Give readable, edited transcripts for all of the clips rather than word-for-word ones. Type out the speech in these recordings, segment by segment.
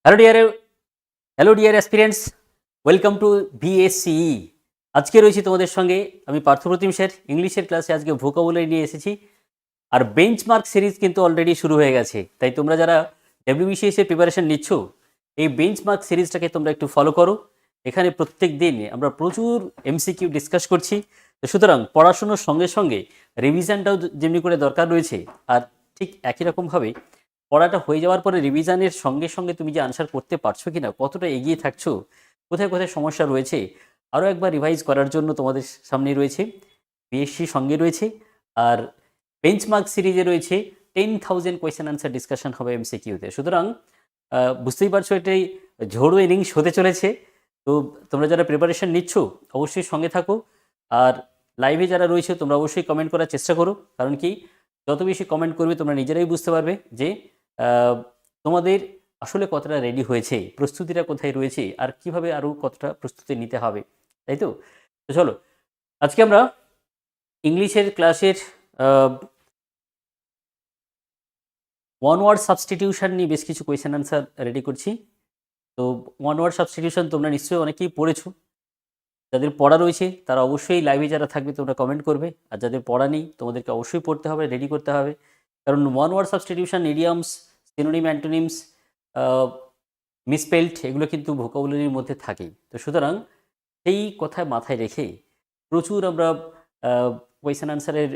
Hello dear aspirants, welcome to VSCE। আজকে রয়েছি তোমাদের সঙ্গে আমি পার্থপ্রতিম স্যার। ইংলিশের ক্লাসে আজকে ভোকাবুলারি নিয়ে এসেছি। আর বেঞ্চমার্ক সিরিজ কিন্তু অলরেডি শুরু হয়ে গেছে, তাই তোমরা যারা WBCS এর প্রিপারেশন নিচ্ছ এই বেঞ্চমার্ক সিরিজটাকে তোমরা একটু ফলো করো। এখানে প্রত্যেক দিন আমরা প্রচুর MCQ ডিসকাস করছি, তো সুতরাং পড়াশুনোর সঙ্গে সঙ্গে রিভিশনটাও যেমনি করে দরকার রয়েছে, আর ঠিক একই রকমভাবে পড়াটা হয়ে যাওয়ার পরে রিভিশনের সঙ্গে সঙ্গে তুমি যে আনসার করতে পারছো কিনা, কতটা এগিয়ে থাকছো, কোথায় কোথায় সমস্যা রয়েছে, আরও একবার রিভাইজ করার জন্য তোমাদের সামনে রয়েছে BSc সঙ্গে রয়েছে। আর বেঞ্চমার্ক সিরিজে রয়েছে 10,000 কোয়েশ্চেন আনসার ডিসকাশন হবে MCQতে। সুতরাং বুঝতেই পারছো এটাই ঝোড়ো ইনিংস হতে চলেছে। তো তোমরা যারা প্রিপারেশন নিচ্ছ অবশ্যই সঙ্গে থাকো, আর লাইভে যারা রয়েছে তোমরা অবশ্যই কমেন্ট করার চেষ্টা করো। কারণ কি, যত বেশি কমেন্ট করবে তোমরা নিজেরাই বুঝতে পারবে যে তোমাদের আসলে কতটা রেডি হয়েছে, প্রস্তুতিটা কোথায় রয়েছে, আর কিভাবে আরও কতটা প্রস্তুতি নিতে হবে, তাই তো। তো চলো আজকে আমরা ইংলিশের ক্লাসের ওয়ান ওয়ার্ড সাবস্টিটিউশন নিয়ে বেশ কিছু কোয়েশ্চেন আনসার রেডি করছি। তো ওয়ান ওয়ার্ড সাবস্টিটিউশন তোমরা নিশ্চয়ই অনেকেই পড়েছো। যাদের পড়া রয়েছে তারা অবশ্যই লাইভে যারা থাকবে তোমরা কমেন্ট করবে, আর যাদের পড়া নেই তোমাদেরকে অবশ্যই পড়তে হবে, রেডি করতে হবে। কারণ one word substitution, idioms, synonym, antonyms, misspelt এগুলো কিন্তু ভোকাবুলারির মধ্যে থাকেই। তো সুতরাং সেই কথা মাথায় রেখে প্রচুর আমরা কোয়েশ্চেন আনসারের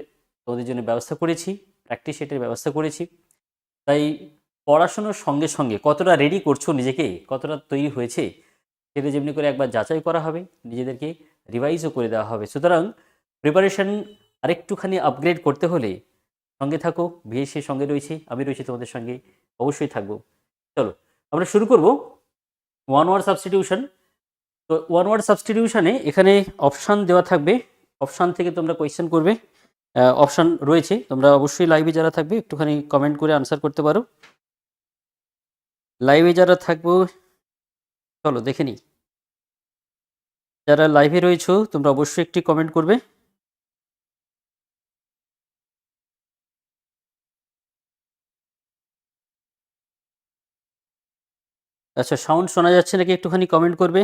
তোমাদের জন্য ব্যবস্থা করেছি, প্র্যাকটিস সেটের ব্যবস্থা করেছি। তাই পড়াশোনার সঙ্গে সঙ্গে কতটা রেডি করছো নিজেকে, কতটা তৈরি হয়েছে সেটা যেমনি করে একবার যাচাই করা হবে, নিজেদেরকে রিভাইজও করে দেওয়া হবে। সুতরাং প্রিপারেশন আরেকটুখানি আপগ্রেড করতে হলে সঙ্গে থাকো, VSCE সঙ্গে রয়েছি, আমি রয়েছি তোমাদের সঙ্গে, অবশ্যই থাকবো। চলো আমরা শুরু করব ওয়ান ওয়ার্ড সাবস্টিটিউশন। তো ওয়ান ওয়ার্ড সাবস্টিটিউশনে এখানে অপশান দেওয়া থাকবে, অপশান থেকে তোমরা কোয়েশ্চেন করবে। অপশান রয়েছে, তোমরা অবশ্যই লাইভে যারা থাকবে একটুখানি কমেন্ট করে আনসার করতে পারো। লাইভে যারা থাকবো চলো দেখে নিই। যারা লাইভে রয়েছো তোমরা অবশ্যই একটি কমেন্ট করবে। আচ্ছা, সাউন্ড শোনা যাচ্ছে নাকি একটুখানি কমেন্ট করবে।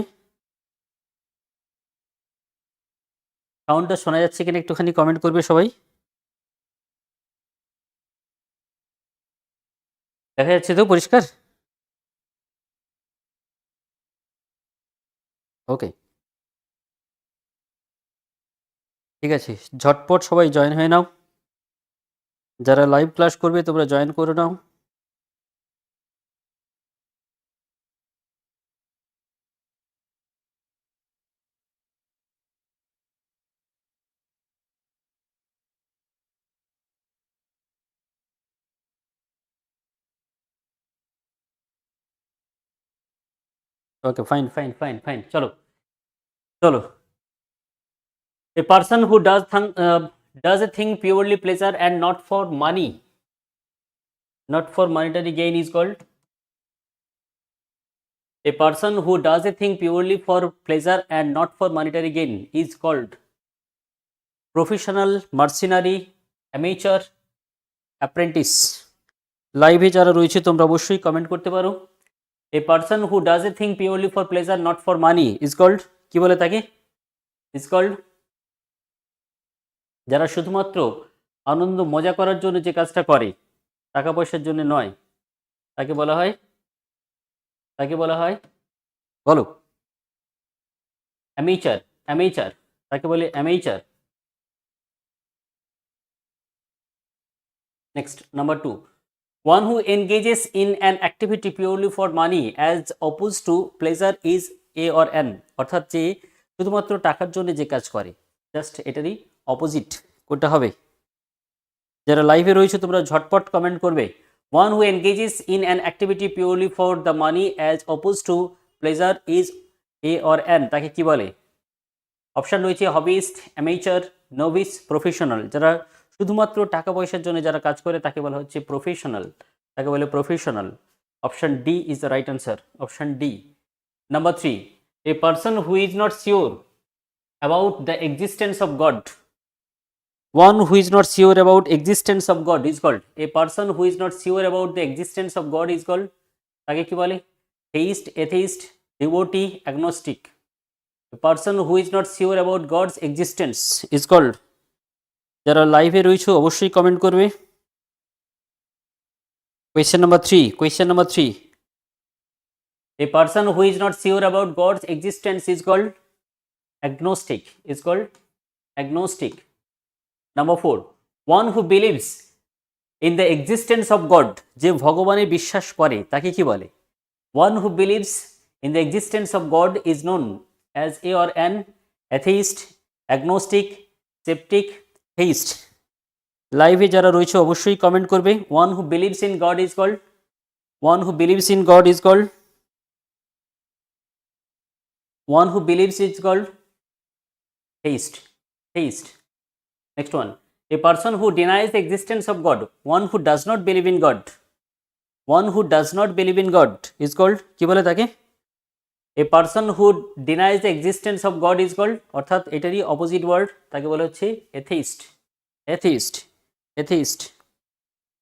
সাউন্ডটা শোনা যাচ্ছে কিনা একটুখানি কমেন্ট করবে সবাই। দেখা যাচ্ছে তো পরিষ্কার? ওকে, ঠিক আছে, ঝটপট সবাই জয়েন হয়ে নাও। যারা লাইভ ক্লাস করবে তোমরা জয়েন করে নাও। ওকে, ফাইন ফাইন ফাইন ফাইন, চলো চলো। A person who does a thing purely pleasure and not for money, not for monetary gain is called. A person who does a thing purely for pleasure and not for monetary gain is called professional, mercenary, amateur, apprentice. লাইভে যারা রয়েছে তোমরা অবশ্যই comment করতে পারো। A person who does a thing purely for pleasure not for money is called, কি বলে তাকে? is called, যারা শুধুমাত্র আনন্দ মজা করার জন্য যে কাজটা করে, টাকা পয়সার জন্য নয়, তাকে বলা হয়, তাকে বলা হয়, বলো, অ্যামেচার। অ্যামেচার, তাকে বলে amateur. Next, number 2, one who engages in an activity purely for money as opposed to pleasure is a or an, অর্থাৎ যে শুধুমাত্র টাকার জন্য যে কাজ করে, জাস্ট এটারই অপোজিট কোনটা হবে? যারা লাইভে রয়েছে তোমরা ঝটপট কমেন্ট করবে। one who engages in an activity purely for the money as opposed to pleasure is a or an, তাকে কি বলে? অপশন রয়েছে হবিস্ট, অ্যামেচার, নোভিস, প্রফেশনাল। যারা শুধুমাত্র টাকা পয়সার জন্য যারা কাজ করে তাকে বলা হচ্ছে প্রফেশনাল, তাকে বলে professional. Option D is the right answer, option D. Number 3, A person who is not sure about the existence of god, one who is not sure about existence of God is called, a person who is not sure about the existence of God is called, তাকে কি বলে? theist, atheist, devotee, agnostic. A person who is not sure about God's existence is called. যারা লাইভে রয়েছে অবশ্যই comment করবে। Question number 3. A person who is not sure about God's existence is called agnostic. Number 4. One who believes in the existence of God, যে ভগবানে বিশ্বাস করে তাকে কি বলে? One who believes in the existence of God is known as a or an atheist, agnostic, skeptic, theist. লাইভে যারা রয়েছে অবশ্যই কমেন্ট করবে। One who believes in God is called theist. Next one. A person who denies the existence of God, one who does not believe in God is called কি বলে তাকে? A person who denies the existence of God is called, অর্থাৎ এটারই opposite word, তাকে বলা হচ্ছে atheist.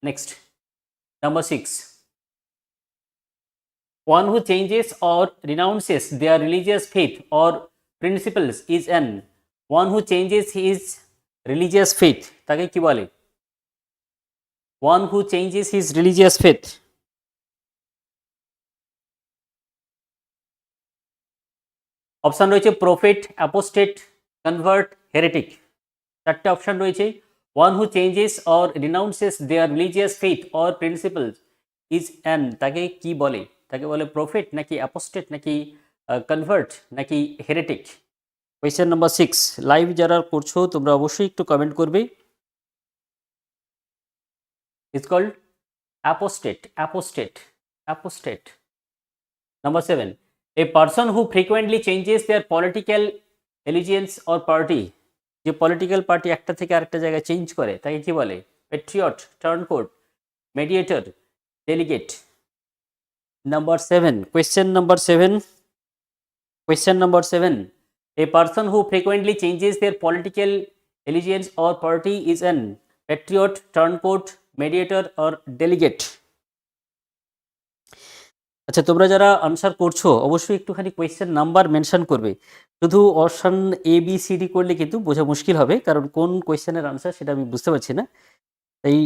Next, number 6. One who changes or renounces their religious faith or principles is an. One who changes his religious faith, তাকে কি বলে? One who changes his religious faith. Option রয়েছে prophet, apostate, convert, heretic. চারটে option রয়েছে। One who changes or renounces their religious faith or principles is an, তাকে কি বলে? তাকে বলে প্রফেট নাকি অ্যাপোস্টেট নাকি কনভার্ট নাকি হেরেটিক? Question number 6। লাইভ যারা করছো তোমরা অবশ্যই একটু কমেন্ট করবে। It's called apostate. Number 7. A person who frequently changes their political allegiance or party, যে পলিটিক্যাল পার্টি একটা থেকে আরেকটা জায়গায় চেঞ্জ করে তাকে কি বলে? Patriot, turncoat, mediator, delegate. Number 7। Question number 7. A person who frequently changes their political allegiance or party is an patriot, turncoat, mediator or delegate. আচ্ছা, তোমরা যারা আনসার করছো অবশ্যই একটুখানি কোয়েশ্চেন নাম্বার মেনশন করবে। শুধু অপশন ABCD করলে কিন্তু বোঝা মুশকিল হবে, কারণ কোন কোয়েশ্চেনের আনসার সেটা আমি বুঝতে পারছি না। তাই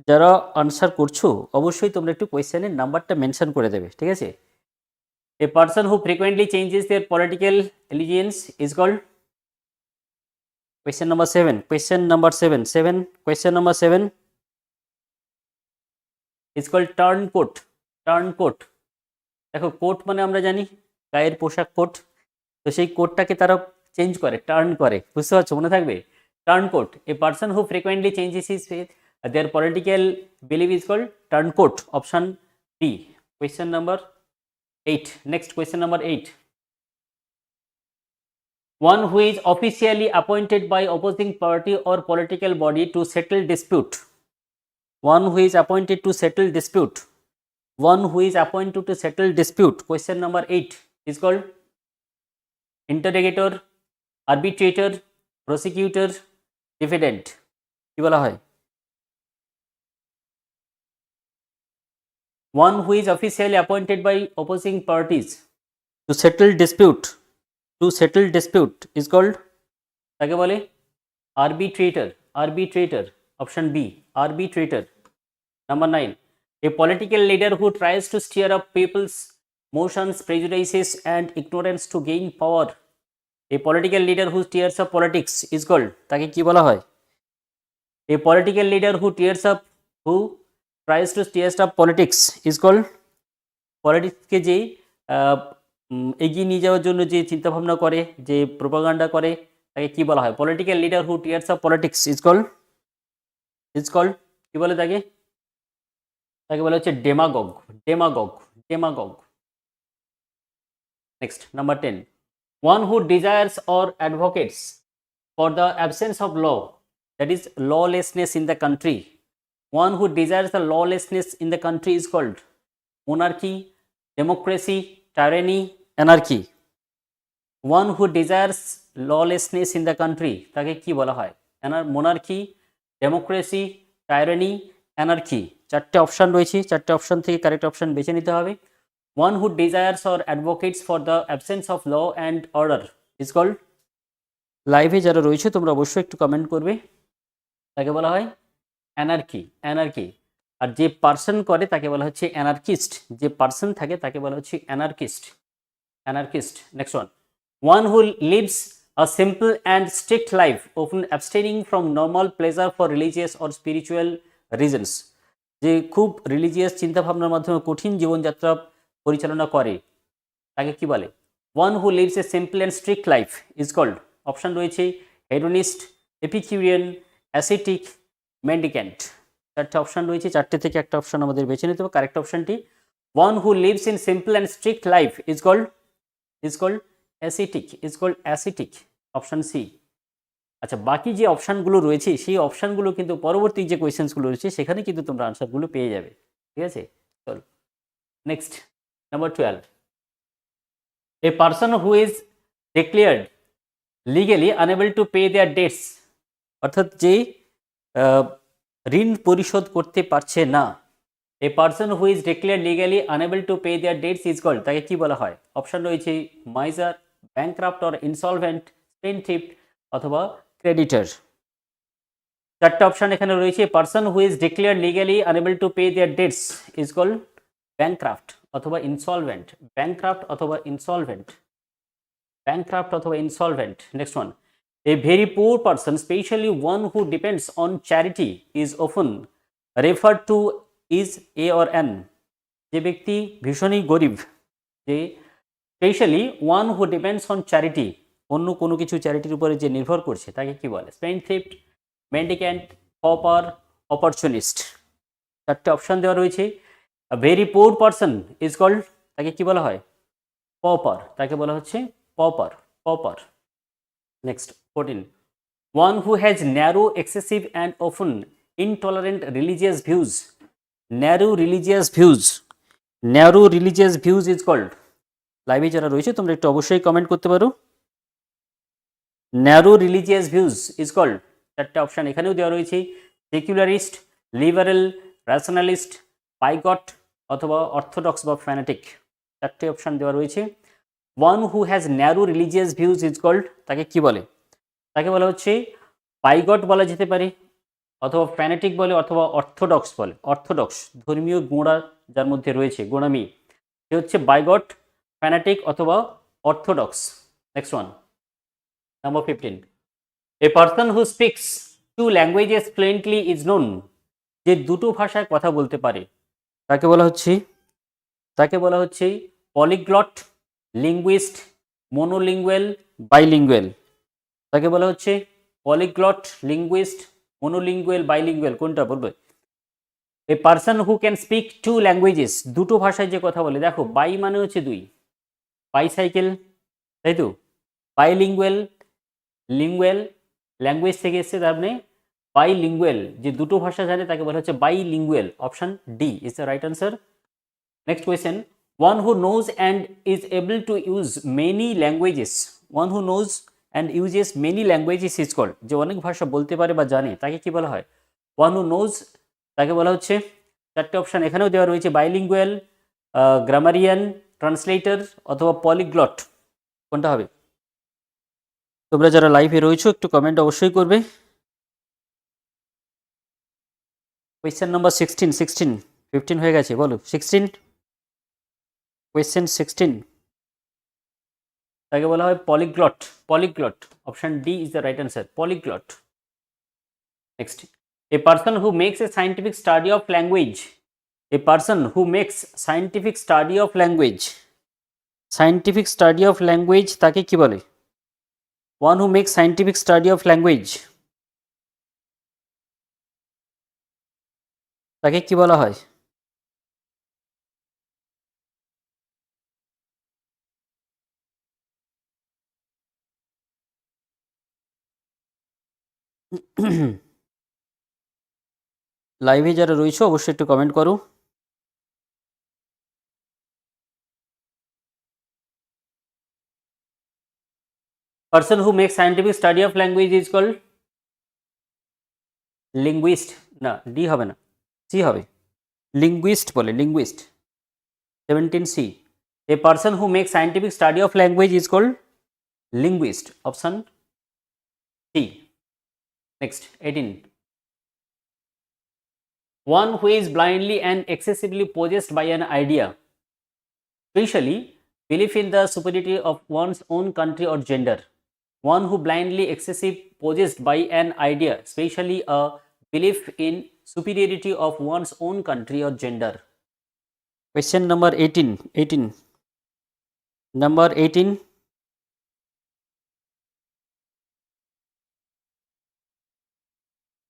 যারা আনসার করছো অবশ্যই তোমরা একটু কোয়েশ্চেনের নাম্বারটা মেনশন করে দেবে, ঠিক আছে? A person who frequently changes their political allegiance is called. Question number 7. Question number 7 is called turncoat. দেখো, কোট মানে আমরা জানি গায়ের পোশাক কোট, তো সেই কোটটাকে তারা চেঞ্জ করে, টার্ন করে, বুঝতে পারছো? মনে থাকবে, turncoat. A person who frequently changes his faith, their political belief is called turncoat. Option B. Question number 8. Next, question number 8. One who is officially appointed by opposing party or political body to settle dispute. One who is appointed to settle dispute. Question number 8 is called interrogator, arbitrator, prosecutor, defendant. কি বলা হয়? One who is officially appointed by opposing parties to settle dispute is called, তাকে বলে arbitrator. Option B, arbitrator. Number 9. A political leader who tries to stir up people's motions, prejudices and ignorance to gain power. A political leader who stirs up politics is called, তাকে কি বলা হয়? A political leader who tries to stir up politics is called, পলিটিক্সকে যে এগিয়ে নিয়ে যাওয়ার জন্য যে চিন্তাভাবনা করে, যে প্রোপাগান্ডা করে, তাকে কি বলা হয়? Political leader who tears up politics is called কি বলে তাকে? বলা হচ্ছে demagogue. Next, number 10. One who desires or advocates for the absence of law, that is lawlessness in the country. One who desires the lawlessness in the country is called monarchy, democracy, tyranny, anarchy. One who desires lawlessness in the country, তাকে কি বলা হয়? monarchy, democracy, tyranny, anarchy. চারটে option রয়েছে, চারটে option থেকে correct option বেছে নিতে হবে। one who desires or advocates for the absence of law and order is called, লাইভে যারা রয়েছে তোমরা অবশ্যই একটু কমেন্ট করবে, তাকে বলা হয় অ্যানার্কি, অ্যানার্কি। আর যে পার্সন করে তাকে বলা হচ্ছে অ্যানার্কিস্ট, যে পার্সন থাকে তাকে বলা হচ্ছে anarchist, anarchist. Next one who lives a simple and strict life, often abstaining from normal pleasure for religious or spiritual reasons, যে খুব রিলিজিয়াস চিন্তাভাবনার মাধ্যমে কঠিন জীবনযাত্রা পরিচালনা করে তাকে কি বলে? One who lives a simple and strict life is called, option রয়েছে হেডোনিস্ট, এপিকিউরিয়ান, অ্যাসেটিক, মেন্ডিক্যান্ট। চারটে অপশান রয়েছে, চারটে থেকে একটা অপশান আমাদের বেছে নিতে হবে। কারেক্ট অপশানটি one who lives in simple and strict life is called ascetic, is called ascetic, option C. আচ্ছা, বাকি যে অপশানগুলো রয়েছে সেই অপশানগুলো কিন্তু পরবর্তী যে কোয়েশ্চেন্সগুলো রয়েছে সেখানে কিন্তু তোমরা আনসারগুলো পেয়ে যাবে, ঠিক আছে? চলো next, number 12, a person who is declared legally unable to pay their debts, অর্থাৎ যে ঋণ পরিশোধ করতে পারছে না, a person who is declared legally unable to pay their debts is called, তাকে কি বলা হয়? অপশান রয়েছে miser, bankrupt or insolvent, spendthrift অথবা ক্রেডিটর। চারটা অপশান এখানে রয়েছে। Person who is declared legally unable to pay their debts is called bankrupt অথবা ইনসলভেন্ট, ব্যাংক্রাফট অথবা ইনসলভেন্ট, ব্যাংক্রাফট অথবা insolvent. Next one, a very poor person, especially one who depends on charity, is often referred to is a or an, যে ব্যক্তি ভীষণই গরিব, যে specially one who depends on charity, অন্য কোনো কিছু চ্যারিটির উপরে যে নির্ভর করছে তাকে কি বলে? Spendthrift, mendicant, pauper, opportunist. চারটে অপশান দেওয়া রয়েছে। A very poor person is called, তাকে কি বলা হয়? পপার, তাকে বলা হচ্ছে pauper, pauper. Next, 14. One who has narrow, excessive and often intolerant religious views. Narrow religious views. Narrow religious views is called. লাইভে যারা রয়েছে তোমরা একটু অবশ্যই কমেন্ট করতে পারো। Narrow religious views is called. চারটে অপশান এখানেও দেওয়া রয়েছে। সেকুলারিস্ট, লিবারেল, র্যাশনালিস্ট, পাইগট অথবা অর্থোডক্স বা ফ্যানাটিক। চারটে অপশান দেওয়া রয়েছে। One who has narrow religious views is called, তাকে কি বলে? তাকে বলা হচ্ছে পাইগট বলা যেতে পারে, অথবা ফ্যানেটিক বলে, অথবা অর্থোডক্স বলে। অর্থোডক্স ধর্মীয় গোঁড়া যার মধ্যে রয়েছে, গোঁড়ামি, সে হচ্ছে বাইগট, ফ্যানাটিক অথবা orthodox. Next one, number 15, a person who speaks two languages fluently is known, যে দুটো ভাষায় কথা বলতে পারে তাকে বলা হচ্ছে পলিগ্লট, লিঙ্গুইস্ট, মোনোলিঙ্গুয়াল, বাইলিঙ্গুয়াল। তাকে বলা হচ্ছে পলিগ্লট, লিঙ্গুইস্ট, মোনোলিঙ্গুয়াল, বাইলিঙ্গুয়াল। কোনটা বলবে? এ person who can speak to languages, দুটো ভাষায় যে কথা বলে। দেখো, বাই মানে হচ্ছে দুই, বাইসাইকেল, তাই তো? বাইলিঙ্গুয়াল, লিঙ্গুয়াল, ল্যাঙ্গুয়েজ থেকে এসছে, তার মানে বাইলিঙ্গুয়াল, যে দুটো ভাষা জানে তাকে বলা হচ্ছে bilingual. Option D is the right answer. Next question, one who knows and is able to use many languages, one who knows and uses many languages is called, যে অনেক ভাষা বলতে পারে বা জানে তাকে কি বলা হয়? one who knows, তাকে বলা হচ্ছে, চারটে অপশান এখানেও দেওয়া রয়েছে, বাইলিঙ্গুয়াল, গ্রামারিয়ান, ট্রান্সলেটর অথবা পলিগ্লট। কোনটা হবে? তোমরা যারা লাইভে রয়েছো একটু কমেন্ট অবশ্যই করবে। কোয়েশ্চেন নাম্বার 16, 15 হয়ে গেছে, বলো 16, কোয়েশ্চেন 16, তাকে বলা হয় polyglot, polyglot. Option D is the right answer, polyglot. Next, a person who makes a scientific study of language, a person who makes scientific study of language, scientific study of language তাকে কি বলে? One who makes scientific study of language, তাকে কি বলা হয়? লাইভে যারা রয়েছে অবশ্যই একটু কমেন্ট করো। Person who makes scientific study of language is called linguist. না, ডি হবে না, সি হবে। লিঙ্গুইস্ট বলে, linguist. 17 C, A person who makes scientific study of language is called linguist. Option C. Next, 18. One who is blindly and excessively possessed by an idea, especially belief in the superiority of one's own country or gender. One who blindly excessive possessed by an idea, especially a belief in superiority of one's own country or gender. Question number 18. 18. Number 18.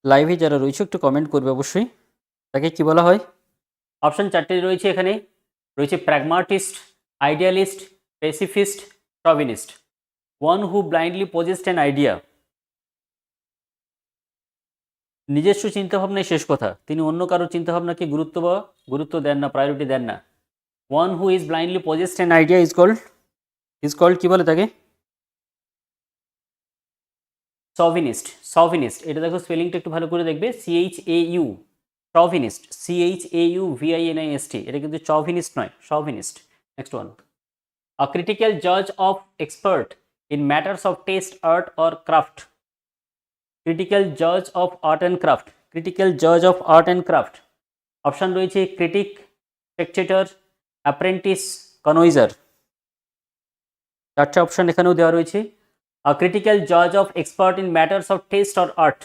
লাইভে যারা রয়েছে একটু comment করবে অবশ্যই। তাকে কি বলা হয়? অপশন চারটে রয়েছে এখানে। রয়েছে pragmatist, idealist, pacifist, chauvinist. One who blindly possessed an idea, নিজস্ব চিন্তাভাবনায় শেষ কথা, তিনি অন্য কারোর চিন্তাভাবনাকে গুরুত্ব দেন না, প্রায়োরিটি দেন না। One who is blindly possessed an idea is called কি বলে তাকে? শভিনিস্ট। শভিনিস্ট, এটা দেখো স্পেলিংটা একটু ভালো করে দেখবে, CHAU, শভিনিস্ট, CHAUVINIST, এটা কিন্তু চভিনিস্ট নয়, chauvinist. Next one, a critical judge of expert in matters of taste, art or craft. Critical judge of art and craft, critical judge of art and craft. Option রয়েছে critic, Spectator, apprentice, কনভাইজার। চারটে option এখানেও দেওয়া রয়েছে। A critical judge of expert in matters of taste or art.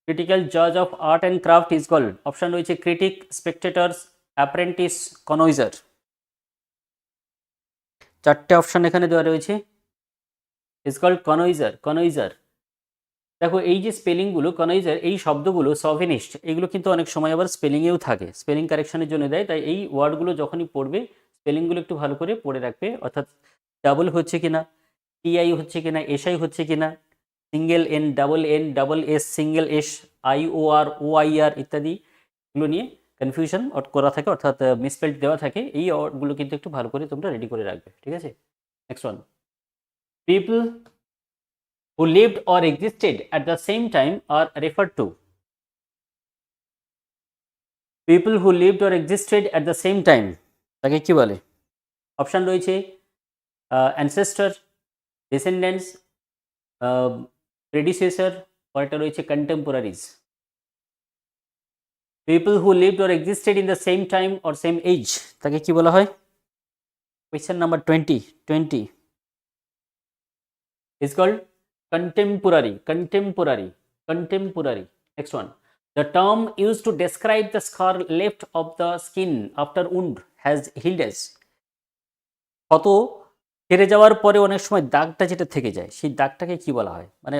Critical judge of art and craft is called, option রয়েছে critic, স্পেকটেটরস, apprentice, কনভাইজার। চারটে option এখানে দেওয়া রয়েছে। Is called কনভাইজার। কনভাইজার, দেখো এই যে স্পেলিংগুলো, কনভাইজার এই শব্দগুলো, শভিনিস্ট, এগুলো কিন্তু অনেক সময় আবার স্পেলিংয়েও থাকে, স্পেলিং কারেকশনের জন্য দেয়। তাই এই ওয়ার্ডগুলো যখনই পড়বে স্পেলিংগুলো একটু ভালো করে পড়ে রাখবে, অর্থাৎ ডাবল হচ্ছে কিনা, TI হচ্ছে কিনা, SI হচ্ছে কিনা, single N, double S, single S, IOR, OIR ইত্যাদি এগুলো নিয়ে কনফিউশন করা থাকে, অর্থাৎ মিসস্পেলড দেওয়া থাকে। এই ওয়ার্ডগুলো কিন্তু একটু ভালো করে তোমরা রেডি করে রাখবে, ঠিক আছে? Next one, people who lived or existed at the same time are referred to. People who lived or existed at the same time, তাকে কি বলে? অপশন রয়েছে ancestor, descendants, predecessor, or এটা রয়েছে contemporaries. People who lived or existed in the same time or same age, তাকে কি বলা হয়? Question number 20 is called contemporary. Next one, the term used to describe the scar left of the skin after wound has healed as. ক্ষত সেরে যাওয়ার পরে অনেক সময় দাগটা যেটা থেকে যায়, সেই দাগটাকে কি বলা হয়? মানে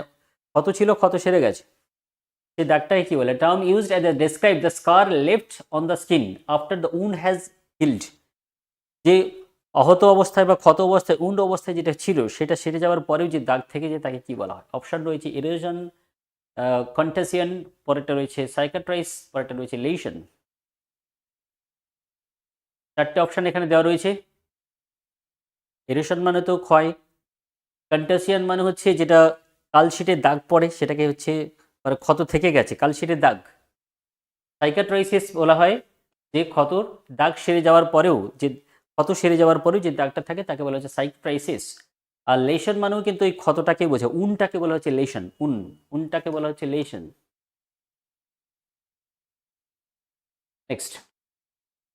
ক্ষত ছিল, ক্ষত সেরে গেছে, সেই দাগটাকে কি বলে? Term used as describe the scar left on the skin after the wound has held, যে আহত অবস্থায় বা ক্ষত অবস্থায়, উন্ড অবস্থায় যেটা ছিল সেটা সেরে যাওয়ার পরেও যে দাগ থেকে যে তাকে কি বলা হয়? অপশন রয়েছে ইরোশন, কন্টাসিয়ন, পরেরটা রয়েছে সাইকাট্রাইস, পরেরটা রয়েছে লেশন। চারটে অপশন এখানে দেওয়া রয়েছে। ইরোশন মানে তো ক্ষয়, কন্টাসিয়ন মানে হচ্ছে যেটা কালশিটে দাগ পড়ে সেটাকে হচ্ছে ক্ষত থেকে গেছে, কালশিটের দাগ। সাইকাট্রাইসিস বলা হয় যে ক্ষতর দাগ সেরে যাওয়ার পরেও, যে ক্ষত সেরে যাওয়ার পরেও যে দাগটা থাকে তাকে বলা হচ্ছে সাইকাট্রাইসিস। আর লেশন মানেও কিন্তু এই ক্ষতটাকে বোঝায়, উনটাকে বলা হচ্ছে লেশন, উনটাকে বলা হচ্ছে lesson. Next,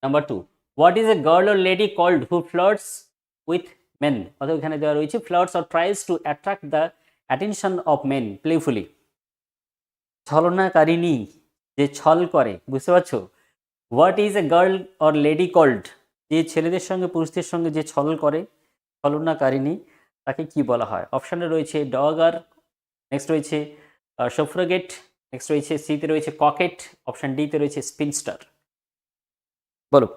number 2, what is a girl or lady called who flirts with men? অর্থাৎ এখানে দেওয়া রয়েছে flirts or tries to attract the attention of men playfully. ছলনাকারিণী, যে ছল করে, বুঝতে পারছো? What is a girl or lady called, যে ছেলেদের সঙ্গে পুরুষদের সঙ্গে যে ছল করে, ছলনাকারিণী, তাকে কি বলা হয়? অপশানে রয়েছে ডগার, নেক্সট রয়েছে সফ্রগেট, নেক্সট রয়েছে সিতে রয়েছে ককেট, অপশান ডিতে রয়েছে স্পিনস্টার। বলো।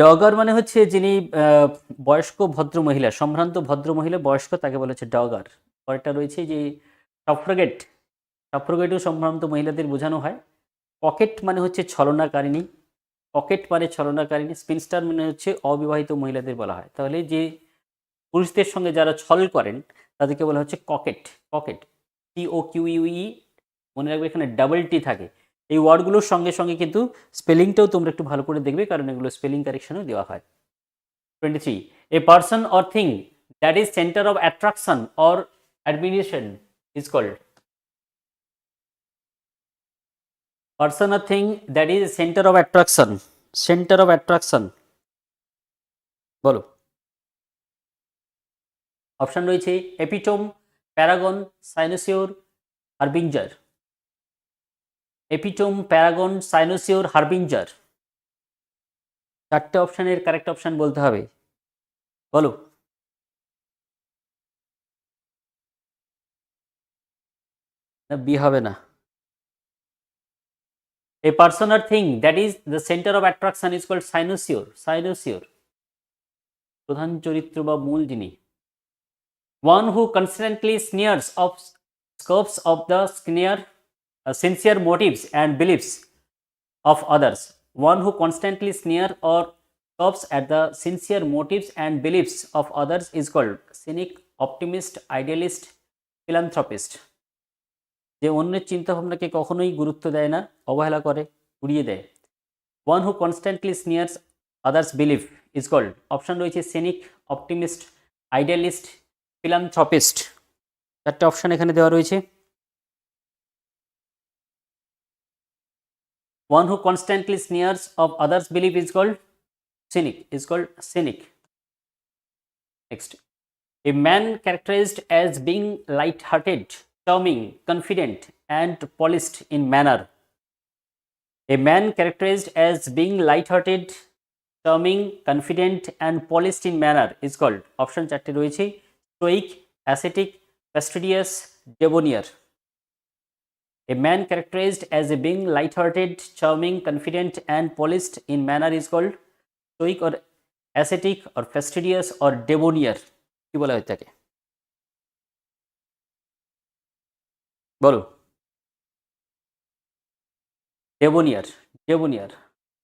ডগার মানে হচ্ছে যিনি বয়স্ক ভদ্র মহিলা, সম্ভ্রান্ত ভদ্র মহিলা, বয়স্ক, তাকে বলা হচ্ছে ডগার। পরেরটা রয়েছে যে সফ্রগেট, সফ্রগেটও সম্ভ্রান্ত মহিলাদের বোঝানো হয়। পকেট মানে হচ্ছে ছলনাকারিণী, পকেট মানে ছলনাকারিণী। স্পিনস্টার মানে হচ্ছে অবিবাহিত মহিলাদের বলা হয়। তাহলে যে পুরুষদের সঙ্গে যারা ছল করেন তাদেরকে বলা হচ্ছে ককেট। ককেট, COQUE, মনে রাখবে এখানে ডাবল টি থাকে। এই ওয়ার্ডগুলোর সঙ্গে সঙ্গে কিন্তু স্পেলিংটাও তোমরা একটু ভালো করে দেখবে, কারণ এগুলো স্পেলিং কারেকশনও দেওয়া হয়। 23. A person or thing that is center of attraction or admiration is called. Person or thing that is center of attraction. Center of attraction. বলো। অপশন রয়েছে epitome, paragon, cynosure, harbinger. Epitome, paragon, cynosure, harbinger. চারটে অপশানের correct option বলতে হবে, বলো। না, B হবে না। A person or thing that is the center of attraction is called cynosure. Cynosure. প্রধান চরিত্র বা মূল যিনি। One who constantly sneers of scopes of the sincere motives and beliefs of others. One who constantly sneers or scoffs at the sincere motives and beliefs of others is called cynic, optimist, idealist, philanthropist. যে অন্যের চিন্তাভাবনাকে কখনোই গুরুত্ব দেয় না, অবহেলা করে, উড়িয়ে দেয়। One who constantly sneers others believe is called. Option রয়েছে সিনিক, অপটিমিস্ট, আইডিয়ালিস্ট, ফিলান্থ্রপিস্ট। চারটে অপশান এখানে দেওয়া রয়েছে। One who constantly sneers of others believe is called cynic, is called cynic. Next, a man characterized as being light hearted, charming, confident, and polished in manner. A man characterized as being light-hearted, charming, confident, and polished in manner is called. Option 4 রয়েছে stoic, ascetic, fastidious, debonair. A man characterized as a being light-hearted, charming, confident, and polished in manner is called stoic or ascetic or fastidious or debonair. কি বলা হয় তাকে, বলো। ডেবোনিয়ার, ডেবোনিয়ার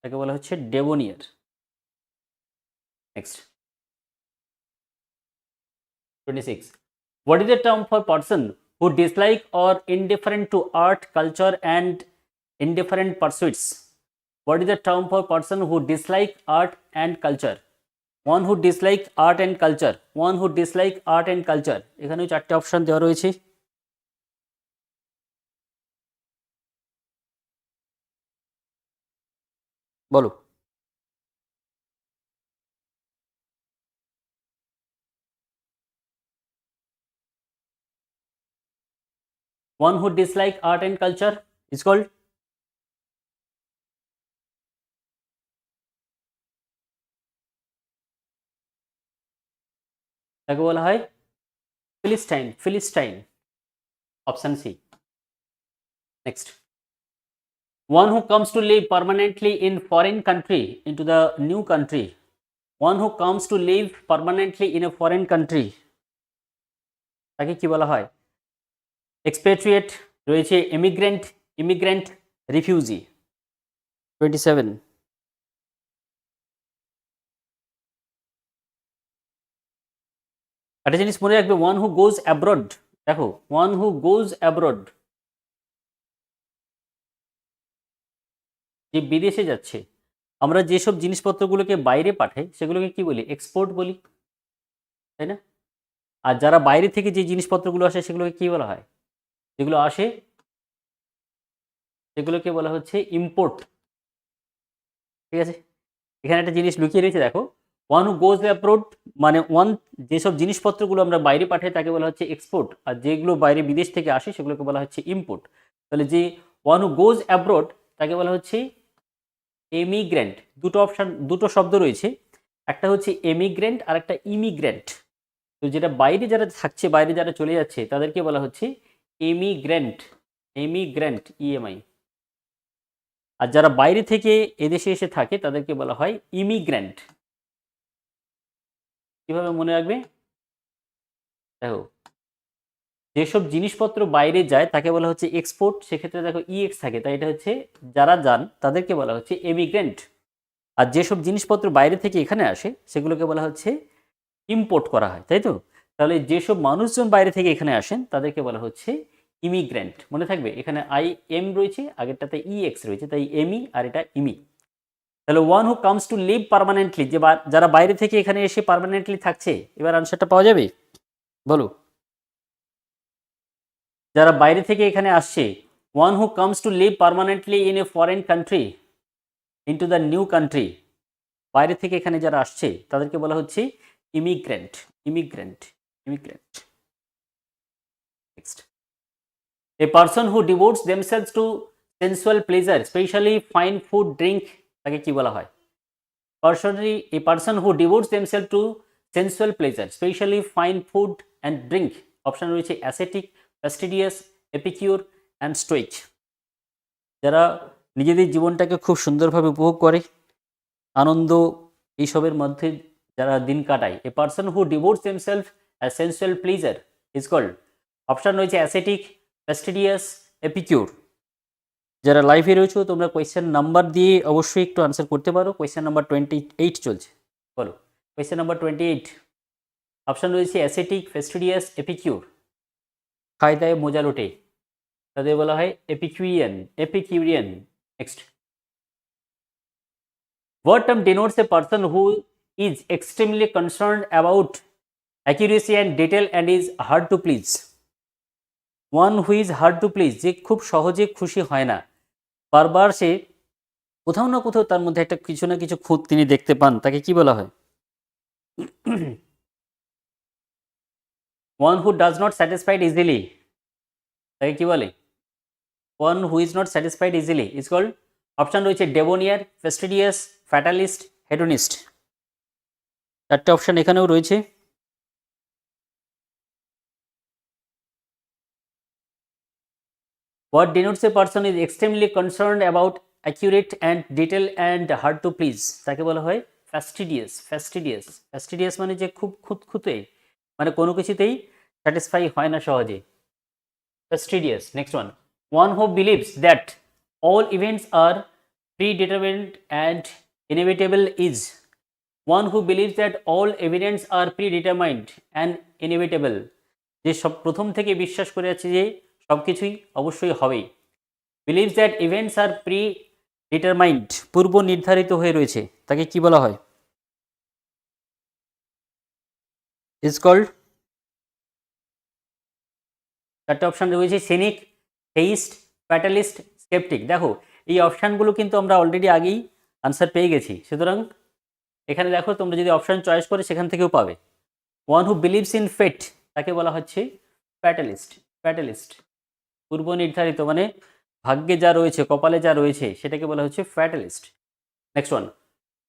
তাকে বলা হচ্ছে ডেবোনিয়ার। Next, 26. What is the term for person who dislike or indifferent to art, culture, and indifferent pursuits? What is the term for person who dislike art and culture? One who dislike art and culture. One who dislike art and culture. এখানেও চারটে option দেওয়া রয়েছে। বলো। One who dislike art and culture is called তাকে বলা হয় philistine, philistine. Option C. Next, one who comes to live permanently in foreign country into the new country. One who comes to live permanently in a foreign country, তাকে কি বলা হয়? এক্সপেট্রিয়েট রয়েছে, immigrant, immigrant, refugee. 27. একটা জিনিস মনে রাখবে, one who goes abroad. দেখো, ওয়ান হু গোজ অ্যাব্রড, যে বিদেশে যাচ্ছে। আমরা যেসব জিনিসপত্রগুলোকে বাইরে পাঠাই সেগুলোকে কি বলি? এক্সপোর্ট বলি, তাই না? আর যারা বাইরে থেকে যে জিনিসপত্রগুলো আসে সেগুলোকে কি বলা হয়? যেগুলো আসে সেগুলোকে বলা হচ্ছে ইম্পোর্ট। ঠিক আছে, এখানে একটা জিনিস লুকিয়ে রয়েছে, দেখো। ওয়ান হু গোজ অ্যাব্রড মানে ওয়ান, যেসব জিনিসপত্রগুলো আমরা বাইরে পাঠাই তাকে বলা হচ্ছে এক্সপোর্ট, আর যেগুলো বাইরে বিদেশ থেকে আসে সেগুলোকে বলা হচ্ছে ইম্পোর্ট। তাহলে যে ওয়ান হু গোজ অ্যাব্রড তাকে বলা হচ্ছে এমিগ্রেন্ট। দুটো অপশান, দুটো শব্দ রয়েছে, একটা হচ্ছে এমিগ্রেন্ট আর একটা ইমিগ্রেন্ট। তো যেটা বাইরে যারা থাকছে, বাইরে যারা চলে যাচ্ছে তাদেরকে বলা হচ্ছে এমিগ্রেন্ট, এমিগ্রেন্ট, ইএমআই। আর যারা বাইরে থেকে এদেশে এসে থাকে তাদেরকে বলা হয় ইমিগ্রেন্ট। কিভাবে মনে রাখবে? দেখো, যেসব জিনিসপত্র বাইরে যায় তাকে বলা হচ্ছে এক্সপোর্ট, সেক্ষেত্রে দেখো ইএক্স থাকে, তাই এটা হচ্ছে যারা যান তাদেরকে বলা হচ্ছে এমিগ্রেন্ট। আর যেসব জিনিসপত্র বাইরে থেকে এখানে আসে সেগুলোকে বলা হচ্ছে ইম্পোর্ট করা হয়, তাই তো? তাহলে যেসব মানুষজন বাইরে থেকে এখানে আসেন তাদেরকে বলা হচ্ছে ইমিগ্রেন্ট, মনে থাকবে এখানে আই এম রয়েছে, আগেরটাতে ই এক্স রয়েছে, তাই এমই আর এটা ইমি। তাহলে one who comes to live permanently, যে যারা বাইরে থেকে এখানে এসে পার্মানেন্টলি থাকছে, এবার আনসারটা পাওয়া যাবে, বলো। যারা বাইরে থেকে এখানে আসছে, one who comes to live permanently in a foreign country into the new country, বাইরে থেকে এখানে যারা আসছে তাদেরকে বলা হচ্ছে immigrant, immigrant, immigrant. Next, a person who devotes themselves to sensual pleasure specially fine food drink, তাকে কি বলা হয়? Personally a person who devotes themselves to sensual pleasure specially fine food and drink, option রয়েছে ascetic, fastidious, epicure and stoic. যারা নিজেদের জীবনটাকে খুব সুন্দরভাবে উপভোগ করে, আনন্দ এইসবের মধ্যে যারা দিন কাটায়, a person who devotes themselves as sensual pleasure is called, option রয়েছে অ্যাসেটিক, ফ্যাস্টিডিয়াস, এপিকিউর। যারা লাইভে রয়েছে তোমরা কোয়েশ্চেন নাম্বার দিয়ে অবশ্যই একটু আনসার করতে পারো। কোয়েশ্চেন নাম্বার 28 চলছে, বলো। কোয়েশ্চেন নাম্বার 28, অপশন রয়েছে অ্যাসেটিক, ফেস্টিডিয়াস, এপিকিউর। খায় দায় মজা লোটে, তাদের বলা হয় epicurean, epicurean. Next, what term denotes a person who is extremely concerned about accuracy and detail and is hard to please? One who is hard to please, যে খুব সহজে খুশি হয় না, বারবার সে কোথাও না কোথাও তার মধ্যে একটা কিছু না কিছু খুঁত তিনি দেখতে পান, তাকে কি বলা হয়? One who does not satisfied easily, তাকে কি বলে? One who is not satisfied easily is called, option রয়েছে ডেবোনিয়ার, ফেস্টিডিয়াস, ফ্যাটালিস্ট, হেডোনিস্ট। চারটে অপশন এখানেও রয়েছে। What denotes a person is extremely concerned about accurate and detail and hard to please, তাকে বলা হয় ফ্যাস্টিডিয়াস, ফ্যাস্টিডিয়াস। ফ্যাস্টিডিয়াস মানে যে খুব খুঁতখুঁতে, মানে কোনো কিছুতেই স্যাটিসফাই হয় না সহজে, fastidious. Next one, one who believes that all events are predetermined and inevitable is, one who believes that all events are predetermined and inevitable, যে সব প্রথম থেকে বিশ্বাস করে আছে যে সব কিছুই অবশ্যই হবেই। Believes that events are predetermined, পূর্ব নির্ধারিত হয়ে রয়েছে, তাকে কি বলা হয়? ইজ কল্ড, চারটে অপশান রয়েছে সিনিক, থেইস্ট, ফ্যাটালিস্ট, স্কেপটিক। দেখো এই অপশানগুলো কিন্তু আমরা অলরেডি আগেই আনসার পেয়ে গেছি, সুতরাং এখানে দেখো তোমরা যদি অপশান চয়েস করে সেখান থেকেও পাবে। ওয়ান হু বিলিভস ইন ফেট, তাকে বলা হচ্ছে ফ্যাটালিস্ট, ফ্যাটালিস্ট। পূর্ব নির্ধারিত মানে ভাগ্যে যা রয়েছে, কপালে যা রয়েছে সেটাকে বলা হচ্ছে fatalist. Next one,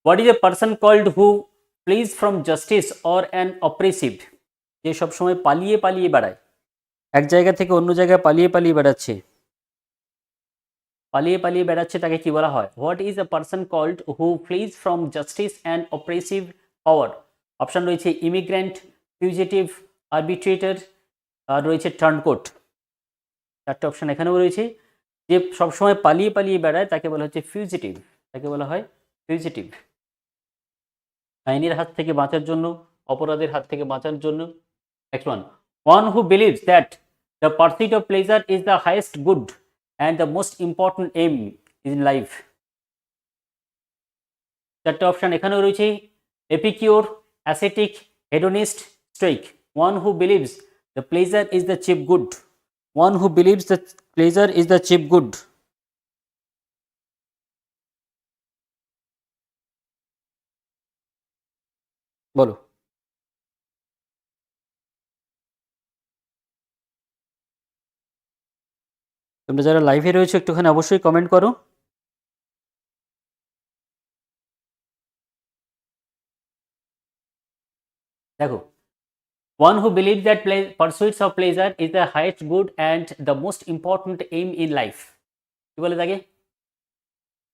what is a person called who flees from justice or an oppressive, যে সবসময় পালিয়ে পালিয়ে বেড়ায়, এক জায়গা থেকে অন্য জায়গায় পালিয়ে পালিয়ে বেড়াচ্ছে, পালিয়ে পালিয়ে বেড়াচ্ছে, তাকে কি বলা হয়? What is a person called who flees from justice and oppressive power, option রয়েছে ইমিগ্রেন্ট, ফিউজিটিভ, আরবিট্রেটর, আর রয়েছে টার্নকোট। চারটে অপশান এখানেও রয়েছে। যে সবসময় পালিয়ে পালিয়ে বেড়ায় তাকে বলা হচ্ছে ফিউজিটিভ, তাকে বলা হয় ফিউজিটিভ। আইনের হাত থেকে বাঁচার জন্য, অপরাধের হাত থেকে বাঁচার জন্য। Next one who believes that the pursuit of pleasure is the highest good and the most important aim in life. চারটে অপশান এখানেও রয়েছে epicure, ascetic, hedonist, stoic. One who believes the pleasure is the cheap good, one who believes that pleasure is the chief good, বলো। তোমরা যারা লাইভে রয়েছে একটুখানি অবশ্যই কমেন্ট করো। দেখো, one who believes that pursuits of pleasure is the highest good and the most important aim in life, কি বলে তাকে?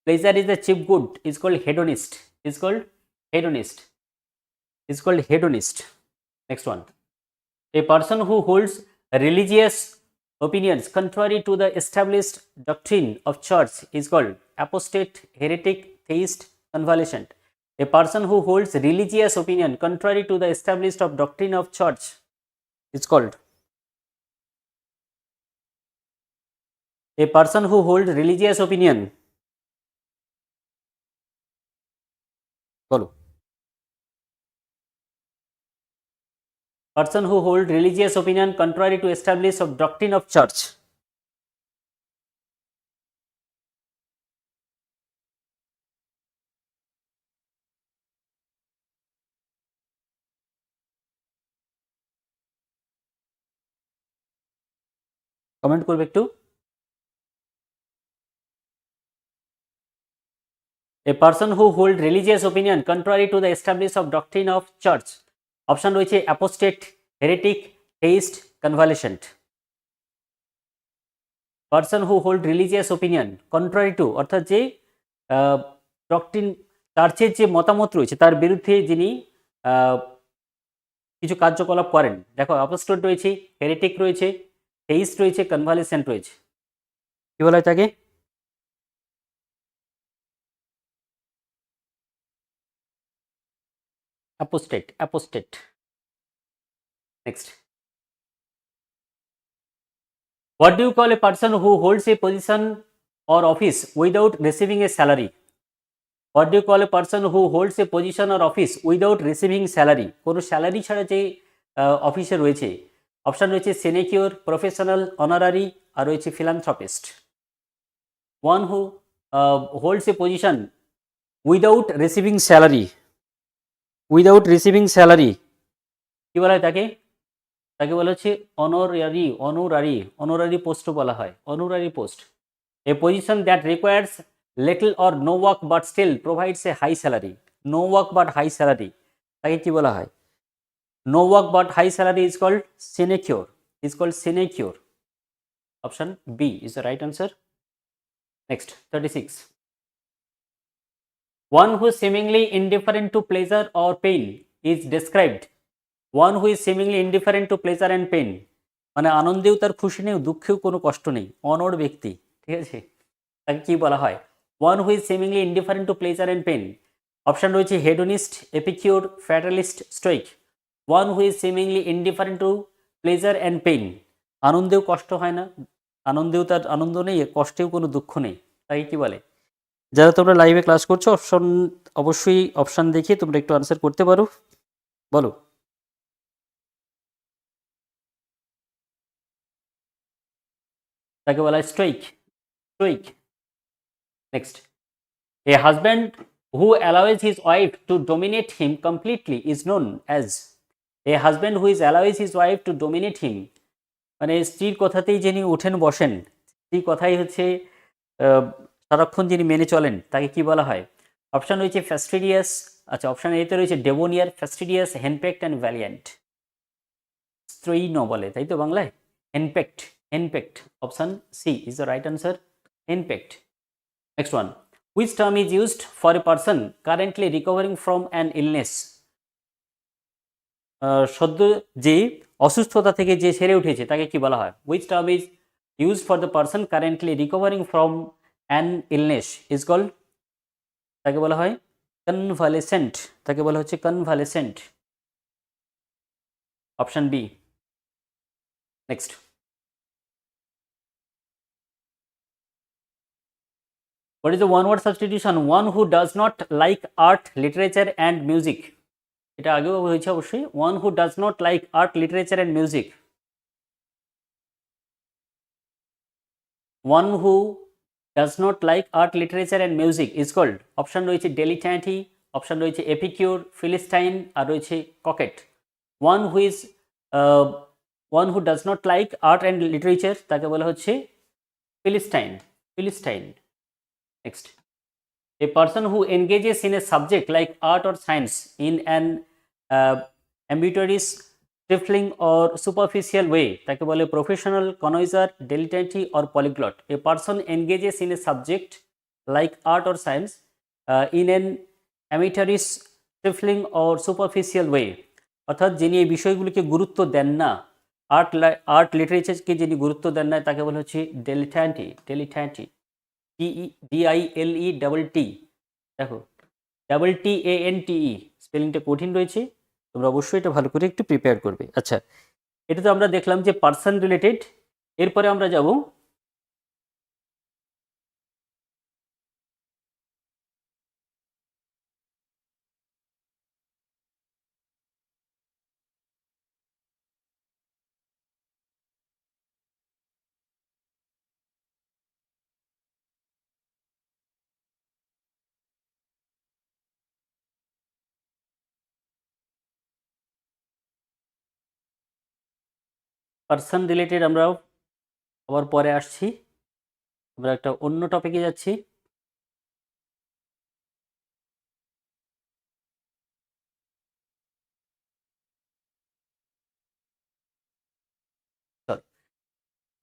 pleasure is the chief good is called hedonist, is called hedonist, is called hedonist. Next one, a person who holds religious opinions contrary to the established doctrine of church is called apostate, heretic, theist, convalescent. A person who holds religious opinion contrary to the established of doctrine of church is called, a person who hold religious opinion, বলো। Person who hold religious opinion contrary to establish of doctrine of church. Comment করবে একটু। A person who hold religious opinion contrary to the establish of doctrine of church. Option রয়েছে apostate, heretic, theist, convalescent. Person who hold religious opinion contrary to অর্থাৎ যে doctrine চার্চের যে মতামত রয়েছে তার বিরুদ্ধে যিনি কিছু কার্যকলাপ করেন। দেখো অ্যাপোস্টেট রয়েছে, হেরেটিক রয়েছে, থেইস্ট রয়েছে, কনভালেসেন্ট রয়েছে। কি বলা হয় তাকে? apostate, apostate. Next, what do you call a person who holds a position or office without receiving a salary? What do you call a person who holds a position or office without receiving salary? কোনো salary ছাড়া যে অফিসে রয়েছে। Option রয়েছে সিনেকিওর, professional, honorary, আর রয়েছে philanthropist. One হু holds এ position without receiving salary, without receiving salary কি বলা হয় তাকে? তাকে বলা হচ্ছে অনোরারি, অনোরারি, অনোরারি পোস্টও বলা হয়, honorary post. A position that requires little or no work but still provides a high salary. No work but high salary তাকে কি বলা হয়? No work but high salary is called sinecure, is called sinecure. Option B is the right answer. Next 36. One who is seemingly indifferent to pleasure or pain is described. One who is seemingly indifferent to pleasure and pain মানে আনন্দেও তার খুশি নেই, দুঃখেও কোনো কষ্ট নেই, অনড় ব্যক্তি, ঠিক আছে, তাকে কি বলা হয়? One who is seemingly indifferent to pleasure and pain. Option রয়েছে hedonist, epicure, fatalist, stoic. One who is seemingly indifferent to pleasure and pain, আনন্দেও কষ্ট হয় না, আনন্দেও তার আনন্দ নেই, কষ্টেও কোনো দুঃখ নেই, তাকে কি বলে? যারা তোমরা লাইভে ক্লাস করছো অপশন অবশ্যই অপশন দেখে তোমরা একটু আনসার করতে পারো, বলো। তাকে বলা হয় Stoic, Stoic. Next, a husband who allows his wife to dominate him completely is known as. A husband who is allows his wife to dominate him মানে স্ত্রীর কথাতেই যিনি ওঠেন বসেন, স্ত্রীর কথাই হচ্ছে সারাক্ষণ যিনি মেনে চলেন, তাকে কি বলা হয়? অপশন রয়েছে ফ্যাস্টিডিয়াস, আচ্ছা অপশন এতে রয়েছে ডেবোনিয়ার, ফ্যাস্টিডিয়াস, হেনপেক্ট অ্যান্ড ভ্যালিয়েন্ট। স্ত্রৈন বলে তাই তো বাংলায়, henpecked, henpecked. Option C is the right answer, henpecked. Next one, which term is used for a person currently recovering from an illness? সদ্য যে অসুস্থতা থেকে যে সেরে উঠেছে তাকে কি বলা হয়? which term is used for the person currently recovering from an illness is called, তাকে বলা হয় convalescent, তাকে বলা হচ্ছে convalescent। Option B. Next, what is the one word substitution? One who does not like art, literature and music. এটা আগেও হয়েছে অবশ্যই। One who does not like art, literature and music. One who does not like art, literature and music is called, option রয়েছে dilettante, option রয়েছে epicure, philistine, আর রয়েছে coquette. One who is one who does not like art and literature তাকে বলা হচ্ছে philistine, philistine. Next, a person who engages in a subject like art or science in an ambiguous, trifling or superficial way তাকে বলে professional, connoisseur, dilettante or polyglot. A person engages in a subject like art or science in an amateurish, trifling or superficial way অর্থাৎ যিনি এই বিষয়গুলিকে গুরুত্ব দেন না, art লিটারেচারকে যিনি গুরুত্ব দেন না তাকে বলা হচ্ছে dilettante, dilettante। DILETT, দেখো TTANTE স্পেলিংটা কঠিন রয়েছে, তোমরা অবশ্যই এটা ভালো করে একটু প্রিপেয়ার করবে। আচ্ছা, এটা তো আমরা দেখলাম যে পার্সন রিলেটেড। এরপরে আমরা যাব পার্সন রিলেটেড আমরা আবার পরে আসছি, আমরা একটা অন্য টপিকে যাচ্ছি।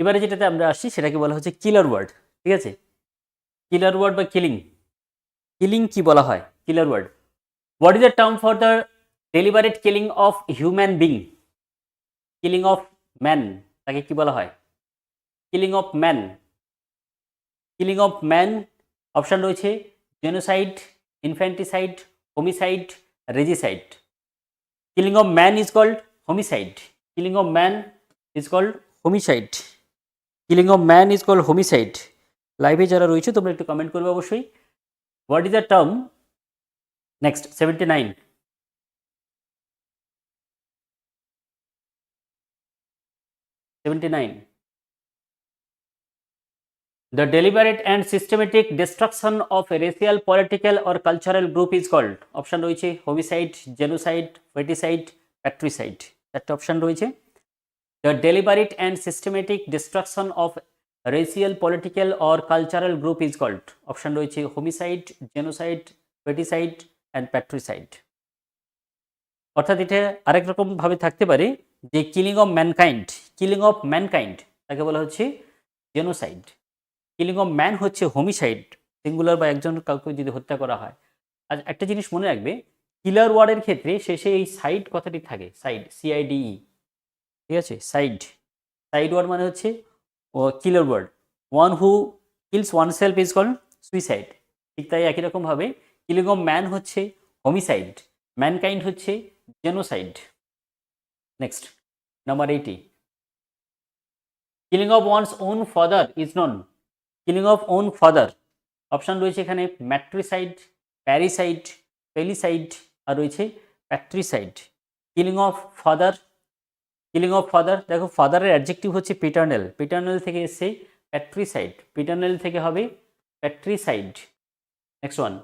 এবারে যেটাতে আমরা আসছি সেটাকে বলা হচ্ছে কিলার ওয়ার্ড। ঠিক আছে, কিলার ওয়ার্ড বা কিলিং। কিলিং কি বলা হয়? Killer word. What is the term for the deliberate killing of human being? Killing of man, তাকে কি বলা হয়? Killing of man. Killing of man option রয়েছে genocide, infanticide, homicide, regicide. Killing of man is called homicide. Killing of man is called homicide. Killing of man is called homicide. লাইভে যারা রয়েছে তোমরা একটু কমেন্ট করবে অবশ্যই। What is the term? Next 79। The deliberate and systematic destruction of a racial, political or cultural group is called. Option রয়েছে homicide, genocide, ফেটিসাইড, প্যাট্রিসাইড। একটা option রয়েছে। The deliberate and systematic destruction of racial, political or cultural group is called. Option রয়েছে homicide, genocide, ফেটিসাইড and প্যাট্রিসাইড। অর্থাৎ এটা আরেক রকম ভাবে থাকতে পারে যে killing of mankind, killing of mankind তাকে বলা হচ্ছে জেনোসাইড। কিলিং অফ ম্যান হচ্ছে হোমিসাইড, সিঙ্গুলার বা একজন কাউকে যদি হত্যা করা হয়। আর একটা জিনিস মনে রাখবে, কিলার ওয়ার্ডের ক্ষেত্রে শেষে এই সাইড কথাটি থাকে, সাইড, সিআইডিই। ঠিক আছে, সাইড, সাইড ওয়ার্ড মানে হচ্ছে killer word. One who kills one self is called suicide. ঠিক তাই একই রকমভাবে কিলিং অফ ম্যান হচ্ছে হোমিসাইড, ম্যানকাইন্ড হচ্ছে genocide. Next number 80। Killing of one's own father is known. Killing of own father option রয়েছে এখানে ম্যাট্রিসাইড, প্যারিসাইড, পেলিসাইড আর রয়েছে patricide. Killing of father, killing of father, দেখো ফাদারের অ্যাডজেক্টিভ হচ্ছে পিটার্নাল, পিটার্নাল থেকে এসছে প্যাট্রিসাইড, পিটার্নাল থেকে হবে patricide. Next one,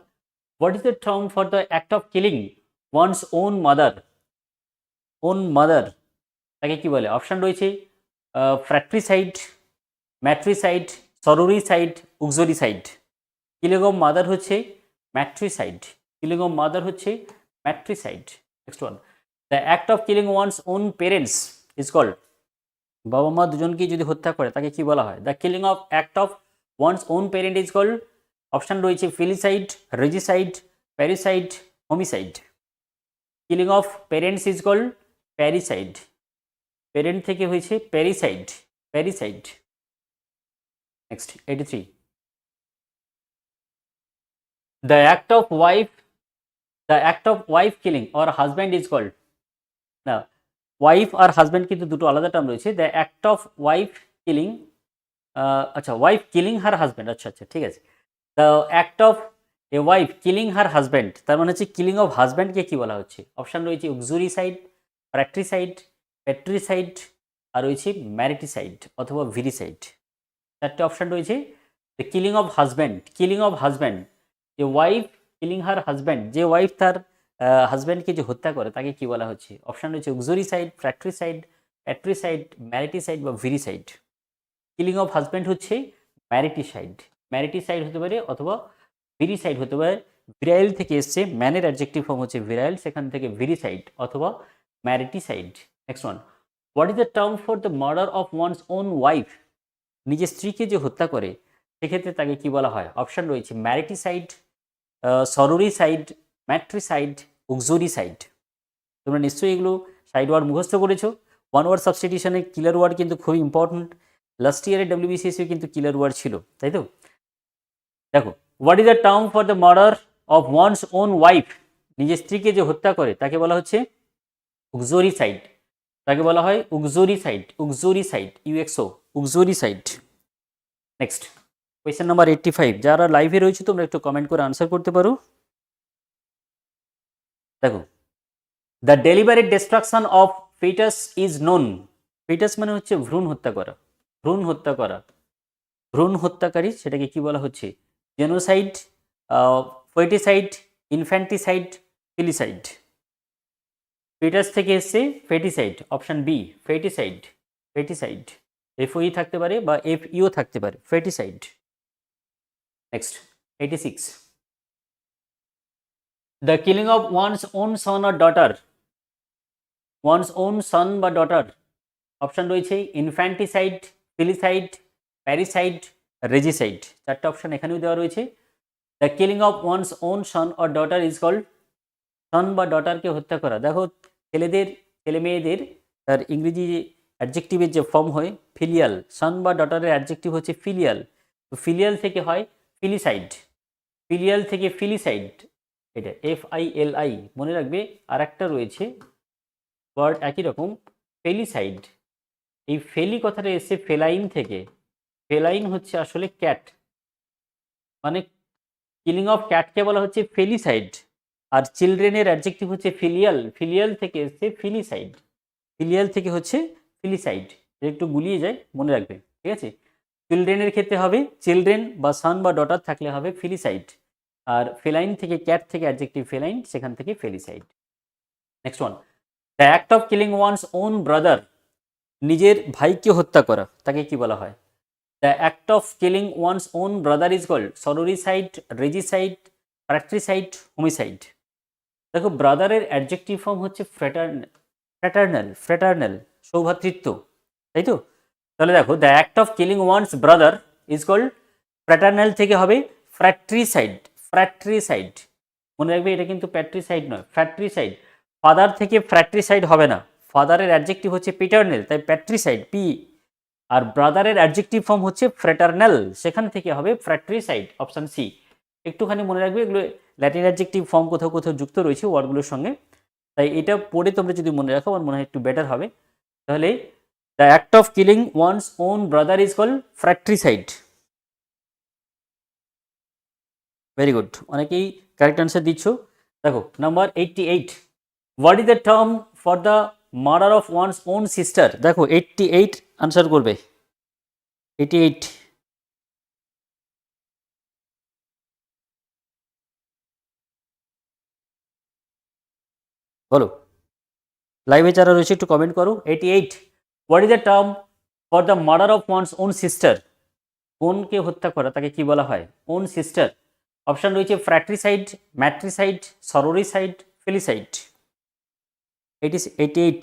what is the term for the act of killing one's own mother? Own mother তাকে কি বলে? অপশান রয়েছে fratricide, matricide, sororicide, uxoricide. Killing of mother হচ্ছে ম্যাট্রিসাইড, কিলিং অফ মাদার হচ্ছে matricide. Next one, the act of killing one's own parents is called. বাবা মা দুজনকে যদি হত্যা করে তাকে কি বলা হয়? The killing of act of one's own parent is called. Option রয়েছে filicide, regicide, parricide, homicide. Killing of parents is called parricide, parent থেকে হয়েছে parricide, parricide. Next 83। The act of wife, the act of wife killing or husband is called. না, wife আর husband কিন্তু দুটো আলাদা term রয়েছে। The act of wife killing, আচ্ছা wife killing her husband, আচ্ছা আচ্ছা ঠিক আছে। The act of a wife killing her husband, তার মানে হচ্ছে কিলিং অফ হাজব্যান্ডকে কি বলা হচ্ছে? অপশান রয়েছে উক্সুরিসাইড, প্র্যাট্রিসাইড, প্যাট্রিসাইড আর রয়েছে ম্যারিটিসাইড অথবা ভিরিসাইড। চারটে অপশান রয়েছে। The killing of husband, killing of husband, a wife killing her husband, যে ওয়াইফ তার হাজব্যান্ডকে যে হত্যা করে তাকে কি বলা হচ্ছে? অপশান রয়েছে উক্সুরিসাইড, ফ্র্যাট্রিসাইড, প্যাট্রিসাইড, ম্যারিটিসাইড বা ভিরিসাইড। কিলিং অফ হাজব্যান্ড হচ্ছে ম্যারিটিসাইড, ম্যারিটিসাইড হতে পারে অথবা ভিরিসাইড হতে পারে। ভিরাইল থেকে এসছে, ম্যানের অ্যাডজেক্টিভ ফর্ম হচ্ছে ভিরাইল, সেখান থেকে ভিরিসাইড অথবা mariticide. Next one, what is the term for the murder of one's own wife? নিজের স্ত্রীকে যে হত্যা করে সেক্ষেত্রে তাকে কি বলা হয়? অপশান রয়েছে ম্যারিটিসাইড, সরোরিসাইড, ম্যাট্রিসাইড, উক্সুরিসাইড। তোমরা নিশ্চয়ই এগুলো সাইড ওয়ার্ড মুখস্থ করেছো। ওয়ান ওয়ার্ড সাবস্টিটিউশনে কিলার ওয়ার্ড কিন্তু খুবই ইম্পর্টেন্ট। লাস্ট ইয়ারে WBCS কিন্তু কিলার ওয়ার্ড ছিল, তাই তো? দেখো, what is the term for the murder of one's own wife? নিজের স্ত্রীকে যে হত্যা করে তাকে বলা হচ্ছে উক্সোরিসাইড, তাকে বলা হয় uxoricide, uxoricide, U X O, uxoricide. Next question number 85। যারা লাইভে রয়েছে তোমরা একটু কমেন্ট করে আনসার করতে পারো। দেখো, the deliberate destruction of foetus is known. Foetus মানে হচ্ছে ভ্রূণ হত্যা করা, ভ্রূণ হত্যা করা, ভ্রূণ হত্যাকারী, সেটাকে কি বলা হচ্ছে? Genocide, foeticide, infanticide, filicide. Foetus থেকে এসছে ফেটিসাইড, অপশান বি ফেটিসাইড। ফেটিসাইড, এফওই থাকতে পারে বা এফইও থাকতে পারে, foeticide. Next 86, the killing of one's own son or daughter, one's own son বা ডটার, অপশান রয়েছে ইনফ্যান্টিসাইড, ফিলিসাইড, প্যারিসাইড, রেজিসাইড। চারটে অপশান এখানেও দেওয়া রয়েছে। The killing of one's own son or daughter is called, son বা ডটারকে হত্যা করা। দেখো ছেলে মেয়েদের তার ইংরেজি অ্যাডজেক্টিভের যে ফর্ম হয় ফিলিয়াল, সন বা ডটারের অ্যাডজেক্টিভ হচ্ছে ফিলিয়াল, তো ফিলিয়াল থেকে হয় ফিলিসাইড, ফিলিয়াল থেকে ফিলিসাইড, এটা FILI। মনে রাখবে আর একটা রয়েছে ওয়ার্ড একই রকম, ফেলিসাইড। এই ফেলি কথাটা এসছে ফেলাইন থেকে, ফেলাইন হচ্ছে আসলে ক্যাট, মানে কিলিং অফ ক্যাটকে বলা হচ্ছে ফেলিসাইড, আর চিলড্রেনের অ্যাডজেক্টিভ হচ্ছে ফিলিয়াল, ফিলিয়াল থেকে এসছে ফিলিসাইড, ফিলিয়াল থেকে হচ্ছে ফিলিসাইড। একটু গুলিয়ে যায়, মনে রাখবে, ঠিক আছে। চিলড্রেনের ক্ষেত্রে হবে চিলড্রেন বা সান বা ডটার থাকলে হবে ফিলিসাইড, আর ফেলাইন থেকে ক্যাট থেকে অ্যাডজেক্টিভ ফেলাইন, সেখান থেকে felicide. Next one, the act of killing one's own brother, নিজের ভাইকে হত্যা করা তাকে কি বলা হয়? The act of killing one's own brother is called sororicide, regicide, fratricide, homicide. দেখো ব্রাদারের অ্যাডজেক্টিভ ফর্ম হচ্ছে ফ্র্যাটার্নাল, সৌভ্রাতৃত্ব, তাই তো। তাহলে দেখো the act of killing one's brother is called, fraternal থেকে হবে ফ্র্যাট্রিসাইড, ফ্র্যাট্রিসাইড। মনে রাখবে এটা কিন্তু প্যাট্রিসাইড নয়, ফ্র্যাট্রিসাইড। ফাদার থেকে ফ্র্যাট্রিসাইড হবে না, ফাদারের অ্যাডজেক্টিভ হচ্ছে পিটার্নাল, তাই প্যাট্রিসাইড পি, আর ব্রাদারের অ্যাডজেক্টিভ ফর্ম হচ্ছে ফ্র্যাটার্নাল, সেখান থেকে হবে ফ্র্যাট্রিসাইড, অপশান সি। একটুখানি মনে রাখবে এগুলো ল্যাটিন অ্যাডজেক্টিভ ফর্ম কোথাও কোথাও যুক্ত রয়েছে ওয়ার্ডগুলোর সঙ্গে, তাই এটা পড়ে তোমরা যদি মনে রাখো আমার মনে হয় একটু বেটার হবে। তাহলে the act of killing one's own brother is called fratricide. Very good, অনেকেই কারেক্ট অ্যান্সার দিচ্ছ। দেখো number 88, what is the term for the murder of one's own sister? দেখো 88 আনসার করবে, 88। বলো, লাইভে যারা রয়েছে একটু কমেন্ট করো। 88, what is the term for the murder of one's own sister, বোনকে হত্যা করা তাকে কি বলা হয়? On sister. অপশান রয়েছে fratricide, matricide, সরোরিসাইড, ফিলিসাইড। 88,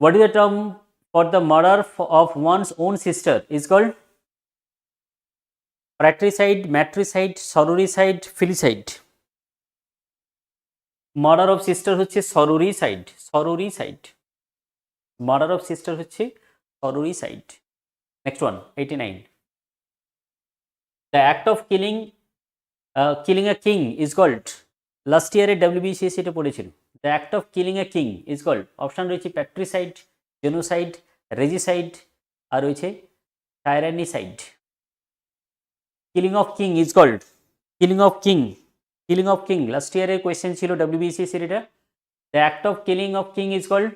what is the term for the murder of one's own sister is called? Fratricide, matricide, sororicide, filicide. Murder of sister হচ্ছে sororicide, sororicide. Murder of sister হচ্ছে sororicide. Next one 89, the act of killing a king is called, last ইয়ারে WBCS এটা পড়েছিল। The act of killing a king is called, option রয়েছে patricide, genocide, regicide, আর রয়েছে tyrannicide. Killing of king is called, killing of king, killing of king last ইয়ারের question ছিল WBCS এর এটা। The act of killing of king is called,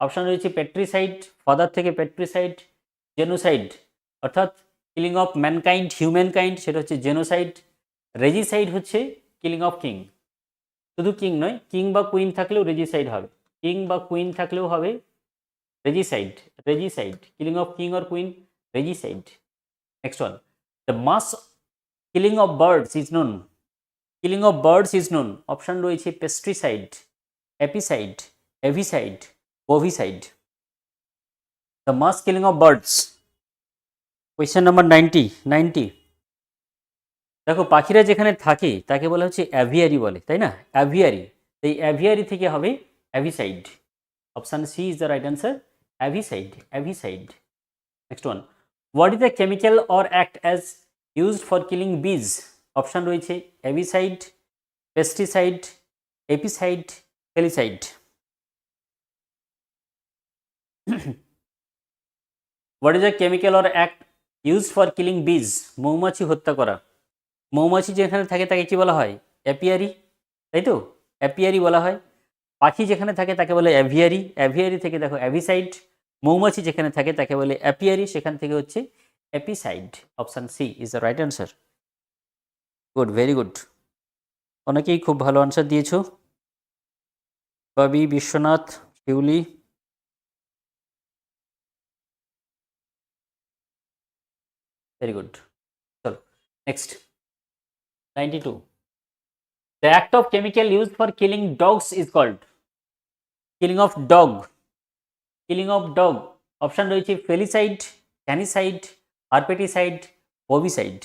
option রয়েছে patricide, father থেকে patricide, genocide অর্থাৎ killing of mankind, humankind, সেটা হচ্ছে genocide. Regicide হচ্ছে কিলিং অফ কিং, শুধু কিং নয়, কিং বা কুইন থাকলেও রেজিসাইড হবে, কিং বা কুইন থাকলেও হবে regicide, regicide, killing of king or queen, regicide. Next one, the mass killing of birds is known, killing of birds is known, option রয়েছে pesticide, apicide, avicide, ovicide. The mass killing of birds, question number 90। দেখো পাখিরা যেখানে থাকে তাকে বলা হচ্ছে aviary বলে, তাই না, অ্যাভিয়ারি। এই অ্যাভিয়ারি থেকে হবে avicide, option C is the right answer, avicide, avicide. Next one, what is the chemical or act as used for killing bees? Option রয়েছে avicide, pesticide, apicide, felicide. What is the chemical or act used for killing bees? মৌমাছি হত্যা করা। মৌমাছি যেখানে থাকে তাকে কি বলা হয়? অ্যাপিয়ারি, তাই তো, অ্যাপিয়ারি বলা হয়। পাখি যেখানে থাকে তাকে বলে অ্যাভিয়ারি, অ্যাভিয়ারি থেকে দেখো অ্যাভিসাইড। মৌমাছি যেখানে থাকে তাকে বলে অ্যাপিয়ারি, সেখান থেকে হচ্ছে apicide. Option C is the right answer. Good, very good, অনেকেই খুব ভালো আনসার দিয়েছো। Babi, Biswanath, Shiuli, very good. চলো next 92, the act of chemical used for killing dogs is called killing of dog, killing of dog option রয়েছে ফেলিসাইড, ক্যানিসাইড, herpeticide, ওভিসাইড।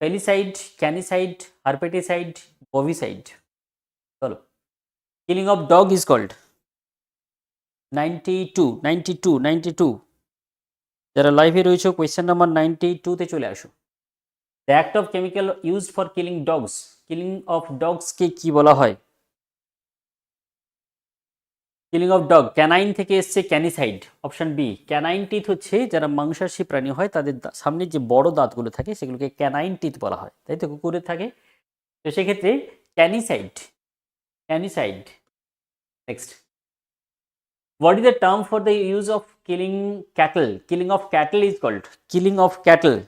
ফেলিসাইড, ক্যানিসাইড, herpeticide, ovicide. চলো killing of dog is called 92 যারা লাইভে রয়েছে কোয়েশ্চেন নাম্বার 92 চলে আসো। The act of chemical used for killing dogs, killing of ডগসকে কি বলা হয়? কিলিং অফ ডগ ক্যানাইন থেকে এসছে canicide, option B. Canine teeth হচ্ছে যারা মাংসাশী প্রাণী হয় তাদের সামনে যে বড় দাঁতগুলো থাকে সেগুলোকে ক্যানাইন টিথ বলা হয়, তাই তো? কুকুরের থাকে, তো সেক্ষেত্রে canicide, canicide. Next, what is the term for the use of killing cattle? Killing of cattle is called killing of cattle.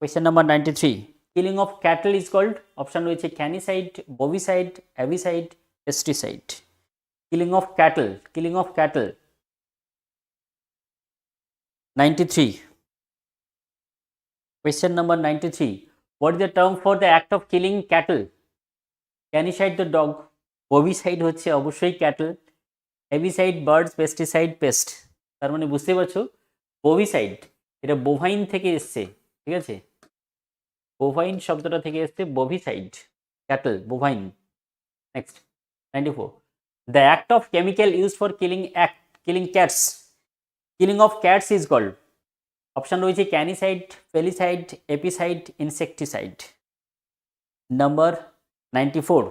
Question number 93, killing of cattle is called option রয়েছে ক্যানিসাইড, বভিসাইড, অ্যাভিসাইড, pesticide. killing of cattle, killing of cattle 93, question number 93, what is the term for the act of killing cattle? Canicide the dog, bovicide হচ্ছে অবশ্যই cattle, avicide birds, pesticide pest. তার মানে বুঝতে পারছো বোভিসাইড এটা bovine থেকে এসছে, ঠিক আছে? বোভাইন শব্দটা থেকে এসছে bovicide, cattle, bovine. Next 94, the act of chemical use for killing cats, killing of cats is called option রয়েছে canicide, felicide, apicide, insecticide. Number 94,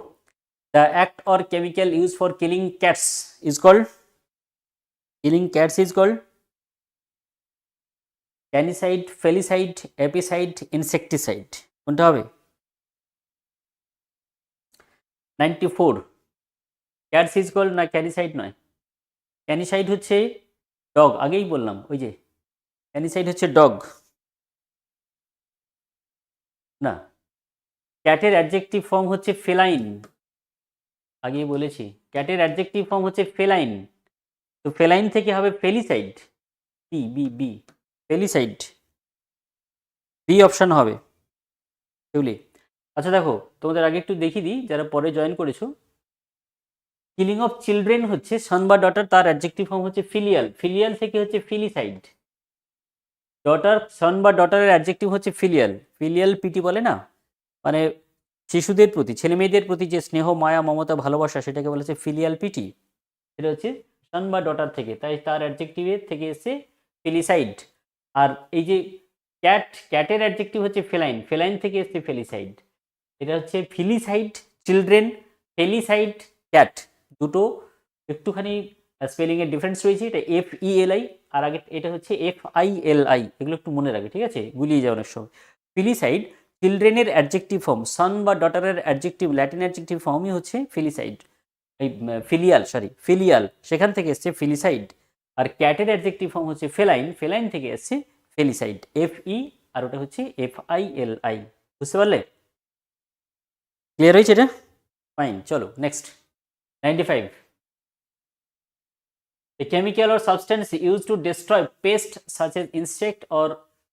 the act or chemical used for killing cats is called canicide, felicide, apicide, insecticide. কোনটা হবে? 94, cats is called না ক্যানিসাইড নয়? ক্যানিসাইড হচ্ছে dog, আগেই বললাম, ওই যে ক্যানিসাইড হচ্ছে ডগ না। ক্যাটের অ্যাডজেক্টিভ ফর্ম হচ্ছে ফেলাইন, আগেই বলেছি ক্যাটের অ্যাডজেক্টিভ ফর্ম হচ্ছে ফেলাইন, তো ফেলাইন থেকে হবে felicide, B B B, felicide, B option হবে এগুলি। আচ্ছা দেখো তোমাদের আগে একটু দেখিয়ে দিই যারা পরে জয়েন করেছো। কিলিং অফ চিলড্রেন হচ্ছে সন বা ডটার, তার অ্যাডজেক্টিভ ফর্ম হচ্ছে ফিলিয়াল, ফিলিয়াল থেকে হচ্ছে ফিলিসাইড। ডটার, সন বা ডটারের অ্যাডজেক্টিভ হচ্ছে ফিলিয়াল, ফিলিয়াল পিটি বলে না, মানে শিশুদের প্রতি, ছেলে মেয়েদের প্রতি যে স্নেহ, মায়া, মমতা, ভালোবাসা, সেটাকে বলা হচ্ছে ফিলিয়াল পিটি। এটা হচ্ছে সন বা ডটার থেকে, তাই তার অ্যাডজেক্টিভের থেকে এসে ফিলিসাইড। আর এই যে ক্যাটের অ্যাডজেক্টিভ হচ্ছে ফেলাইন, ফেলাইন থেকে এসছে ফেলিসাইড। এটা হচ্ছে ফিলিসাইড চিলড্রেন, ফেলিসাইড ক্যাট, দুটো একটুখানি স্পেলিংয়ের ডিফারেন্স রয়েছে। এটা FELI আর আগে এটা হচ্ছে FILI, এগুলো একটু মনে রাখবে, ঠিক আছে? গুলিয়ে যাওয়ার সময়। ফিলিসাইড চিলড্রেনের অ্যাডজেক্টিভ ফর্ম, সন বা ডটারের অ্যাডজেক্টিভ ল্যাটিন অ্যাডজেক্টিভ ফর্মই হচ্ছে ফিলিসাইড, এই ফিলিয়াল, সেখান থেকে এসছে ফিলিসাইড। আর ক্যাটের অ্যাডজেক্টিভ ফর্ম হচ্ছে ফেলাইন, ফেলাইন থেকে এসছে ফেলিসাইড, FE আর ওটা হচ্ছে FILI। বুঝতে পারলে? ক্লিয়ার হয়েছে এটা? ফাইন, চলো next 95, a chemical or substance used to destroy pests such as insect or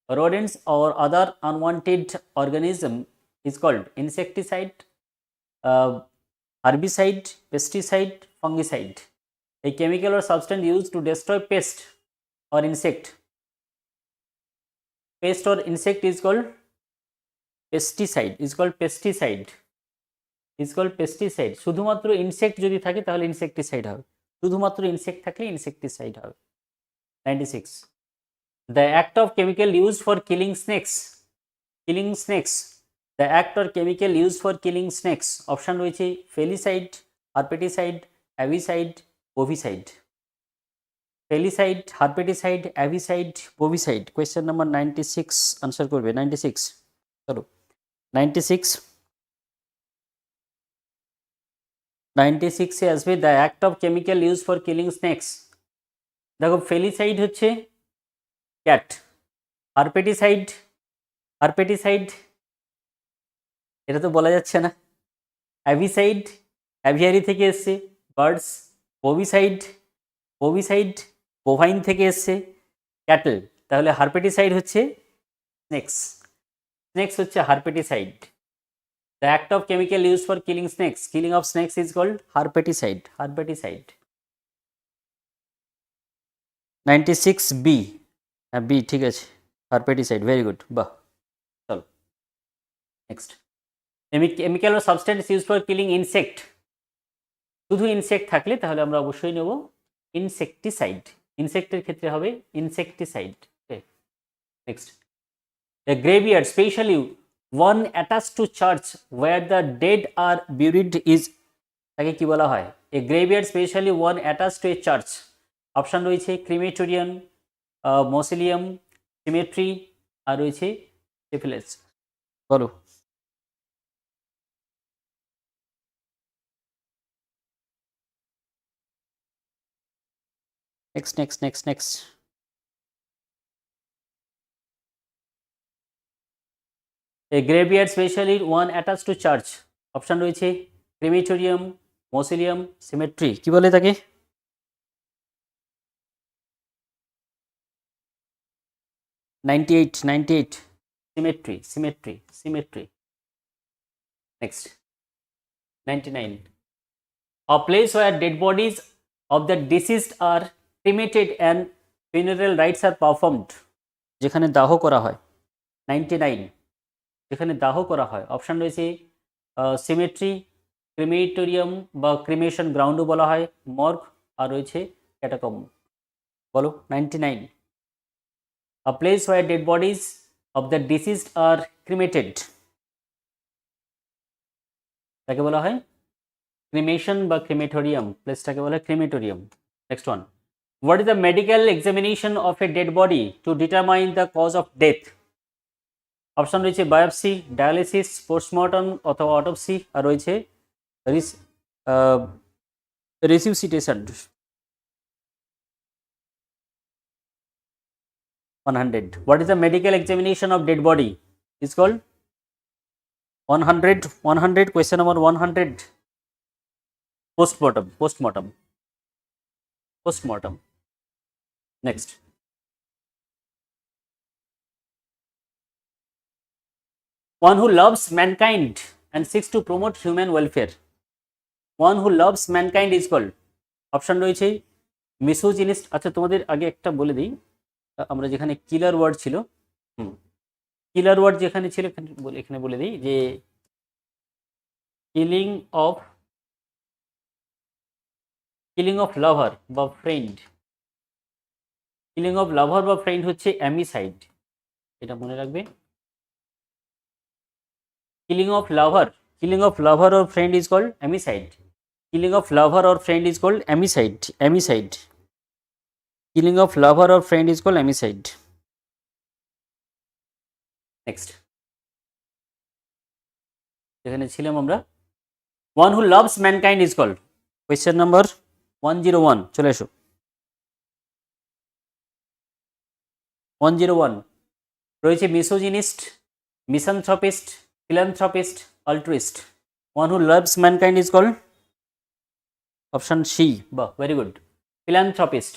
rodents or other unwanted organism is called insecticide, herbicide, pesticide, fungicide. A chemical or substance used to destroy pest or insect is called pesticide, শুধুমাত্র insect যদি থাকে তাহলে insecticide হবে, শুধুমাত্র insect থাকলে insecticide হবে। 96, the act of chemical used for killing snakes, the act or chemical used for killing snakes, option রয়েছে ফেলিসাইড, হারপেটিসাইড, অ্যাভিসাইড, ওভিসাইড। ফেলিসাইড, হারপেটিসাইড, অ্যাভিসাইড, ওভিসাইড। Question number 96 answer করবে। 96, চলো 96 আসবে the act of chemical use for killing snake's. দেখো ফেলিসাইড হচ্ছে ক্যাট, হারপেটিসাইড এটা তো বলা যাচ্ছে না, অ্যাভিসাইড অ্যাভিয়ারি থেকে এসছে, বার্ডস, ওভিসাইড বোভাইন থেকে এসছে, ক্যাটল। তাহলে হারপেটিসাইড হচ্ছে স্নেক্স, স্নেক্স হচ্ছে herpeticide. The act of chemical use for killing snakes, killing of snakes is called herpeticide, herpeticide. 96B, হ্যাঁ বি ঠিক আছে, হারপেটিসাইড, ভেরি গুড, বাহ। চলো নেক্সট, কেমিক্যাল ও substance use for killing insect, শুধু ইনসেক্ট থাকলে তাহলে আমরা অবশ্যই নেব ইনসেকটিসাইড, ইনসেক্টের ক্ষেত্রে হবে insecticide. Next, a graveyard, specially one attached to church where the dead are buried is, তাকে কি বলা হয়? a graveyard specially one attached to a church, option রয়েছে ক্রিমেটোরিয়াম, মসিলিয়াম, সিমেট্রি, আর রয়েছে সেফিলেস। বলো। Next next next next, a graveyard specially one attached to church, option রয়েছে ক্রিমেটোরিয়াম, মসিলিয়াম, symmetry, কি বলে তাকে? 98, 98, symmetry, symmetry, symmetry. Next, 99, a place where dead bodies of the deceased are cremated and funeral rites are performed, যেখানে দাহ করা হয়। 99, যেখানে দাহ করা হয়, অপশন রয়েছে সিমেট্রি, ক্রিমেটোরিয়াম বা ক্রিমেশন গ্রাউন্ডও বলা হয়, মর্গ, আর রয়েছে ক্যাটাকম্ব। বলো 99, a place where dead bodies of the deceased are cremated, তাকে বলা হয় ক্রিমেশন বা ক্রিমেটোরিয়াম, প্লেসটাকে বলা হয় crematorium. Next one, what is the medical examination of a dead body to determine the cause of death, option রয়েছে biopsy, dialysis, post-mortem অথবা autopsy, আর রয়েছে রিসিউসিটেশন। 100, what is the medical examination of dead body is called? 100, 100, question number 100, postmortem, postmortem, postmortem. Next, one who loves mankind and seeks to promote human welfare, one who loves mankind is called, option রয়েছে misogynist. আচ্ছা তোমাদের আগে একটা বলে দিই, আমরা যেখানে কিলার word ছিল, কিলার ওয়ার্ড যেখানে ছিল এখানে বলে দিই যে কিলিং অফ লাভার বা ফ্রেন্ড, কিলিং অফ লাভার বা ফ্রেন্ড হচ্ছে অ্যামিসাইড, এটা মনে রাখবে। killing of lover or friend is called amicide, killing of lover or friend is called amicide, amicide, killing of lover or friend is called amicide. Next, এখানে ছিলাম আমরা, one who loves mankind is called, question number 101, চলে এসো। 101 রয়েছে misogynist, মিসানথ্রপিস্ট, philanthropist, altruist, one who loves mankind is called, option C, বাহ very good, philanthropist।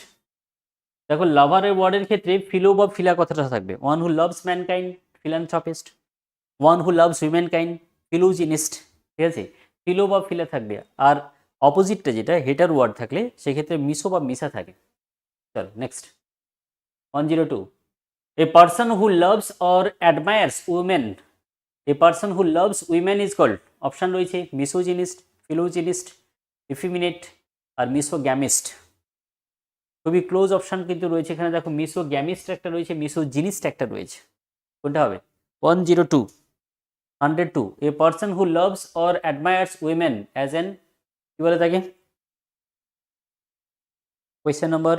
দেখো লাভারের ওয়ার্ডের ক্ষেত্রে ফিলো বা ফিলা কথাটা থাকবে, one who loves mankind, philanthropist, one who loves womankind, philogenist, ঠিক আছে, ফিলো বা ফিলা থাকবে। আর অপোজিটটা যেটা হেটার ওয়ার্ড থাকলে সেক্ষেত্রে মিসো বা মিসা থাকে। চলো next, 102, a person who loves or admires women, a person who loves women is called, option রয়েছে মিসোজিনিস্ট, ফিলোজিনিস্ট, ইফিমিনেট, আর মিসোগ্যামিস্ট। খুবই ক্লোজ অপশন কিন্তু রয়েছে এখানে, দেখো মিসোগ্যামিস্ট একটা রয়েছে, মিসোজিনিস্ট একটা রয়েছে, কোনটা হবে? 102, 102, a person who loves or admires women as an, কি বলে তাকে? Question number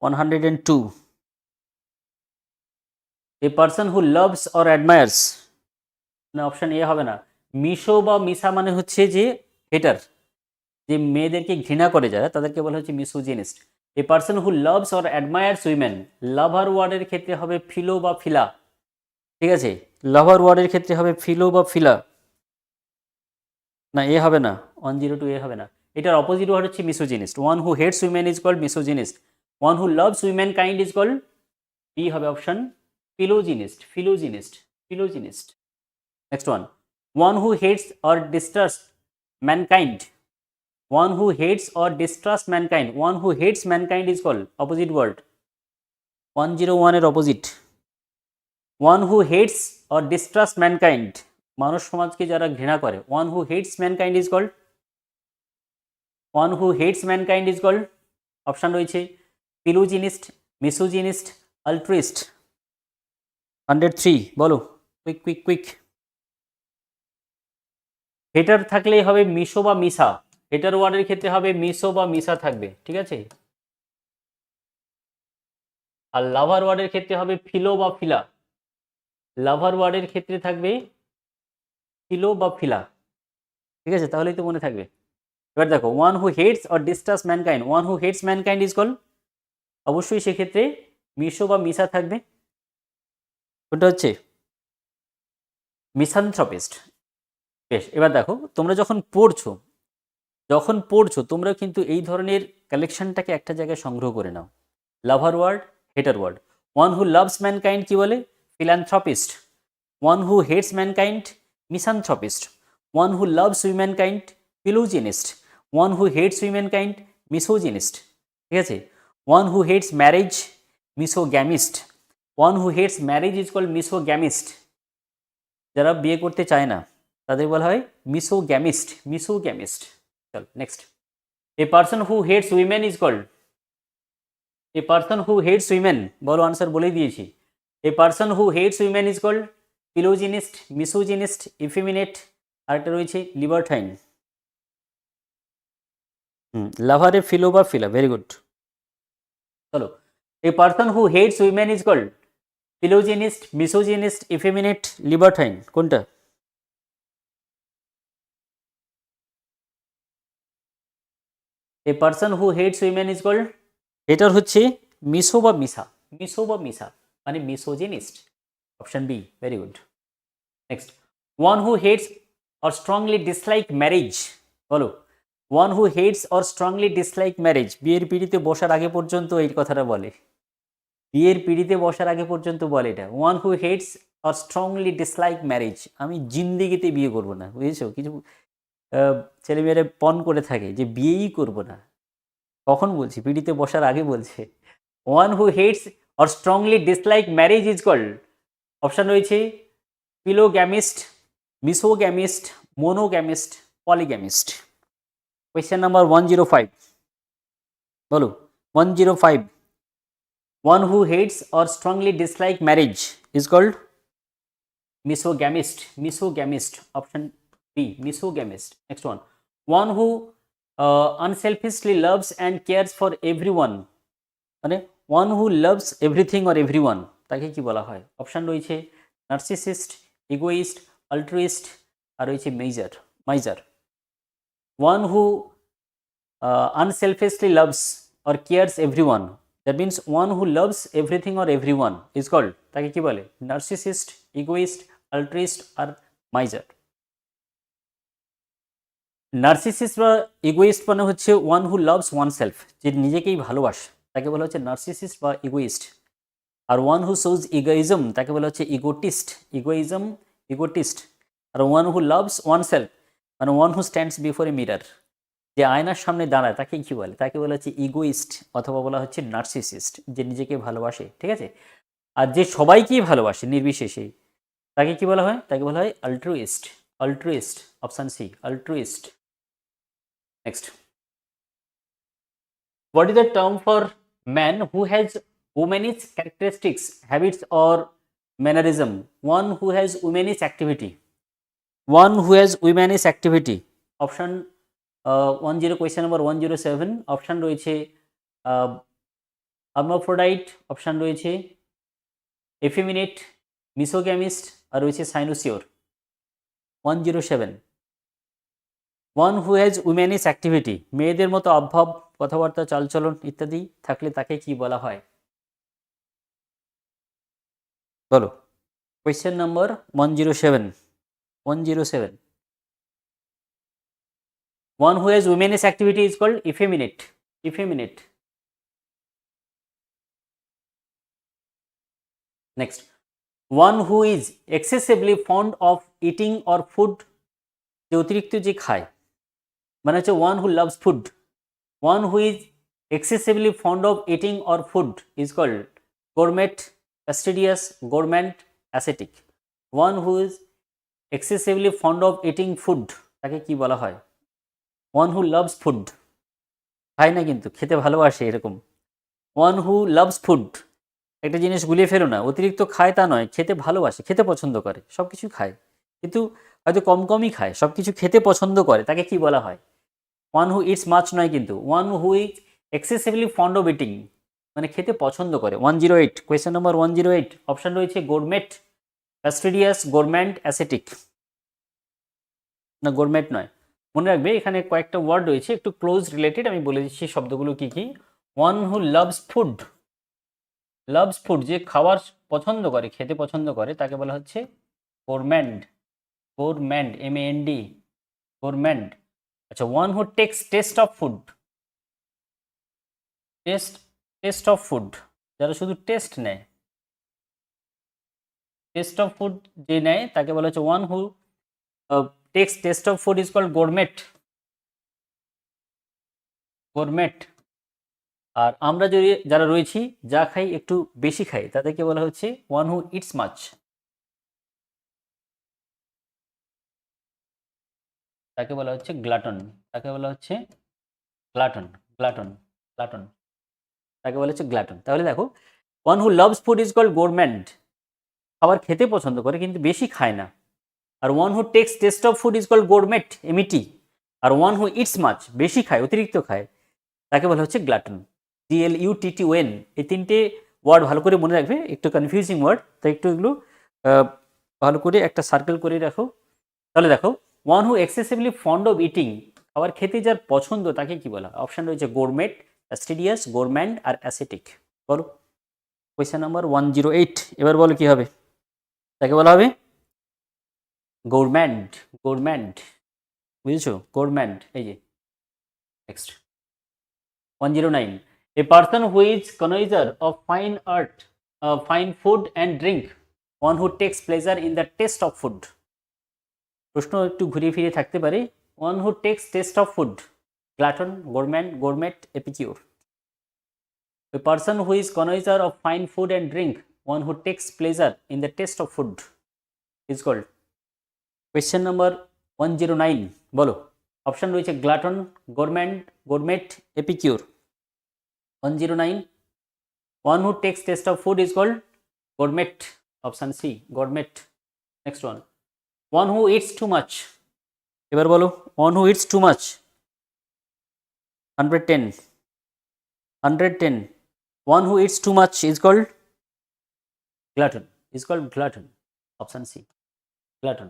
102, a person who loves or admires, না অপশন এ হবে না, মিশো বা মিসা মানে হচ্ছে যে হেটার, যে মেয়েদেরকে ঘৃণা করে যারা তাদেরকে বলা হচ্ছে misogynist. A person who loves or admires women, lover ওয়ার্ডের ক্ষেত্রে হবে ফিলো বা ফিলা, ঠিক আছে, লাভার ওয়ার্ডের ক্ষেত্রে হবে ফিলো বা ফিলা, না এ হবে না, 102 এ হবে না, এটার অপোজিট ওয়ার্ড হচ্ছে misogynist. One who hates women is called misogynist, one who loves women kind is called, B হবে option philogynist, philogynist, philogynist. Next one who hates or distrusts mankind. One who hates or distrusts mankind. One who hates mankind is called opposite word. 101 এর opposite. One who hates or distrusts mankind. মানুষ সমাজকে যারা ঘৃণা করে. One who hates mankind is called. One who hates mankind is called. Option রয়েছে philogynist, misogynist, altruist. 103 বলো, quick. হেটার থাকলেই হবে মিশো বা মিশা। হেটার ওয়ার্ডের ক্ষেত্রে হবে মিশো বা মিশা থাকবে, ঠিক আছে। আর লাভার ওয়ার্ডের ক্ষেত্রে হবে ফিলো বা ফিলা। লাভার ওয়ার্ডের ক্ষেত্রে থাকবে ফিলো বা ফিলা, ঠিক আছে, তাহলেই তো মনে থাকবে। এবার দেখো, one who hates or distrust mankind. One who hates mankind is called, অবশ্যই সেক্ষেত্রে মিশো বা মিশা থাকবে। ওটা হচ্ছে মিসানথ্রপিস্ট। বেশ, এবার দেখো, তোমরা যখন পড়ছো তোমরা কিন্তু এই ধরনের কালেকশনটাকে একটা জায়গায় সংগ্রহ করে নাও। Lover word, hater word. One who loves mankind কি বলে? Philanthropist. One who hates mankind, misanthropist. One who loves womankind, philogynist. One who hates womankind, misogynist, ঠিক আছে। One who hates marriage, misogamist. One who hates marriage is called misogamist. যারা বিয়ে করতে চায় না তাদের বলা হয় মিসোগ্যামিস্ট, মিসোগ্যামিস্ট। চল next. A person who hates women is called, a person who hates women, বলো আনসার বলেই দিয়েছি। A person who hates women is called philogynist, misogynist, effeminate, আর একটা রয়েছে লিবার্টাইন। লাভারে ফিলো বা ফিলা, ভেরি গুড। চলো, a person who hates women is called philogynist, misogynist, effeminate, libertine, কোনটা? A person who hates women is called, এটার হচ্ছে miso বা misa, miso বা মিসা মানে misogynist. Option B, very good. Next, one who hates or strongly dislike marriage, বলো। One who hates or strongly dislike marriage, বিয়ের পিড়িতে বসার আগে পর্যন্ত এই কথাটা বলে। বিয়ের পিড়িতে বসার আগে পর্যন্ত বলে এটা। One who hates or strongly dislike marriage, আমি জিন্দিগিতে বিয়ে করবো না, বুঝেছো। কিছু ছেলেমেয়েরা পণ করে থাকে যে বিয়েই করবো না, কখন বলছি? পিড়িতে বসার আগে বলছে। One who hates or strongly dislike marriage is called, option রয়েছে philogamist, misogamist, monogamist, polygamist. Question number 105, বলো 105। One who hates or strongly dislike marriage is called misogamist, misogamist, option B, misogamist. Next one who unselfishly loves and cares for everyone, মানে one who loves everything or everyone, তাকে কি বলা হয়? Option রয়েছে narcissist, egoist, altruist, আর রয়েছে miser. One who unselfishly loves or cares everyone, that means one who loves everything or everyone is called, তাকে কি বলে? নার্সিসিস্ট, ইগোইস্ট, অল্ট্রুইস্ট আর মাইজার। নার্সিসিস্ট বা ইগোইস্ট মানে হচ্ছে one who loves oneself, যে নিজেকেই ভালোবাসে তাকে বলা হচ্ছে নার্সিসিস্ট বা ইগোইস্ট। আর ওয়ান হু শোজ ইগোইজম তাকে বলা হচ্ছে ইগোটিস্ট, ইগোইজম, ইগোটিস্ট। আর one who loves oneself মানে one who stands before a mirror, যে আয়নার সামনে দাঁড়ায় তাকে কি বলে? তাকে বলা হচ্ছে ইগোইস্ট অথবা বলা হচ্ছে নার্সিসিস্ট, যে নিজেকে ভালোবাসে, ঠিক আছে। আর যে সবাইকেই ভালোবাসে নির্বিশেষে তাকে কি বলা হয়? তাকে বলা হয় altruist, altruist, option C, altruist. Next, what is the term for man who has womanish characteristics, habits or mannerism? One who has womanish activity, one who has womanish activity, option 10, question number 107, option রয়েছে hermaphrodite, option রয়েছে effeminate, misogynist, আর রয়েছে cynosure। 107, one who has womanish activity, মেয়েদের মতো অভাব, কথাবার্তা, চালচলন ইত্যাদি থাকলে তাকে কি বলা হয়? বলো। Question number 107, 107। One who has womanish activity is called effeminate, effeminate. Next, one who is excessively fond of eating or food, যে অতিরিক্ত যে খায়, মানে হচ্ছে one who loves food. One who is excessively fond of eating or food is called gourmet, fastidious, gourmand, ascetic. One who is excessively fond of eating food, তাকে কি বলা হয়? ওয়ান হু লাভস ফুড, খায় না কিন্তু খেতে ভালোবাসে এরকম। ওয়ান হু লাভস ফুড, একটা জিনিস গুলিয়ে ফেলো না, অতিরিক্ত খায় তা নয়, খেতে ভালোবাসে, খেতে পছন্দ করে, সব কিছু খায় কিন্তু হয়তো কম কমই খায়, সব কিছু খেতে পছন্দ করে, তাকে কি বলা হয়? ওয়ান হু ইটস মাছ নয় কিন্তু, one who is excessively fond of eating, মানে খেতে পছন্দ করে। 108, কোয়েশ্চেন নাম্বার 108, অপশন রয়েছে গোরমেট, ফ্যাস্টিডিয়াস, গোরম্যান্ড, অ্যাসেটিক। না, গোরমেট নয়। মনে রাখবে এখানে কয়েকটা ওয়ার্ড রয়েছে একটু ক্লোজ রিলেটেড, আমি বলে দিচ্ছি শব্দগুলো কি কি। One who loves food, loves food যে খাবার পছন্দ করে, খেতে পছন্দ করে, তাকে বলা হচ্ছে গোরম্যান্ড, গোরম্যান্ড, MAND, গোরম্যান্ড। আচ্ছা, one who takes taste of food, test, test of food, যারা শুধু টেস্ট নেয়, টেস্ট অফ ফুড যে নেয় তাকে বলা হচ্ছে one who takes taste of food is called gourmet, gourmet. আর আমরা যদি যারা রয়েছি, যা খাই একটু বেশি খাই, তাদেরকে বলা হচ্ছে ওয়ান হু ইটস মাছ, তাকে বলা হচ্ছে গ্লাটন, তাকে বলা হচ্ছে গ্লাটন, গ্লাটন, গ্লাটন, তাকে বলা হচ্ছে গ্লাটন। তাহলে দেখো, one who loves food is called gourmand, খাবার খেতে পছন্দ করে কিন্তু বেশি খায় না। আর one who takes taste of food is called gourmet, MET। আর ওয়ান হু ইটস মাছ, বেশি খায়, অতিরিক্ত খায়, তাকে বলা হচ্ছে গ্লাটন, GLUTTON। এই তিনটে ওয়ার্ড ভালো করে মনে রাখবে, একটু কনফিউজিং ওয়ার্ড, তাই একটু এগুলো ভালো করে একটা সার্কেল করে রাখো। তাহলে দেখো, one who excessively fond of eating, খাবার খেতে যার পছন্দ, তাকে কি বলা? অপশন রয়েছে গোরমেট, ফ্যাস্টিডিয়াস, গোরম্যান্ড আর অ্যাসেটিক। বলো কোয়েশ্চেন নাম্বার 108, এবার বলো কি হবে? তাকে বলা হবে গোরম্যান্ড, গোরম্যান্ড, বুঝেছো? গোরম্যান্ড। এই যে next 109, a person who is connoisseur of fine art, fine food and drink, one who takes pleasure in the taste of food। প্রশ্ন একটু ঘুরিয়ে ফিরে থাকতে পারে। One who takes taste of food, glutton, gourmand, gourmet, epicure. A person who is connoisseur of fine food and drink, one who takes pleasure in the taste of food is called। Question number 109, বলো। Option রয়েছে গ্লাটন, gourmand, gourmet, এপিকিউর। 109, one who takes taste of food is called gourmet, option C, gourmet। Next one who eats too much, এবার বলো one who eats too much, 110, 110, one who eats too much is called glutton, is called glutton, option C, glutton।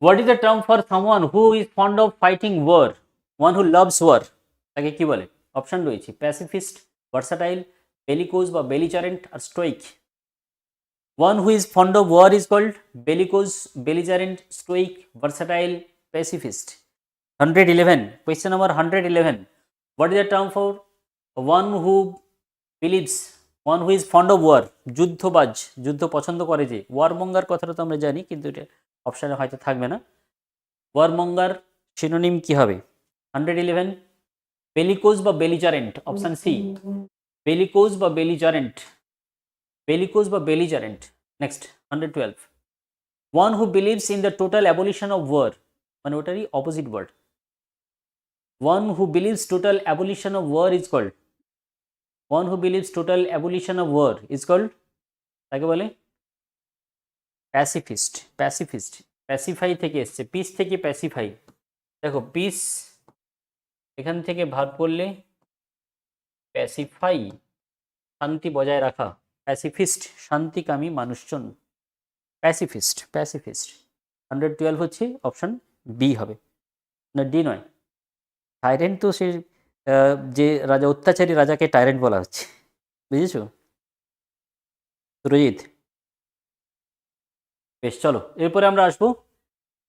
What is the term for someone who is fond of fighting war, one who loves war, তাকে কি বলে? Option রয়েছে pacifist, versatile, bellicose বা belligerent আর stoic. One who is fond of war is called bellicose, belligerent, stoic, versatile, pacifist। 111, question number 111, what is the term for one who believes, one who is fond of war, যুদ্ধবাজ, যুদ্ধ পছন্দ করে যে। ওয়ারমঙ্গার কথাটা তো আমরা জানি, কিন্তু এটা অপশানে হয়তো থাকবে না। ওয়ারমঙ্গার সিনোনিম কি হবে? 111, বেলিকোজ বা বেলিজারেন্ট, অপশন সি, বেলিকোজ বা বেলিজারেন্ট, bellicose বা belligerent। Next 112, one who believes in the total abolition of war, মানে ওটারই opposite word. one who believes total abolition of war is called, one who believes total abolition of war is called, তাকে বলে pacifist, pacifist, pacify থেকে এসছে, piece থেকে pacify. দেখো piece এখান থেকে ভাগ করলে প্যাসিফাই, শান্তি বজায় রাখা, প্যাসিফিস্ট শান্তিকামী মানুষজন, প্যাসিফিস্ট, প্যাসিফিস্ট। 112 হচ্ছে অপশন বি হবে, না ডি নয়। টাইরেন্ট তো সে যে রাজা, অত্যাচারী রাজাকে টাইরেন্ট বলা হচ্ছে, বুঝেছো সুরজিৎ? বেশ, চলো এরপরে আমরা আসবো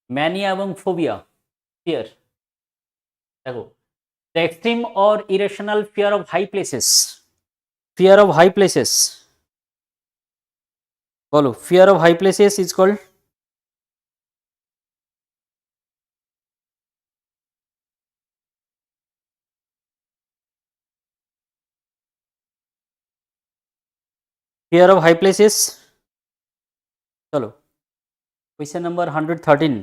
ম্যানিয়া এবং ফোবিয়া, ফিয়ার। দেখো, the extreme or irrational fear of high places, fear of high places, বলো fear of high places is called fear of high places. চলো question number 113,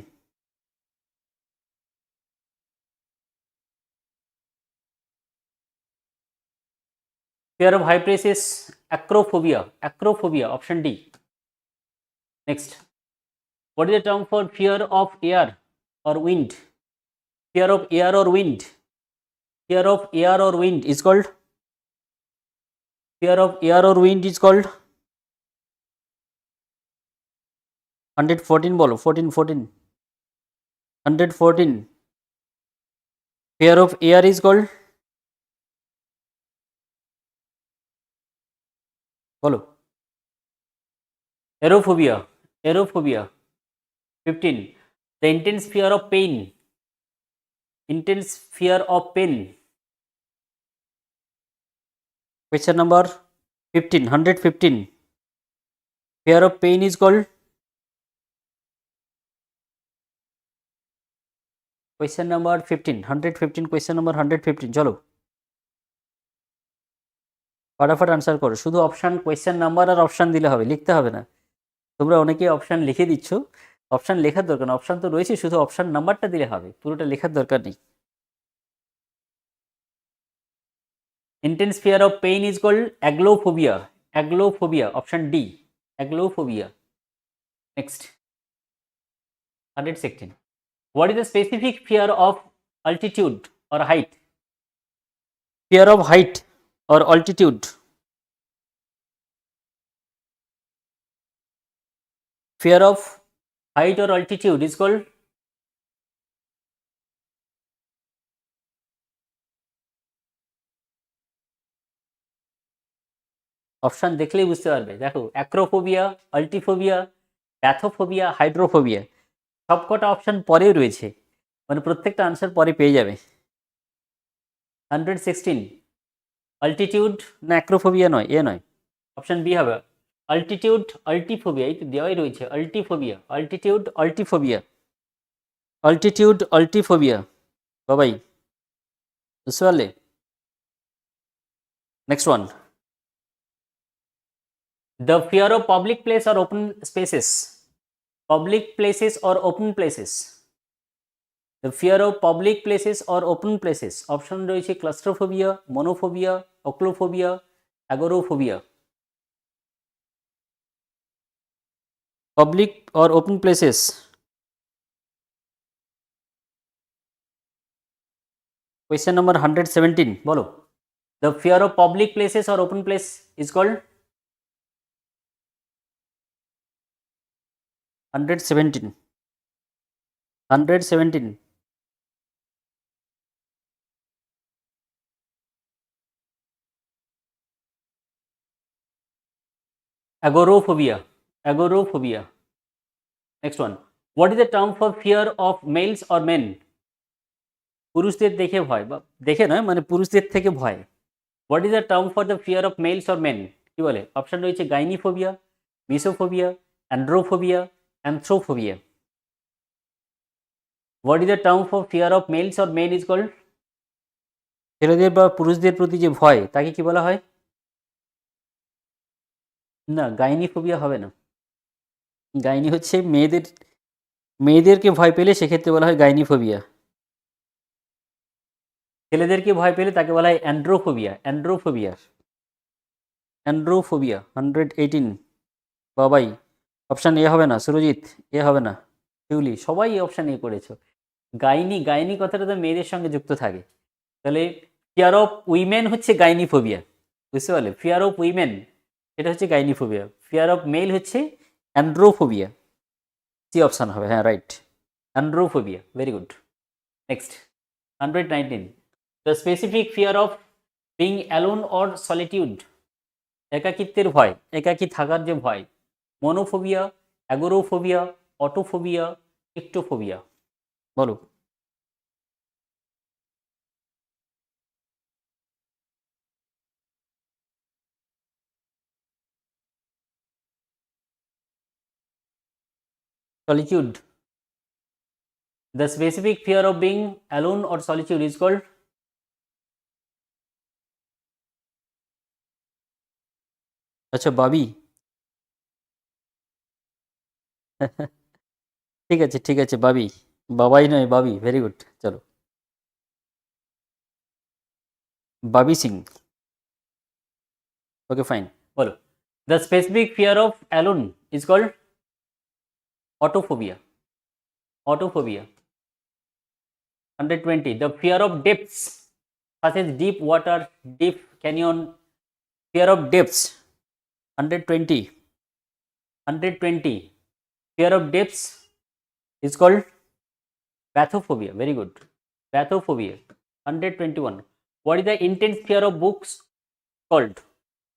fear of high place is acrophobia, acrophobia, option D. Next, what is the term for fear of air or wind? Fear of air or wind, fear of air or wind is called, fear of air or wind is called 114 বলো 14 114, fear of air is called, বলো aerophobia, aerophobia. 15, the intense fear of pain, intense fear of pain. Question number 15, 115, fear of pain is called, question number 15, 115, question number 115, চলো ফটাফট answer করো, শুধু option question number আর option দিলে হবে, লিখতে হবে না। তোমরা অনেকেই অপশান লিখে দিচ্ছ, অপশান লেখার দরকার না, অপশান তো রয়েছে, শুধু অপশান নাম্বারটা দিলে হবে, পুরোটা লেখার দরকার নেই। Intense fear of pain is called aglophobia, aglophobia, option D, aglophobia. Next 116, what is the specific fear of altitude or height? Fear of height or altitude, fear of height or altitude is called, option দেখলেই বুঝতে পারবে, দেখো acrophobia, আল্টিফোবিয়া, প্যাথোফোবিয়া, hydrophobia, সবকটা option পরেও রয়েছে, মানে প্রত্যেকটা answer পরে পেয়ে যাবে। 116, অল্টিটিউড না অ্যাক্রোফোবিয়া নয়, এ নয়, অপশান বি হবে অল্টিটিউড, আল্টিফোবিয়া, এই তো দেওয়াই রয়েছে আল্টিফোবিয়া, অল্টিটিউড, আল্টিফোবিয়া, অল্টিটিউড, আল্টিফোবিয়া, বাবাই বুঝতে পারলে। Next one, the fear of public place or open spaces, public places or open places, the fear of public places or open places, option রয়েছে claustrophobia, monophobia, ochlophobia, agoraphobia. Public or open places, question number 117, বলো the fear of public places or open place is called 117, 117, agoraphobia, agoraphobia. Next one, what is the term for fear of males or men? পুরুষদের দেখে ভয়, বা দেখে নয় মানে পুরুষদের থেকে ভয়। What is the term for the fear of males or men, কি বলে? অপশন রয়েছে gynophobia, misophobia, androphobia, anthrophobia. What is the term for fear of males or men is called, ছেলেদের বা পুরুষদের প্রতি যে ভয় তাকে কি বলা হয়? না, গাইনিফোবিয়া হবে না। গাইনি হচ্ছে মেয়েদেরকে ভয় পেলে সেক্ষেত্রে বলা হয় গাইনিফোবিয়া। ছেলেদেরকে ভয় পেলে তাকে বলা হয় অ্যান্ড্রোফোবিয়া, অ্যান্ড্রোফোবিয়া, অ্যান্ড্রোফোবিয়া। 118, বাবাই অপশান এ হবে না, সুরজিৎ এ হবে না, শিউলি সবাই অপশান এ করেছো। গাইনি, গাইনি কথাটা তো মেয়েদের সঙ্গে যুক্ত থাকে, তাহলে ফিয়ার অফ উইমেন হচ্ছে গাইনিফোবিয়া, বুঝতে পারলে? ফিয়ার অফ উইমেন এটা হচ্ছে গাইনিফোবিয়া, ফিয়ার অফ মেল হচ্ছে অ্যান্ড্রোফোবিয়া। সি অপশান হবে, হ্যাঁ right, androphobia, very good. Next 119, the specific fear of being alone or solitude, একাকিত্বের ভয়, একাকী থাকার যে ভয়। মনোফোবিয়া, অ্যাগোরোফোবিয়া, অটোফোবিয়া, ইক্টোফোবিয়া, বলো। Solitude. The specific fear of being alone or solitude is called আচ্ছা বাবি ঠিক আছে বাবি বাবাই নয় বাবি ভেরি গুড চলো বাবি সিং ওকে ফাইন বলো the specific fear of alone is called autophobia autophobia 120 the fear of depths such as deep water deep canyon fear of depths 120 fear of depths is called bathophobia very good bathophobia 121 what is the intense fear of books called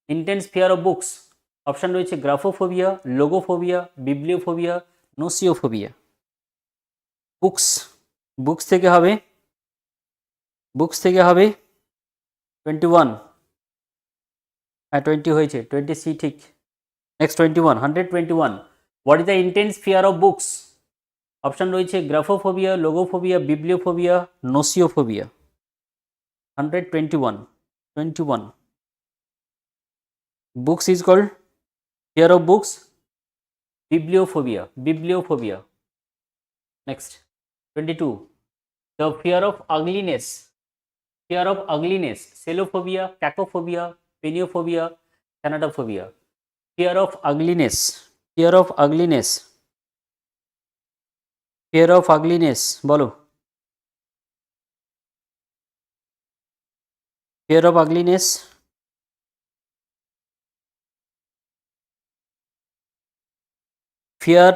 intense fear of books option রয়েছে গ্রাফোফোবিয়া লোগোফোবিয়া bibliophobia নোসিওফোবিয়া books books থেকে হবে 21 হ্যাঁ 20 হয়েছে 20 C ঠিক next 21 121 what is the intense fear of books option রয়েছে গ্রাফোফোবিয়া লোগোফোবিয়া bibliophobia নোসিওফোবিয়া 121 books is called fear of books bibliophobia next 22 the fear of ugliness xenophobia cacophobia peniophobia thanatophobia fear of ugliness বলো fear of ugliness fear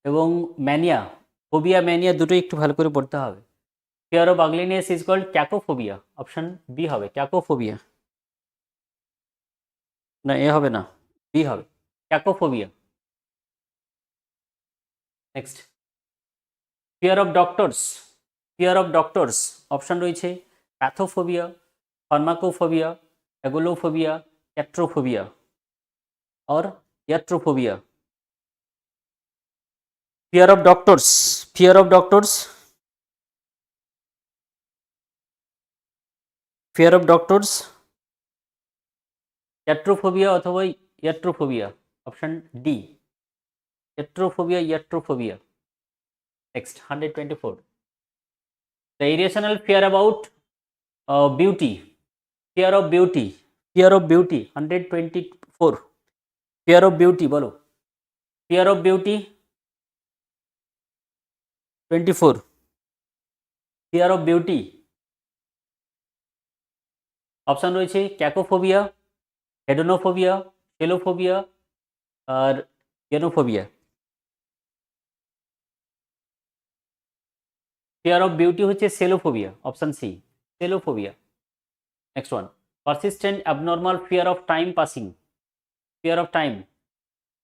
এবং mania phobia mania দুটোই একটু ভালো করে পড়তে হবে fear of ugliness is called cacophobia option B হবে cacophobia না এ হবে না বি হবে cacophobia next fear of doctors option রয়েছে প্যাথোফোবিয়া ফার্মাকোফোবিয়া অ্যাগোলোফোবিয়া ক্যাট্রোফোবিয়া और ইয়াট্রোফোবিয়া fear of doctors ইয়াট্রোফোবিয়া অথবা ইয়াট্রোফোবিয়া option D ইয়াট্রোফোবিয়া next 124 the irrational fear about beauty 124 fear of beauty বলো fear of beauty 24 fear of beauty option রয়েছে ক্যাকোফোবিয়া হেডোনোফোবিয়া টেলোফোবিয়া আর গেনোফোবিয়া fear of beauty হচ্ছে selophobia option C selophobia next one persistent abnormal fear of time passing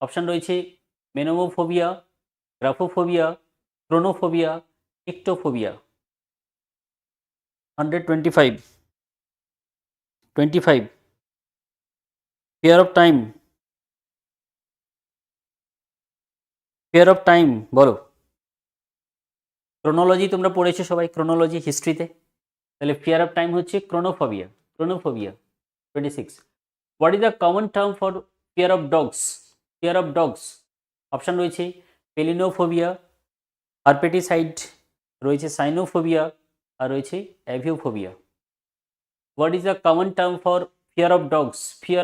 option রয়েছে menomophobia graphophobia chronophobia ictophobia 125 fear of time বলো chronology তোমরা পড়েছো সবাই chronology হিস্ট্রিতে তাহলে fear of time হচ্ছে chronophobia 26 what is the common term for fear of dogs option রয়েছে pelinophobia herpeticide রয়েছে cynophobia আর রয়েছে aviophobia what is the common term for fear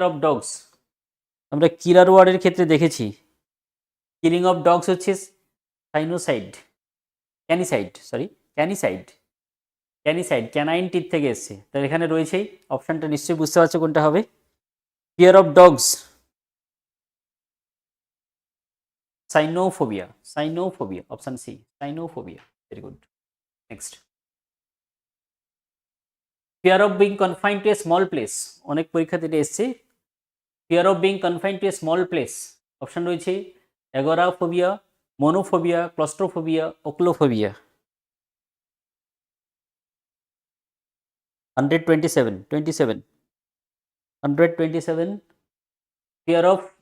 of dogs আমরা কিলার ওয়ার্ডের ক্ষেত্রে দেখেছি কিলিং অফ ডগস হচ্ছে ক্যানিসাইড ক্যানাইন টিথ থেকে এসছে তাহলে এখানে রয়েছে অপশনটা নিশ্চয়ই বুঝতে পারছো কোনটা হবে fear of dogs cynophobia option C cynophobia very good next fear of being confined to a small place অনেক পরীক্ষাতে এটা এসছে fear of being confined to a small place option রয়েছে agoraphobia monophobia claustrophobia ochlophobia 127 fear of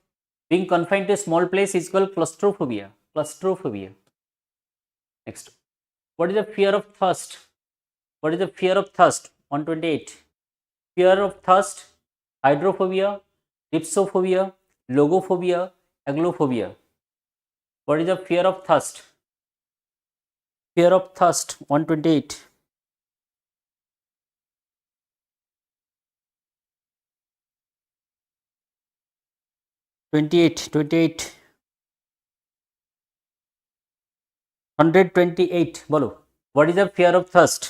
being confined to a small place is called claustrophobia claustrophobia. Next, what is the fear of thirst? What is the fear of thirst? 128. Fear of thirst, hydrophobia, dipsophobia, logophobia, aglophobia. What is the fear of thirst? Fear of thirst, 128. Twenty-eight. 128 বলো, what is the fear of thirst?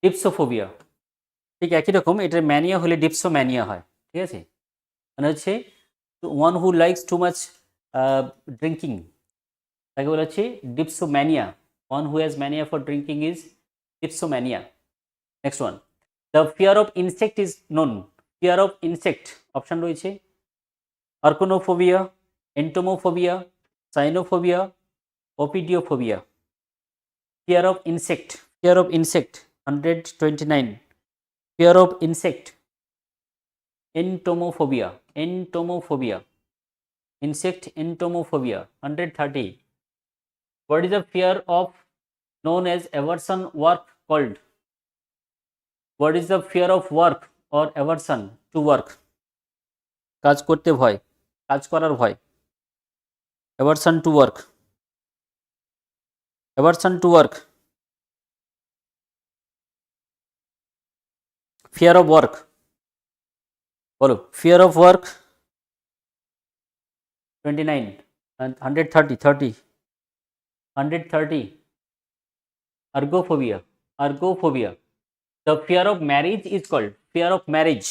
ডিপসোফোবিয়া, ঠিক একই রকম, এটার mania হলে ডিপসোম্যানিয়া হয়, ঠিক আছে, মানে হচ্ছে one who likes too much drinking, তাকে বলা হচ্ছে dipsomania. One who has mania for drinking is dipsomania. Next one, the fear of insect is known. Fear of insect option রয়েছে arachnophobia, entomophobia, cynophobia, ophidiophobia. Fear of insect, fear of insect 129. Fear of insect, entomophobia, entomophobia, insect entomophobia 130. What is the fear of known as aversion work called? What is the fear of work or aversion to work? কাজ করতে ভয়, কাজ করার ভয়, aversion to work, aversion to work. Fear of work বলো, fear of work 29 and 130. 130. Ergophobia, ergophobia. The fear of marriage is called fear of marriage,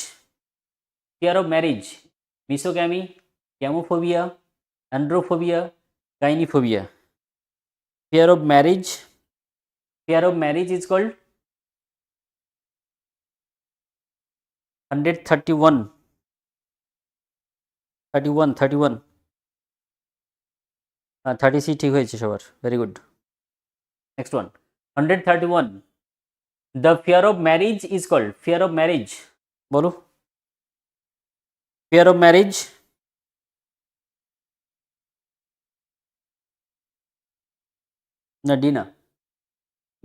fear of marriage, misogamy, gamophobia, androphobia, gynophobia. Fear of marriage, fear of marriage is called 131. 31. 30 ঠিক হয়েছে সবার, very good. Next one 131. The fear of marriage is called fear of marriage, বলো fear of marriage. না, D না,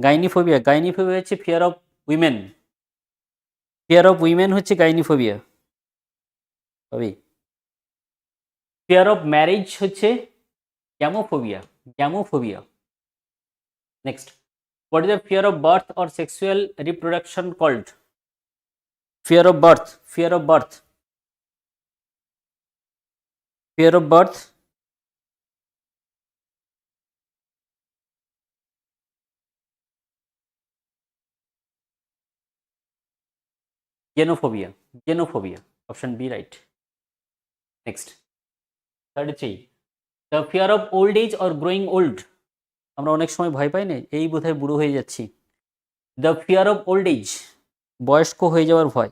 gynophobia. Gynophobia হচ্ছে fear of women, fear of women হচ্ছে gynophobia. ভাবি fear of marriage হচ্ছে gamophobia, gamophobia. Next, what is the fear of birth or sexual reproduction called? Fear of birth, fear of birth, fear of birth genophobia, genophobia, option B right. Next, 33. The fear of old age or growing old. আমরা অনেক সময় ভয় পাই না, এই বোধহয় বুড়ো হয়ে যাচ্ছি। The fear of old age, বয়স্ক হয়ে যাওয়ার ভয়।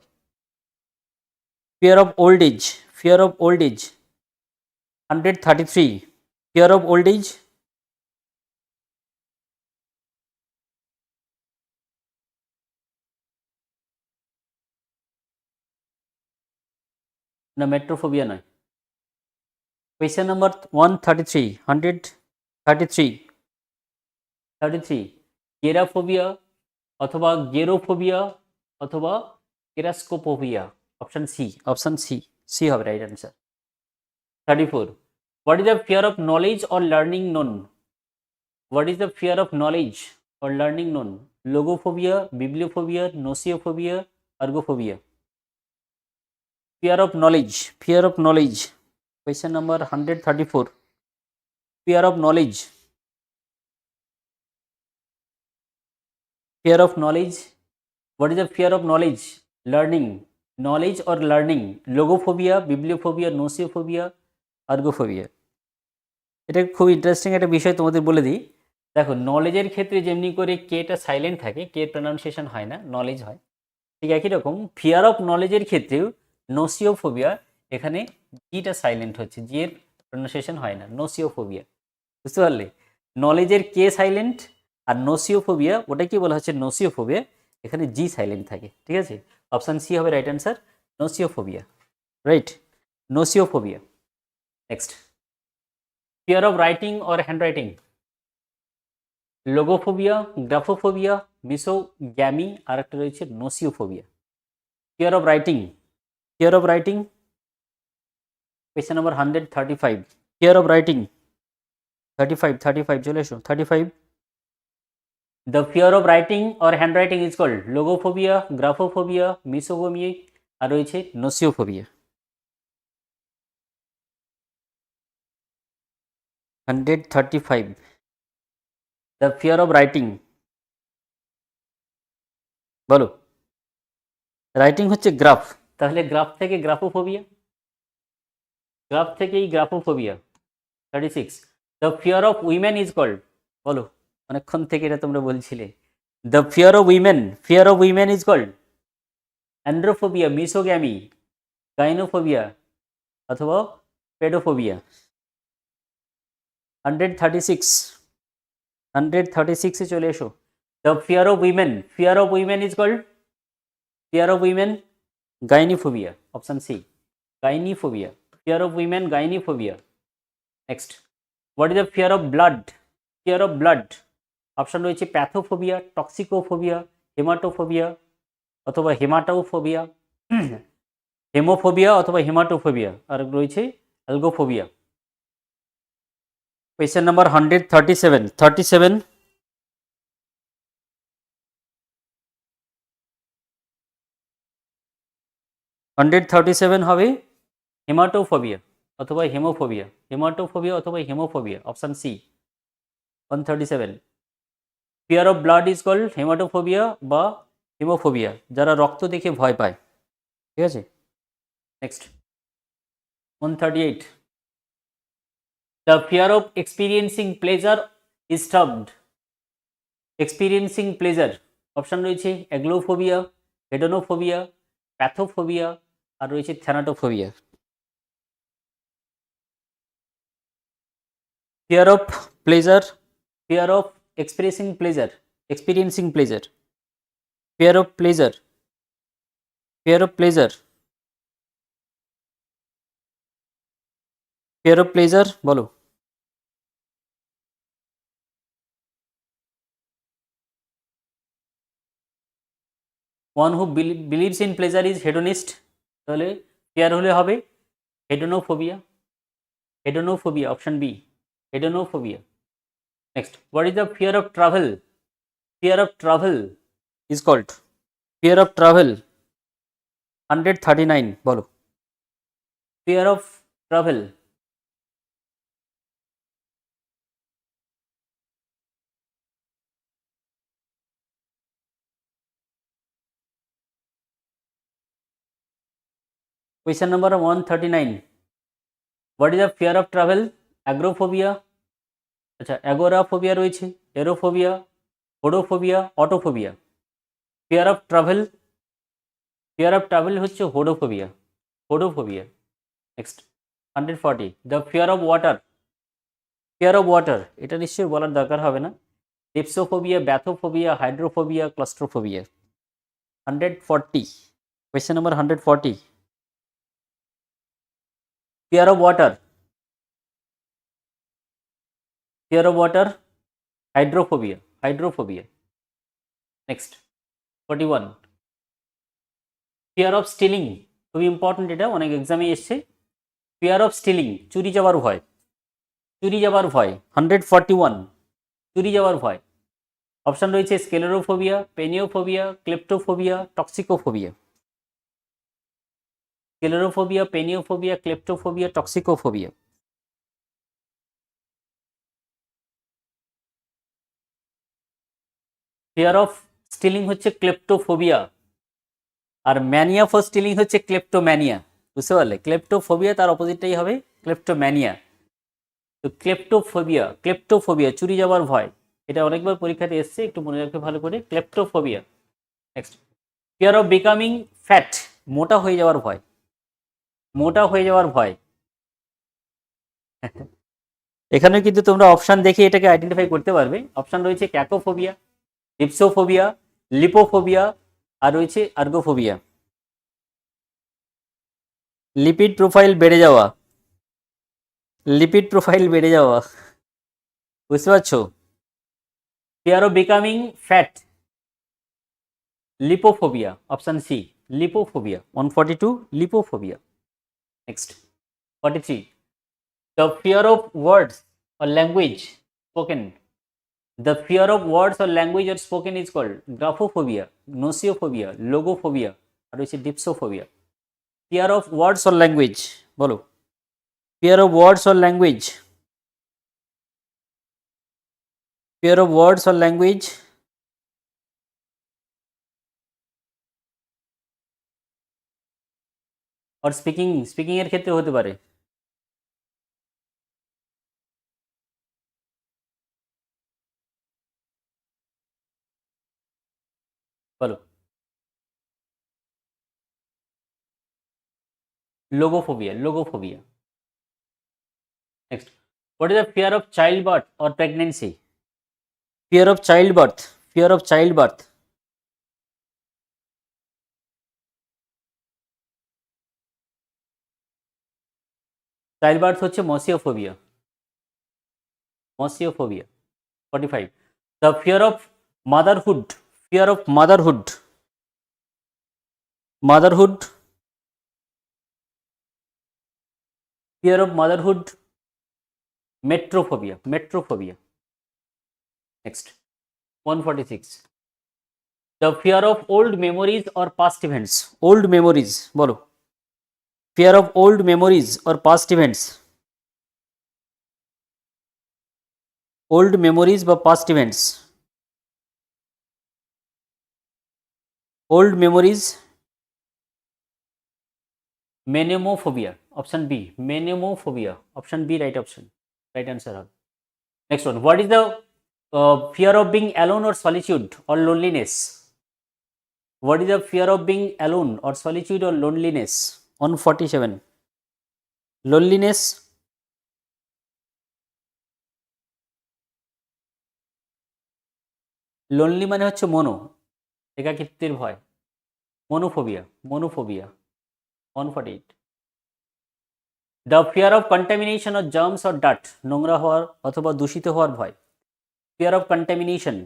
Fear of old age, fear of old age 133. Fear of old age না, মেট্রোফোবিয়া নয়। কোয়েশ্চেন নাম্বার 133, 133, গেরাফোবিয়া অথবা গেরোফোবিয়া অথবা gerascophobia, option C, option C, C হবে right answer. 34. What is the fear of knowledge or learning known? What is the fear of knowledge or learning known? Logophobia, bibliophobia, gnosiophobia, ergophobia. Fear of knowledge, fear of knowledge. Question number 134. Fear of knowledge. Fear of knowledge. What is the fear of knowledge? Learning. Knowledge or learning. Logophobia, bibliophobia, nosiophobia, argophobia. এটা খুব interesting একটা বিষয় তোমাদের বলে দিই। দেখো, নলেজের ক্ষেত্রে যেমনি করে কেটা সাইলেন্ট থাকে, কে প্রনাউন্সিয়েশন হয় না, নলেজ হয়, ঠিক একই রকম ফিয়ার অফ নলেজের ক্ষেত্রেও নোসিওফোবিয়া, এখানে জিটা সাইলেন্ট হচ্ছে, জি এর প্রনাউন্সিয়েশন হয় না, নোসিওফোবিয়া। বুঝতে পারলে? নলেজের কে সাইলেন্ট আর নোসিওফোবিয়া, ওটা কি বলা হচ্ছে নোসিওফোবিয়া, এখানে জি সাইলেন্ট থাকে, ঠিক আছে। অপশান সি হবে right answer, gnosiophobia, right, gnosiophobia. Next, fear of writing or handwriting, logophobia, graphophobia, misogamy, আর একটা রয়েছে gnosiophobia. Fear of writing, fear of writing, question number 135, fear of writing 35 চলে এসো 35। The fear of writing or handwriting is called logophobia, graphophobia, misogamy, আর রয়েছে নোসিওফোবিয়া। 135, the fear of writing, বলো। Writing হচ্ছে graph, তাহলে graph থেকে গ্রাফোফোবিয়া, গ্রাফ থেকেই গ্রাফোফোবিয়া। 36, the fear of women is called, বলো, অনেকক্ষণ থেকে এটা তোমরা বলছিলে। The fear of women is called অ্যান্ড্রোফোবিয়া, misogamy, গাইনোফোবিয়া অথবা পেডোফোবিয়া। 136 এ চলে এসো। The fear of women is called, fear of women, gynophobia, option C, gynophobia, fear of women, gynophobia. Next, what is the fear of blood? Fear of blood, option রয়েছে প্যাথোফোবিয়া, টক্সিকোফোবিয়া, হেমাটোফোবিয়া অথবা হেমাটোফোবিয়া, হেমোফোবিয়া অথবা হেমাটোফোবিয়া, আর রয়েছে অ্যালগোফোবিয়া। Question number 137, 137 হবে হেমাটোফোবিয়া অথবা hemophobia, hematophobia অথবা hemophobia, option C 137। Fear of blood is called hematophobia বা hemophobia, যারা রক্ত দেখে ভয় পায়, ঠিক আছে। Next, 138, the fear of experiencing pleasure is termed, experiencing pleasure, option রয়েছে অ্যাগ্লোফোবিয়া, হেডোনোফোবিয়া, প্যাথোফোবিয়া, আর রয়েছে thanatophobia. Fear of pleasure, fear of experiencing pleasure, fear of pleasure, fear of pleasure, fear of pleasure, বলো। One who believes in pleasure is hedonist, তাহলে fear হলে হবে hedonophobia, hedonophobia, option B, hedonophobia. Next, what is the fear of travel? Fear of travel is called, fear of travel 139, বলো। fear of travel, question number 139, what is the fear of travel? অ্যাগ্রোফোবিয়া, আচ্ছা agoraphobia রয়েছে, aerophobia, hodophobia, autophobia. Fear of travel হচ্ছে hodophobia, hodophobia. Next, 140, the fear of water, fear of water, এটা নিশ্চয়ই বলার দরকার হবে না। Dipsophobia, bathophobia, hydrophobia, claustrophobia. 140, question number 140, fear of water, fear of water, hydrophobia, hydrophobia. Next, 41, fear of stealing, খুবই important, এটা অনেক এক্সামে এসছে। ফিয়ার অফ স্টিলিং, চুরি যাওয়ার ভয়, চুরি যাওয়ার ভয়। 141, চুরি যাওয়ার ভয়। অপশন রয়েছে স্কেলেরোফোবিয়া, পেনিওফোবিয়া, ক্লেপ্টোফোবিয়া, টক্সিকোফোবিয়া। স্কেলেরোফোবিয়া, পেনিওফোবিয়া, ক্লেপ্টোফোবিয়া, টক্সিকোফোবিয়া। ফিয়ার অফ স্টিলিং হচ্ছে ক্লেপ্টোফোবিয়া, আর ম্যানিয়া ফর স্টিলিং হচ্ছে ক্লেপ্টোম্যানিয়া, বুঝতে পারলে? ক্লেপ্টোফোবিয়া তার অপোজিটটাই হবে ক্লেপ্টোম্যানিয়া। তো ক্লেপ্টোফোবিয়া, ক্লেপ্টোফোবিয়া চুরি যাওয়ার ভয়, এটা অনেকবার পরীক্ষাতে এসছে, একটু মনে রাখবে ভালো করে, kleptophobia. Next, fear of becoming fat, মোটা হয়ে যাওয়ার ভয়, মোটা হয়ে যাওয়ার ভয়। এখানে কিন্তু তোমরা অপশন দেখে এটাকে আইডেন্টিফাই করতে পারবে। অপশন রয়েছে ক্যাকোফোবিয়া, ডিপসোফোবিয়া, লিপোফোবিয়া, আর রয়েছে আর্গোফোবিয়া। লিপিড প্রোফাইল বেড়ে যাওয়া, লিপিড প্রোফাইল বেড়ে যাওয়া, বুঝতে পারছো? Fear of becoming fat, lipophobia, option C, lipophobia. 142, lipophobia. Next 43, the fear of words or language spoken, the fear of words or language or spoken is called graphophobia, nosiophobia, logophobia, আর হচ্ছে dipsophobia। fear of words or language, বলো। fear of words or language, fear of words or language, or speaking, speaking এর ক্ষেত্রে হতে পারে। বলো। logophobia, logophobia। next, what is the fear of childbirth or pregnancy? fear of childbirth, fear of childbirth, childbirth হচ্ছে মসিওফোবিয়া, মসিওফোবিয়া। 45, the fear of motherhood, fear of motherhood, motherhood, fear of motherhood, metrophobia, metrophobia। next 146, the fear of old memories or past events, old memories, বলো। fear of old memories or past events, old memories বা past events, old memories, menemophobia, option B, menemophobia, option B, right option, right answer হবে। next one, what is the fear of being alone or solitude or loneliness? what is the fear of being alone or solitude or loneliness? 147, loneliness, lonely মানে হচ্ছে mono, একাকিত্বের ভয়, monophobia, monophobia. 148, the fear of contamination of germs or ডাট, নোংরা হওয়ার অথবা দূষিত হওয়ার ভয়। Fear of contamination,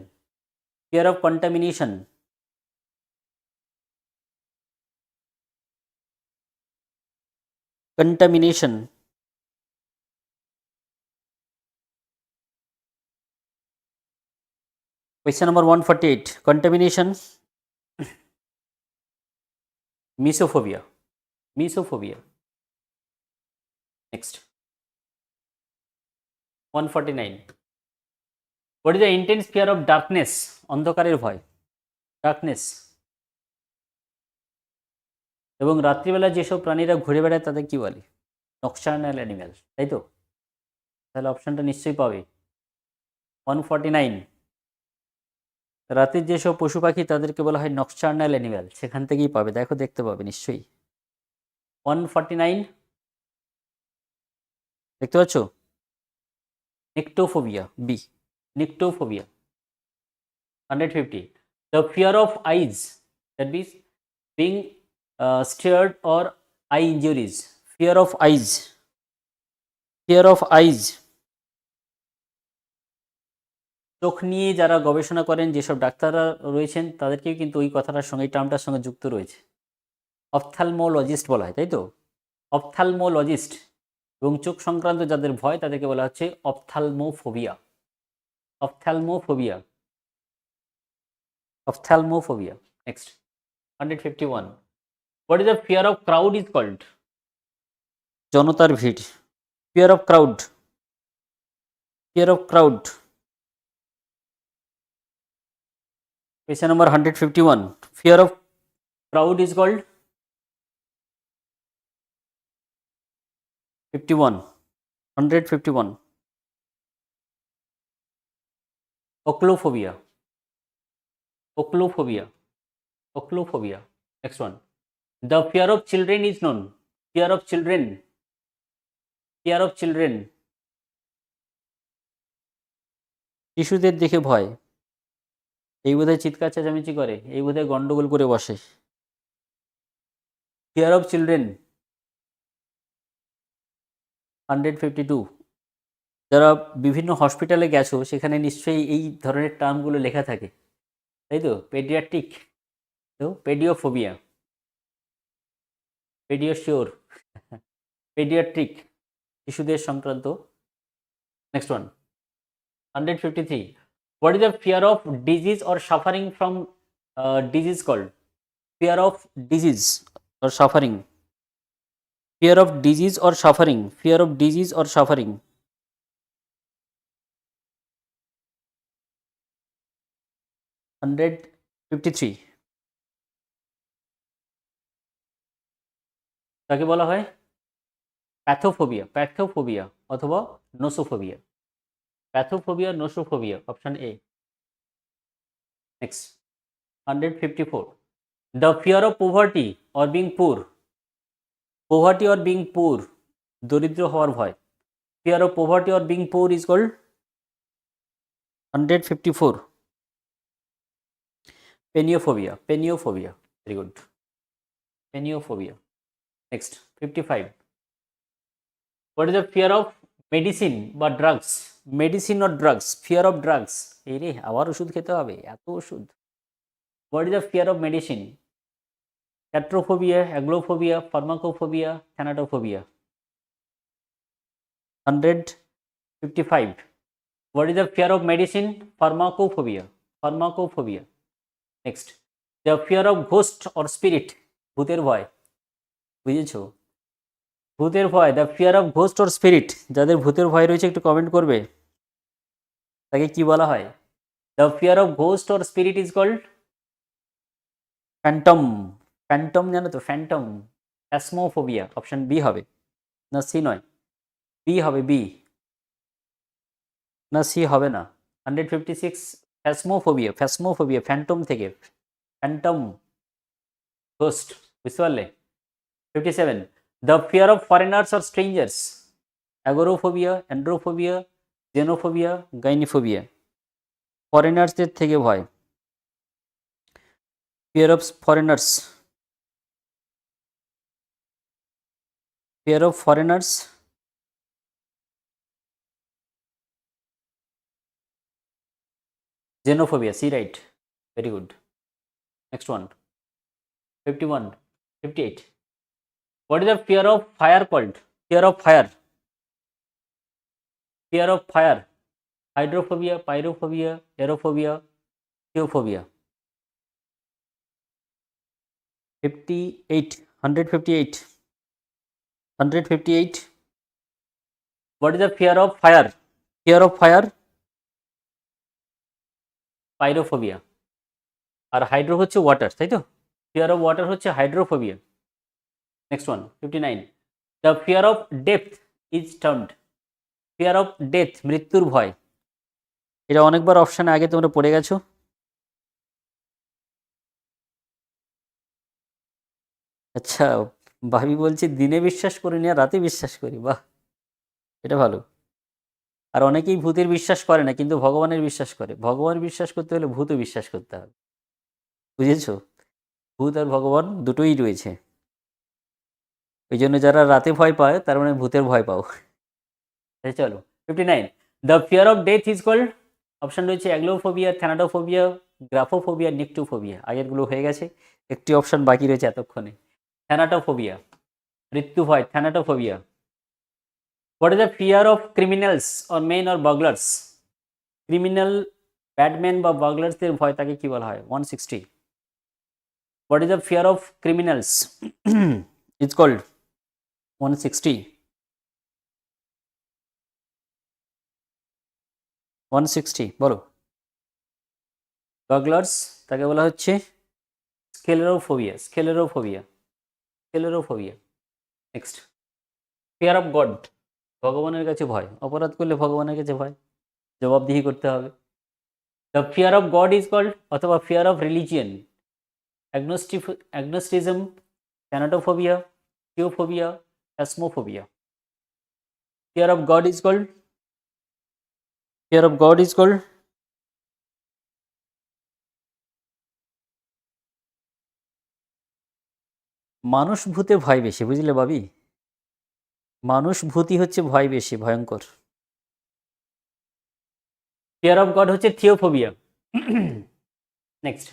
fear of contamination, contamination। question number 148, contamination, mesophobia, mesophobia। next 149, what is the intense fear of darkness, অন্ধকারের ভয়, darkness। এবং রাত্রিবেলা যেসব প্রাণীরা ঘুরে বেড়ায় তাদের কি বলে? নকশার্নাল অ্যানিম্যাল, তাই তো? তাহলে অপশনটা নিশ্চয়ই পাবে। 149, রাতের যেসব পশু পাখি তাদেরকে বলা হয় নকশার্নাল অ্যানিম্যাল, সেখান থেকেই পাবে, দেখো দেখতে পাবে নিশ্চয়ই। 149 দেখতে পাচ্ছ? নিকটোফোবিয়া, B, নিকটোফোবিয়া। 150, the fear of eyes, that means being stared or eye injuries, fear of eyes, fear of eyes। চোখ নিয়ে যারা গবেষণা করেন, যেসব ডাক্তাররা রয়েছেন, তাদেরকেও কিন্তু ওই কথাটার সঙ্গে, এই টার্মটার সঙ্গে যুক্ত রয়েছে। অপথ্যালমোলজিস্ট বলা হয়, তাই তো? অপথ্যালমোলজিস্ট। এবং চোখ সংক্রান্ত যাদের ভয় তাদেরকে বলা হচ্ছে ophthalmophobia, ophthalmophobia, ophthalmophobia. Next 151, what is the fear of crowd is called? জনতার ভিড়, fear of crowd, fear of crowd। question number 151, fear of crowd is called 51, 151, oclophobia, oclophobia, oclophobia। next one, the fear of children is known, fear of children, fear of children। শিশুদের দেখে ভয়, এই বোধহয় চিৎকার চেঁচামেচি করে, এই বোধহয় গন্ডগোল করে বসে। Fear of children 152। যারা বিভিন্ন হসপিটালে গেছো সেখানে নিশ্চয়ই এই ধরনের টার্মগুলো লেখা থাকে, তাই তো? পেডিয়াট্রিক, তো পেডিওফোবিয়া, পেডিওশিওর, পেডিয়াট্রিক, শিশুদের সংক্রান্ত। Next one 153। What is the fear of disease or suffering from disease called? Fear of disease or suffering. Fear of disease or suffering. Fear of disease or suffering. 153। তাকে বলা হয় প্যাথোফোবিয়া, প্যাথোফোবিয়া অথবা nosophobia. Pathophobia, nosophobia, option A. Next 154। The fear of poverty or being poor. Poverty or being poor, দরিদ্র হওয়ার ভয়। Fear of poverty or being poor is called 154 peniophobia. Peniophobia, very good. Peniophobia. Next 55. What is the fear of medicine বা drugs? Medicine or drugs? Fear of drugs. এই রে, আবার ওষুধ খেতে হবে, এত ওষুধ। What is the fear of medicine? Catrophobia, aglophobia, pharmacophobia, thanatophobia. 155. What is the fear of medicine? Pharmacophobia. Pharmacophobia. Next, the fear of ghost or spirit. ভূতের ভয়, বুঝেছো? ভূতের ভয়, the fear of ghost or spirit. যাদের ভূতের ভয় রয়েছে একটু কমেন্ট করবে, তাকে কি বলা হয়? The fear of ghost or spirit is called phantom. Phantom জানো তো? ফ্যান্টম। ফ্যাসমোফোবিয়া, অপশন বি হবে, না সি নয়? বি হবে, বি, না সি হবে না। 156 ফ্যাসমোফোবিয়া, ফ্যাসমোফোবিয়া ফ্যান্টম থেকে, ফ্যান্টম, ঘোস্ট, বুঝতে পারলে? 57 the fear of foreigners or strangers. Agoraphobia, androphobia, xenophobia, gynophobia. ফরেনার্সদের থেকে ভয়, fear of foreigners, fear of foreigners, xenophobia, C right, very good. Next one 51, 58. What is the fear of fire called? Fear of fire, fear of fire, hydrophobia, pyrophobia, aerophobia, theophobia. 58, 158, 158. What is the fear of fire? Fear of fire, pyrophobia, আর hydro হচ্ছে water, তাই তো? Fear of water হচ্ছে hydrophobia. Next one 59। The fear of death is termed. Fear of death, মৃত্যুর ভয়। এটা অনেকবার অপশানে আগে তোমরা পড়ে গেছো। আচ্ছা, ভাবি বলছি দিনে বিশ্বাস করি না, রাতে বিশ্বাস করি। বাহ, এটা ভালো। আর অনেকেই ভূতের বিশ্বাস করে না, কিন্তু ভগবানের বিশ্বাস করে। ভগবান বিশ্বাস করতে হলে ভূতও বিশ্বাস করতে হবে, বুঝেছো? ভূত আর ভগবান দুটোই রয়েছে। ওই জন্য যারা রাতে ভয় পায় তার মানে ভূতের ভয় পাও। চলো 59। The fear of death is called, option রয়েছে অ্যাগ্লোফোবিয়া, থ্যানাটোফোবিয়া, গ্রাফোফোবিয়া, নিকটোফোবিয়া। আগেরগুলো হয়ে গেছে, একটি অপশান বাকি রয়েছে এতক্ষণে, থ্যানাটোফোবিয়া, মৃত্যু ভয়, thanatophobia. What is the fear of criminals or men or burglars? Criminal, bad man বা বাগলার্সদের ভয়, তাকে কি বলা হয়? 160। What is the fear of criminals is called 160। 160 বলো। বাগলার্স, তাকে বলা হচ্ছে scelerophobia, scelerophobia, scelerophobia. Next, fear of God, ভগবানের কাছে ভয়। অপরাধ করলে ভগবানের কাছে ভয়, জবাবদিহি করতে হবে। The fear of God is called, অথবা fear of religion, agnosticism, thanatophobia, theophobia, asmophobia. Fear of God is called, fear of God is called মানুষ ভূতে ভয় বেশি, বুঝলে বাবি? মানুষ ভূতি হচ্ছে ভয় বেশি, ভয়ঙ্কর। ফিয়ার অফ গড হচ্ছে theophobia. Next,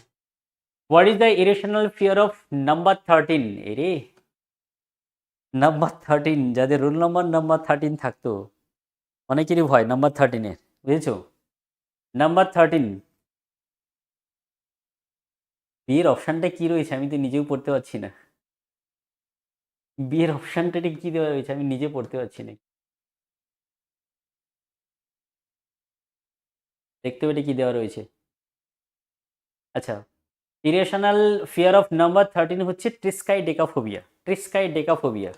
what is the irrational fear of number 13? এরে, নাম্বার 13, যাদের রোল নাম্বার নাম্বার 13 থাকতো, অনেকেরই ভয় নাম্বার 13-এর, বুঝেছো? নাম্বার 13, বিয়ের অপশানটা কি রয়েছে আমি তো নিজেও পড়তে পারছি না। বিয়ের অপশানটা কি দেওয়া রয়েছে আমি নিজে পড়তে পারছি না। দেখতে পেটে কি দেওয়া রয়েছে? আচ্ছা, ইরেশনাল ফিয়ার অফ নাম্বার 13 হচ্ছে ট্রিস্কাই ডেকাফোবিয়া। ট্রিস্কাই ডেকাফোবিয়া,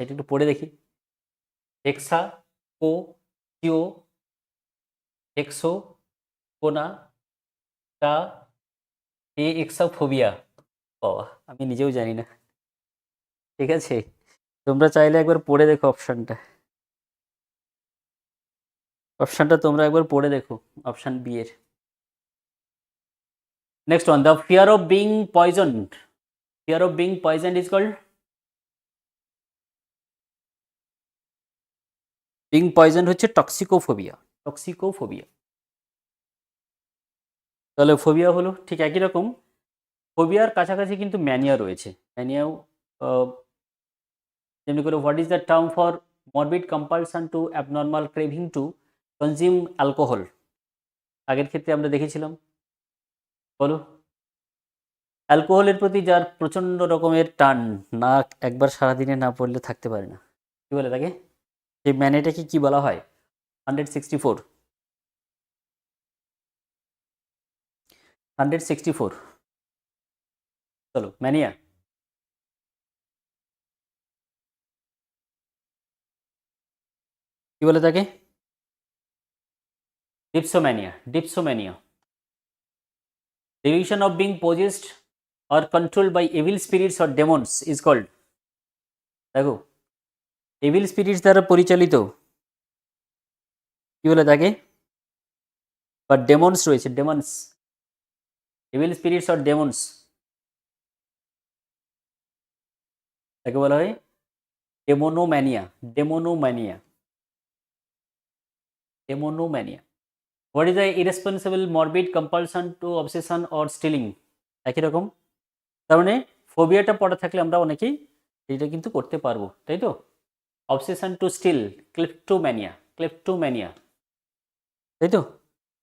এটা একটু পড়ে দেখি। হেক্সা, কো, কিও, হেক্সো, কোনা, টা, এ এক্সাফোবিয়া। বাবা, আমি নিজেও জানি না। ঠিক আছে, তোমরা চাইলে একবার পড়ে দেখো অপশানটা। অপশানটা তোমরা একবার পড়ে দেখো, অপশান বি এর। Next one, the fear of being poisoned. Fear of being poisoned is called? Being poisoned হচ্ছে টক্সিকোফোবিয়া। টক্সিকোফোবিয়া। তাহলে ফোবিয়া হলো ঠিক একই রকম। ফোবিয়ার কাছাকাছি কিন্তু ম্যানিয়া রয়েছে। ম্যানিয়াও যেমনি করে, what is the term for morbid compulsion two abnormal craving to consume alcohol? আগের ক্ষেত্রে আমরা দেখেছিলাম, বলো। অ্যালকোহলের প্রতি যার প্রচণ্ড রকমের টান, না একবার সারাদিনে না পড়লে থাকতে পারে না, কি বলে তাকে? সেই ম্যানিয়াটাকে কি বলা হয়? 164, 164। চলো, ম্যানিয়া। কি বলে তাকে? ডিপসোম্যানিয়া। ডিপসোম্যানিয়া, delusion of being possessed or controlled by evil spirits or demons is called? দেখো, এভিল স্পিরিটস দ্বারা পরিচালিত, কি বলে তাকে? বা ডেমন্স রয়েছে, demons, evil spirits or demons, তাকে বলা হয় demonomania. Demonomania, demonomania. What is the irresponsible morbid compulsion to obsession or stealing? একই রকম। তার মানে ফোবিয়াটা পড়া থাকলে আমরা অনেকেই এটা কিন্তু করতে পারবো, তাই তো? Obsession to steal, kleptomania. Kleptomania, তাই তো?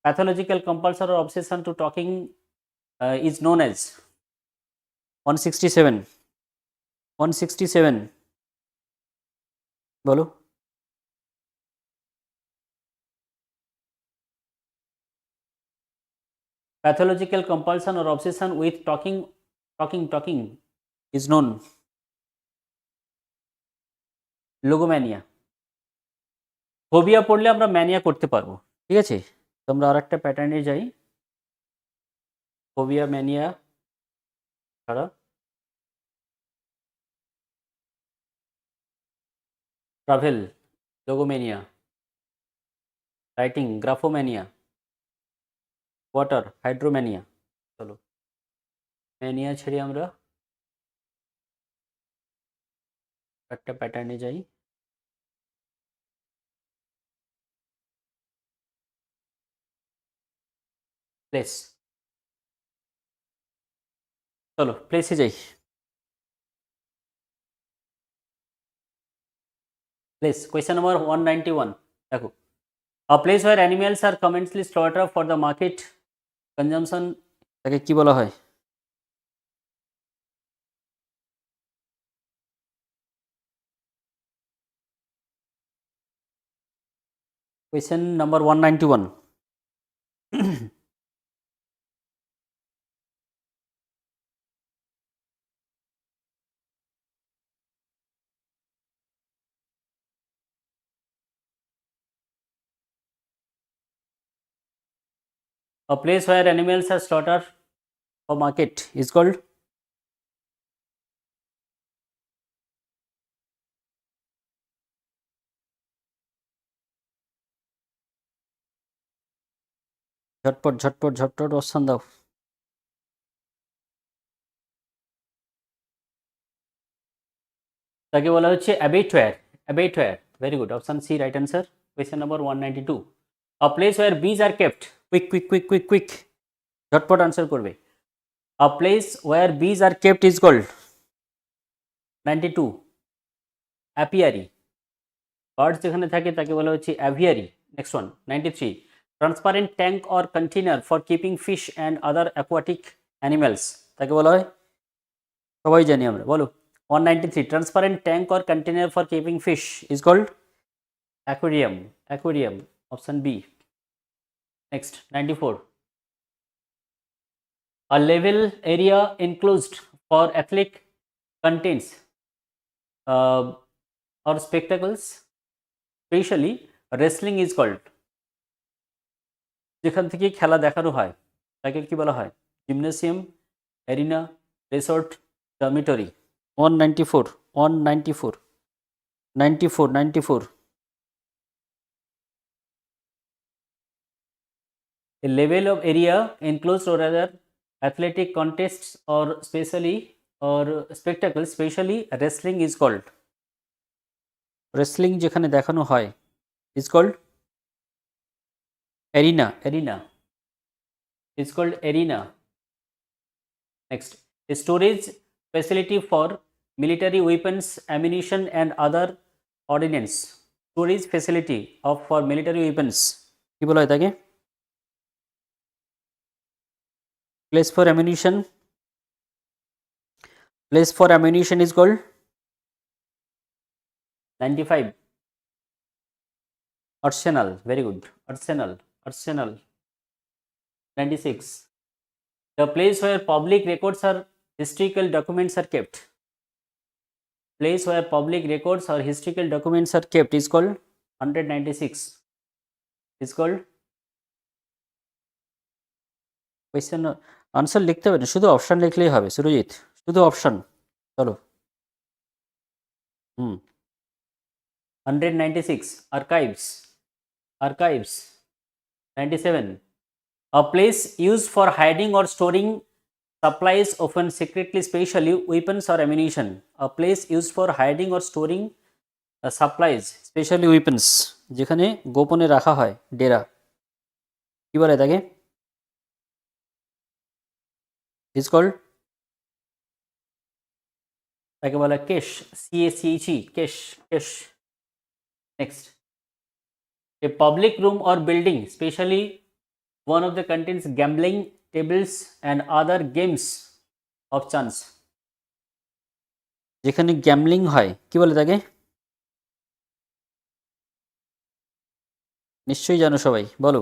Pathological compulsion or obsession to talking is known as? 167, 167, বলো। Pathological compulsion or obsession with talking is known logomania. Phobia পড়লে আমরা ম্যানিয়া করতে পারবো, ঠিক আছে? তো আমরা আর একটা প্যাটার্নে যাই। ফোবিয়া, ম্যানিয়া ছাড়া ট্রাভেল, লোগোমেনিয়া, রাইটিং, গ্রাফোম্যানিয়া, ওয়াটার, হাইড্রোম্যানিয়া। চলো, ম্যানিয়া ছেড়ে আমরা একটা প্যাটার্নে যাই। প্লেস, চলো প্লেসে যাই। Place, question number 191। দেখো, a place where animals are commonly slaughtered for the market consumption, তাকে কি বলা হয়? Question number 191. A place where animals are slaughtered for market is called? ঝটপট ঝটপট ঝটপট অপশন দাও। তাকে বলা হচ্ছে abattoir. Abattoir, very good, option C right answer. Question number 192, a place where bees are kept, quick quick quick quick quick, ঝটপট answer করবে। A place where bees are kept is called, 92 apiary. Birds যেখানে থাকে তাকে বলা হচ্ছে aviary. Next one 93, transparent tank or container for keeping fish and other aquatic animals, তাকে বলা হয়, সবাই জানি আমরা, বলো। 193, transparent tank or container for keeping fish is called aquarium. Aquarium, option B. Next 94, a level area enclosed for athletic contents or spectacles, especially wrestling is called, যেখান থেকে খেলা দেখানো হয় তাকে কি বলা হয়? Gymnasium, arena, resort, dormitory. 194, 194, 94, 94, a level of area enclosed or rather athletic contests or specially or spectacles, specially wrestling is called, wrestling যেখানে দেখানো হয় is called arena. Arena is called arena. Next, a storage facility for military weapons, ammunition and other ordnance. Storage facility of for military weapons কি বলা হয় তাকে? Place for ammunition. Place for ammunition is called 95 arsenal. Very good, arsenal. Arsenal. 96, the place where public records or historical documents are kept. Place where public records or historical documents are kept is called 196 is called question answer লিখতে হবে না, শুধু option লিখলেই হবে সুরজিৎ, শুধু option. চলো 196 archives. Archives. 97, a place used for hiding or storing supplies, often secretly, especially weapons or ammunition. A place used for hiding or storing supplies, especially weapons, যেখানে গোপনে রাখা হয়, ডেরা, কি বলে তাকে? ইজ কল্ড, তাকে বলা কেশ, CACHE, কেশ, কেশ। Next, a public room or building, especially one of the contains gambling tables and other games of chance, যেখানে গ্যামলিং হয় কি বলে তাকে? নিশ্চয়ই জানো সবাই, বলো।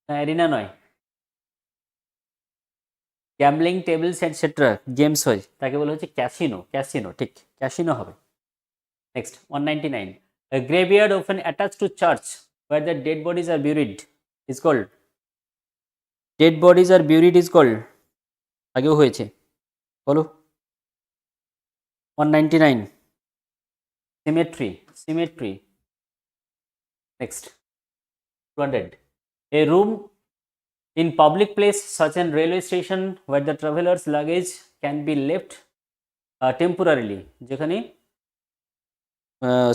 না, এরিনা নয়, গ্যামলিং টেবলস এটসেট্রা গেমস হয় তাকে বলা হচ্ছে ক্যাসিনো। ক্যাসিনো, ঠিক, ক্যাসিনো হবে। Next 199, a graveyard often attached to church where the dead bodies are buried is called, dead bodies are buried is called, আগেও হয়েছে, বলো। 199, cemetery. Cemetery. Next 200, a room in public place such as railway station where the traveler's luggage can be left temporarily, যেখানে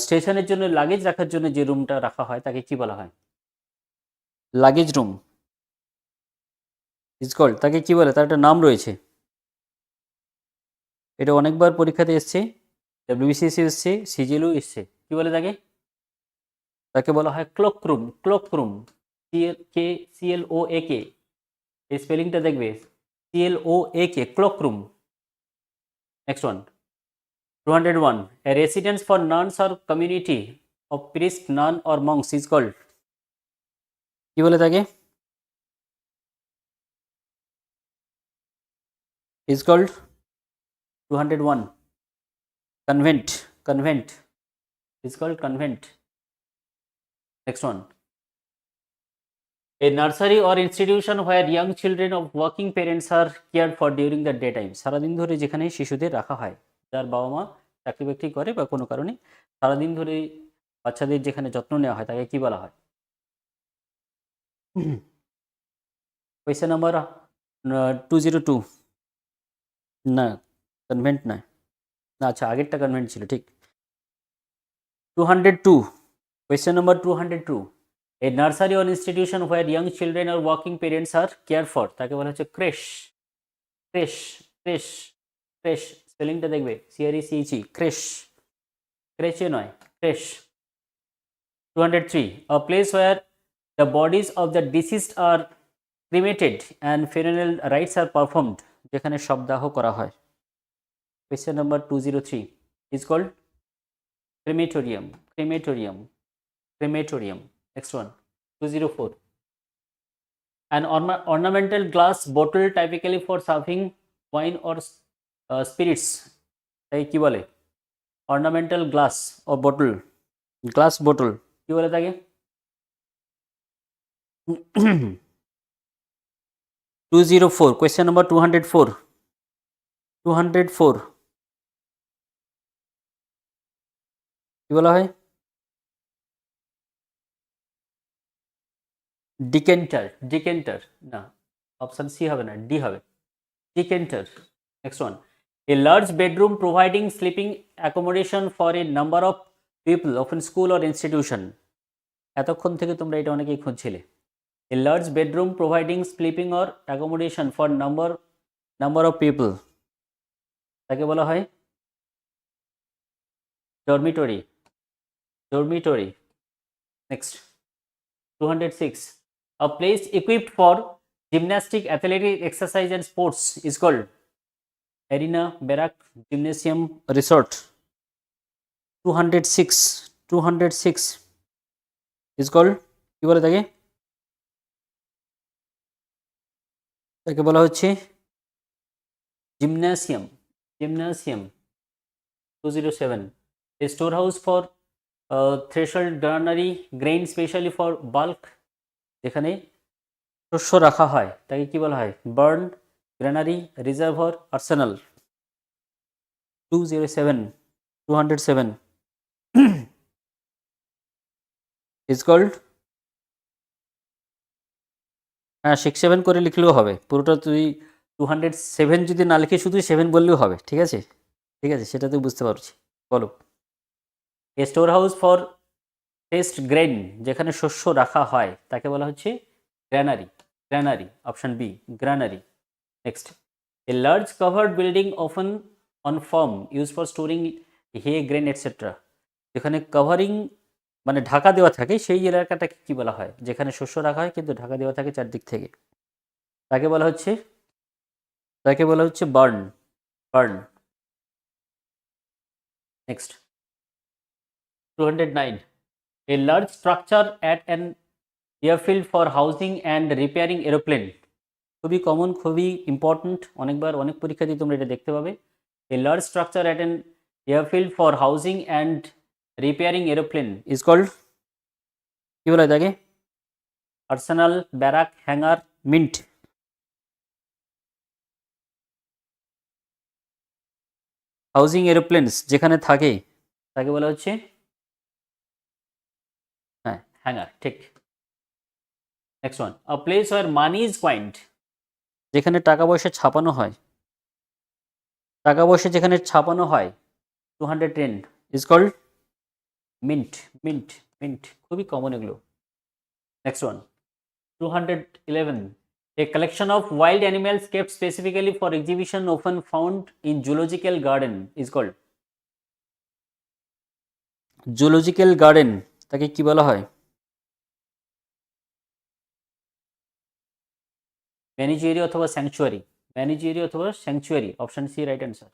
স্টেশনের জন্য luggage রাখার জন্য যে রুমটা রাখা হয় তাকে কি বলা হয়? লাগেজ রুম ইজ কল্ড, তাকে কি বলে? তার একটা নাম রয়েছে, এটা অনেকবার পরীক্ষাতে এসছে, WBCS এসছে, সিজিএলও এসছে, কি বলে তাকে? তাকে বলা হয় cloak room. Cloak room, CLOAK, এই স্পেলিংটা দেখবে, CLOAK, cloak room. Next one 201, a residence for nuns or community of priest, nun or monks is called, কি বলে তাকে? is called 201, convent. Convent is called convent. Next one, a nursery or institution where young children of working parents are cared for during the daytime, সারাদিন ধরে যেখানে শিশুদের রাখা হয়, যার বাবা মা চাকরি বাকরি করে বা কোনো কারণে সারাদিন ধরে বাচ্চাদের যেখানে যত্ন নেওয়া হয় তাকে কি বলা হয়? কোয়েশ্চেন নাম্বার 202, না, কনভেন্ট নয়। না, আচ্ছা আগেরটা কনভেন্ট ছিল, ঠিক। 202, question number 202, a nursery or institution where young children or working parents are cared for তাকে বলা হচ্ছে ক্রেশ। ক্রেশ, ক্রেশ, ক্রেশ, স্পেলিংটা দেখবে, CRECH, ক্রেশ, ক্রেচে নয়, crash. 203, a place where the bodies of the deceased are cremated and funeral rites are performed, যেখানে শবদাহ করা হয়। Question number 203 is called crematorium, crematorium, crematorium. Next one, 204, an ornamental glass bottle typically for serving wine or spirits, তাই কি বলে? Ornamental glass ও bottle, glass bottle কি বলে তাকে? 204, question number 204, 204 কি বলা হয়? ডিকেন্টার, ডিকেন্টার না, অপশন সি হবে না, ডি হবে, decanter. Next one, a large bedroom providing sleeping accommodation for a number of people of an school or institution. এতক্ষণ থেকে তোমরা এটা অনেকেই খুঁজছিলে। A large bedroom providing sleeping or accommodation for number of people, তাকে বলা হয় dormitory, dormitory. Next, 206, a place equipped for gymnastic, athletic exercise and sports is called arena, barrack, gymnasium, resort. 206, 206 is called কি বলে তাকে? তাকে বলা হচ্ছে gymnasium, gymnasium. 207, a storehouse for threshold granary grain specially for bulk, যেখানে শস্য রাখা হয় তাকে কি বলা হয়? Burn, granary, reservoir, Arsenal. 207, 207 is called, হ্যাঁ 67 করে লিখলেও হবে, পুরোটা তুই 207 যদি না লিখে শুধু 7 বললেও হবে, ঠিক আছে, ঠিক আছে, সেটা তুই বুঝতে পারছি। বলো, a store house for test grain, যেখানে শস্য রাখা হয় তাকে বলা হচ্ছে granary, granary, option B, granary. Next, a large covered building often on farm use for storing hay grain etcetera, যেখানে কভারিং মানে ঢাকা দেওয়া থাকে সেই এলাকাটাকে কি বলা হয়? যেখানে শস্য রাখা হয় কিন্তু ঢাকা দেওয়া থাকে চারদিক থেকে, তাকে বলা হচ্ছে, তাকে বলা হচ্ছে burn, burn. Next, 209, a large structure at an airfield for housing and repairing aeroplane, খুবই কমন, খুবই ইম্পর্টেন্ট, অনেকবার অনেক পরীক্ষা দিয়ে তোমরা এটা দেখতে পাবে। a large structure at an airfield for housing and repairing aeroplane is called কি বলা হয় তাকে? Arsenal, barrack, hangar, mint. Housing aeroplanes যেখানে থাকে তাকে বলা হচ্ছে, হ্যাঁ হ্যাঙ্গার, ঠিক। Next one, a place where money is coined, যেখানে টাকা পয়সা ছাপানো হয়, টাকা পয়সা যেখানে ছাপানো হয়। 210 is called mint, mint, mint, খুবই কমন এগুলো। Next one, 211, a collection of wild animals kept specifically for exhibition often found in zoological garden is called, zoological garden তাকে কি বলা হয়? ম্যানেজুয়ারি অথবা স্যাংচুয়ারি, ম্যানেজুয়ারি অথবা sanctuary, option C right answer.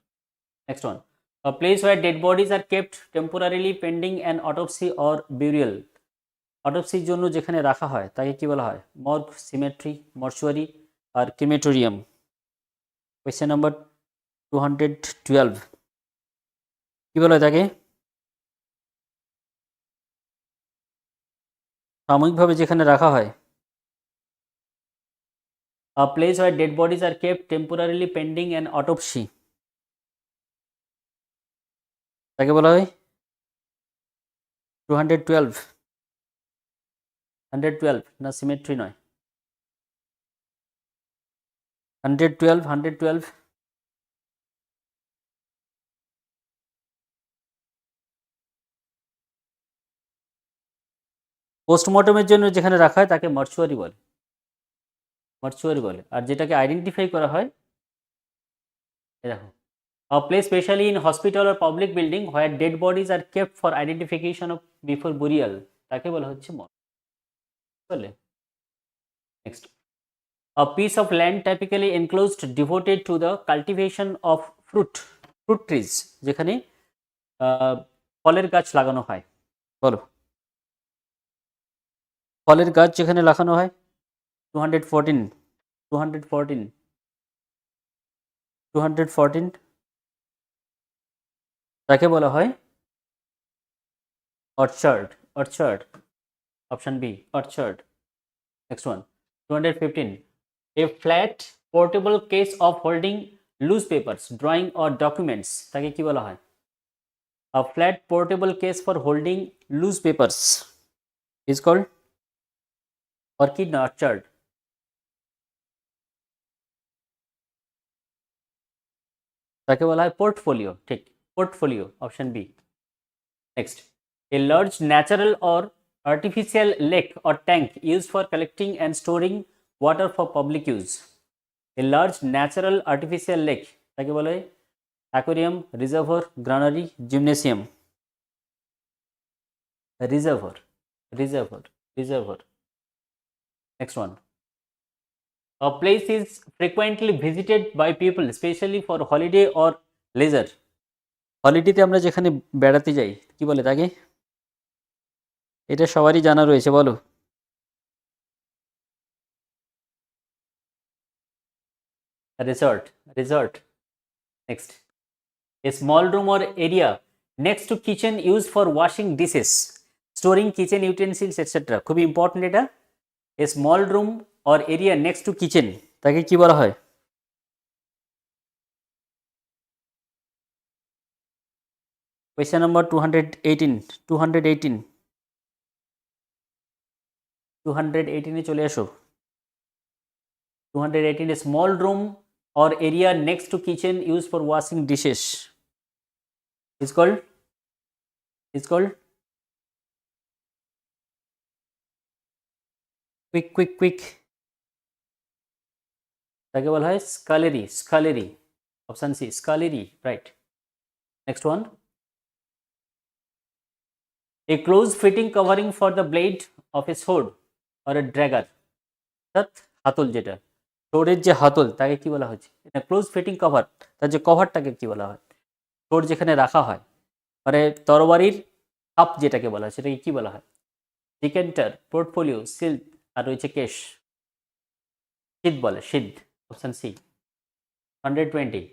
Next one, a place where dead bodies are kept temporarily pending an autopsy or burial, অটোপসির জন্য যেখানে রাখা হয় তাকে কি বলা হয়? মর্গ, সিমেট্রি, মর্চুয়ারি আর ক্রিমেটোরিয়াম। কোয়েশ্চেন নাম্বার 212 কি বলা হয় তাকে? সাময়িকভাবে যেখানে রাখা হয়। A place where dead bodies are kept temporarily pending an autopsy, তাকে বলা হয় 212, 112 না, সিমেট্রি নয়, 112, 112 পোস্টমর্টমের জন্য যেখানে রাখা হয় তাকে মর্চুয়ারি বলে, মর্চুয়ারি বলে। আর যেটাকে আইডেন্টিফাই করা হয়, দেখো, a place specially in hospital or public building where dead bodies are kept for identification of before burial, তাকে বলা হচ্ছে mortuary. Next, a piece of land typically enclosed devoted to the cultivation of fruit trees, যেখানে ফলের গাছ লাগানো হয়, বলো, ফলের গাছ যেখানে লাগানো হয়। 214 তাকে বলা হয় orchard, orchard, option B, orchard. Next one, 215, a flat portable case of holding loose papers, drawing or documents, তাকে কি বলা হয়? A flat portable case for holding loose papers is called orchid orchard. তাকে বলা হয় পোর্টফোলিও, ঠিক, portfolio, option B. Next, a large natural or artificial lake or tank used for collecting and storing water for public use. A large natural artificial lake, তাকে বলা হয় aquarium, reservoir, granary, gymnasium. Reservoir, reservoir, reservoir. Next one, a place is frequently visited by people especially for holiday or leisure. হলিডেতে আমরা যেখানে বেড়াতে যাই কি বলে তাকে? এটা সবারই জানা রয়েছে, বলো। Resort, resort. Next, a small room or area next to kitchen used for washing dishes, storing kitchen utensils, etc. খুবই ইম্পর্টেন্ট এটা। a small room or area next to kitchen, তাকে কি বলা হয়? Question number 218, 218 এ চলে আসো। 218, a small room or area next to kitchen used for washing dishes is called quick, তাকে বলা হয় scullery, scullery, option C, scullery, right. Next one, a close fitting covering for the blade of a sword or a dagger, অর্থাৎ হাতল, যেটা সোর্ডের যে হাতল তাকে কি বলা হচ্ছে? এটা ক্লোজ ফিটিং কভার, তার যে কভারটাকে কি বলা হয়? সোর্ড যেখানে রাখা হয়, মানে তরবারির কাপ যেটাকে বলা হয় সেটাকে কি বলা হয়? ডিকেন্টার, পোর্টফোলিও, সিল্ক, আর রয়েছে কেশ, শীত বলে, শীত, option C. 120,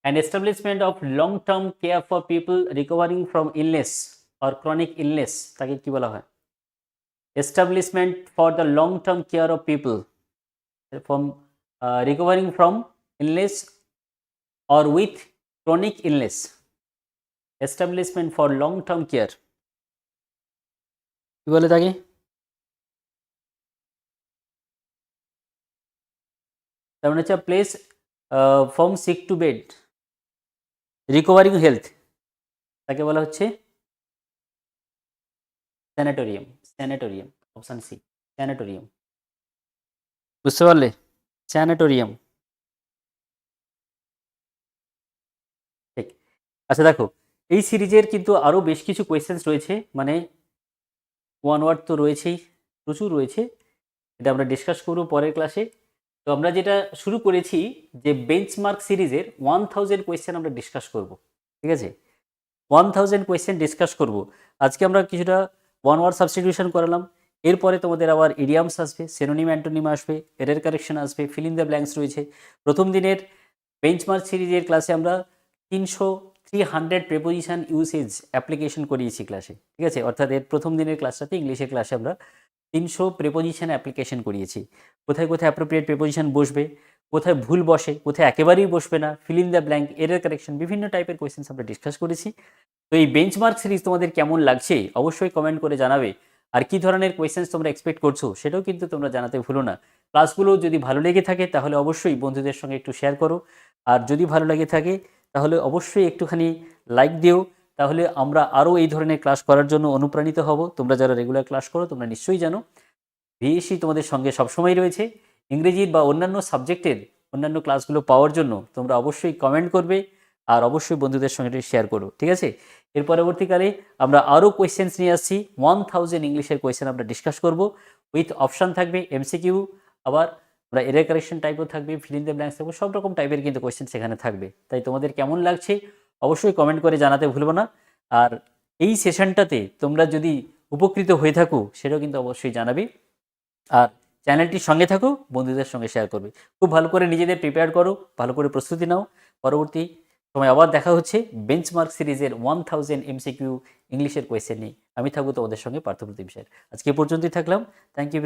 an establishment of long term care for people recovering from illness or chronic illness, তাকে কি বলা হয়? Establishment for the long term care of people from recovering from illness or with chronic illness, establishment for long term care, কি বলে তাকে? তার মানে হচ্ছে place from sick to bed, recovering health, তাকে বলা হচ্ছে sanatorium, sanatorium, option C, sanatorium. বুঝতে পারলে? স্যানাটোরিয়াম, ঠিক। আচ্ছা দেখো, এই সিরিজের কিন্তু আরও বেশ কিছু কোয়েশ্চেন্স রয়েছে, মানে ওয়ান ওয়ার্ড তো রয়েছেই, প্রচুর রয়েছে, এটা আমরা ডিসকাস করব পরের ক্লাসে। তো আমরা যেটা শুরু করেছি যে বেঞ্চমার্ক সিরিজের 1000 কোয়েশ্চেন আমরা ডিসকাস করব, ঠিক আছে? 1000 কোয়েশ্চেন ডিসকাস করব। আজকে আমরা কিছুটা ওয়ান ওয়ার্ড সাবস্টিটিউশন করালাম, এরপরে তোমাদের আবার ইডিয়ামস আসবে, সিনোনিম, অ্যান্টোনিম আসবে, এরর কারেকশন আসবে, ফিল ইন দ্য ব্ল্যাঙ্কস রয়েছে। প্রথম দিনের বেঞ্চমার্ক সিরিজের ক্লাসে আমরা 300 প্রেপোজিশন ইউসেজ অ্যাপ্লিকেশন করিয়েছি ক্লাসে, ঠিক আছে? অর্থাৎ এর প্রথম দিনের ক্লাসটাতে, ইংলিশের ক্লাসে আমরা 300 প্রেপোজিশন অ্যাপ্লিকেশন করিয়েছি। কোথায় কোথায় অ্যাপ্রোপ্রিয়েট প্রেপোজিশন বসবে, কোথায় ভুল বসে, কোথায় একেবারেই বসবে না, fill in the blank, error correction, বিভিন্ন টাইপের কোয়েশ্চেন্স আমরা ডিসকাস করেছি। তো এই বেঞ্চমার্ক সিরিজ তোমাদের কেমন লাগছে অবশ্যই কমেন্ট করে জানাবে। আর কি ধরনের কোয়েশ্চেন্স তোমরা এক্সপেক্ট করছো সেটাও কিন্তু তোমরা জানাতে ভুলো না। ক্লাসগুলো যদি ভালো লেগে থাকে তাহলে অবশ্যই বন্ধুদের সঙ্গে একটু শেয়ার করো, আর যদি ভালো লেগে থাকে তাহলে অবশ্যই একটুখানি লাইক দিও, তাহলে আমরা আরও এই ধরনের ক্লাস করার জন্য অনুপ্রাণিত হব। তোমরা যারা রেগুলার ক্লাস করো তোমরা নিশ্চয়ই জানো ভিএসসি তোমাদের সঙ্গে সবসময় রয়েছে। ইংরেজির বা অন্যান্য সাবজেক্টের অন্যান্য ক্লাসগুলো পাওয়ার জন্য তোমরা অবশ্যই কমেন্ট করবে আর অবশ্যই বন্ধুদের সঙ্গে শেয়ার করো, ঠিক আছে? এর পরবর্তীকালে আমরা আরও কোয়েশ্চেন্স নিয়ে আসছি। 1000 ইংলিশের কোয়েশ্চেন আমরা ডিসকাস করব, উইথ অপশান থাকবে, এমসিকিউ, আবার আমরা এরর কারেকশন টাইপও থাকবে, ফিল ইন দ্য ব্ল্যাঙ্কস থাকবে, সব রকম টাইপের কিন্তু কোয়েশ্চেন সেখানে থাকবে। তাই তোমাদের কেমন লাগছে অবশ্যই কমেন্ট করে জানাতে ভুলবো না। আর এই সেশনটাতে তোমরা যদি উপকৃত হয়ে থাকো সেটাও কিন্তু অবশ্যই জানাবে। আর চ্যানেলটির সঙ্গে থাকো, বন্ধুদের সঙ্গে শেয়ার করবে। খুব ভালো করে নিজেদের প্রিপেয়ার করো, ভালো করে প্রস্তুতি নাও। পরবর্তী সময় আবার দেখা হচ্ছে বেঞ্চমার্ক সিরিজের 1000 এমসিকিউ ইংলিশের কোয়েশ্চেন নিয়ে। আমি থাকবো তোমাদের সঙ্গে পার্থপ্রতিম স্যার। আজকে এ পর্যন্তই থাকলাম। Thank you.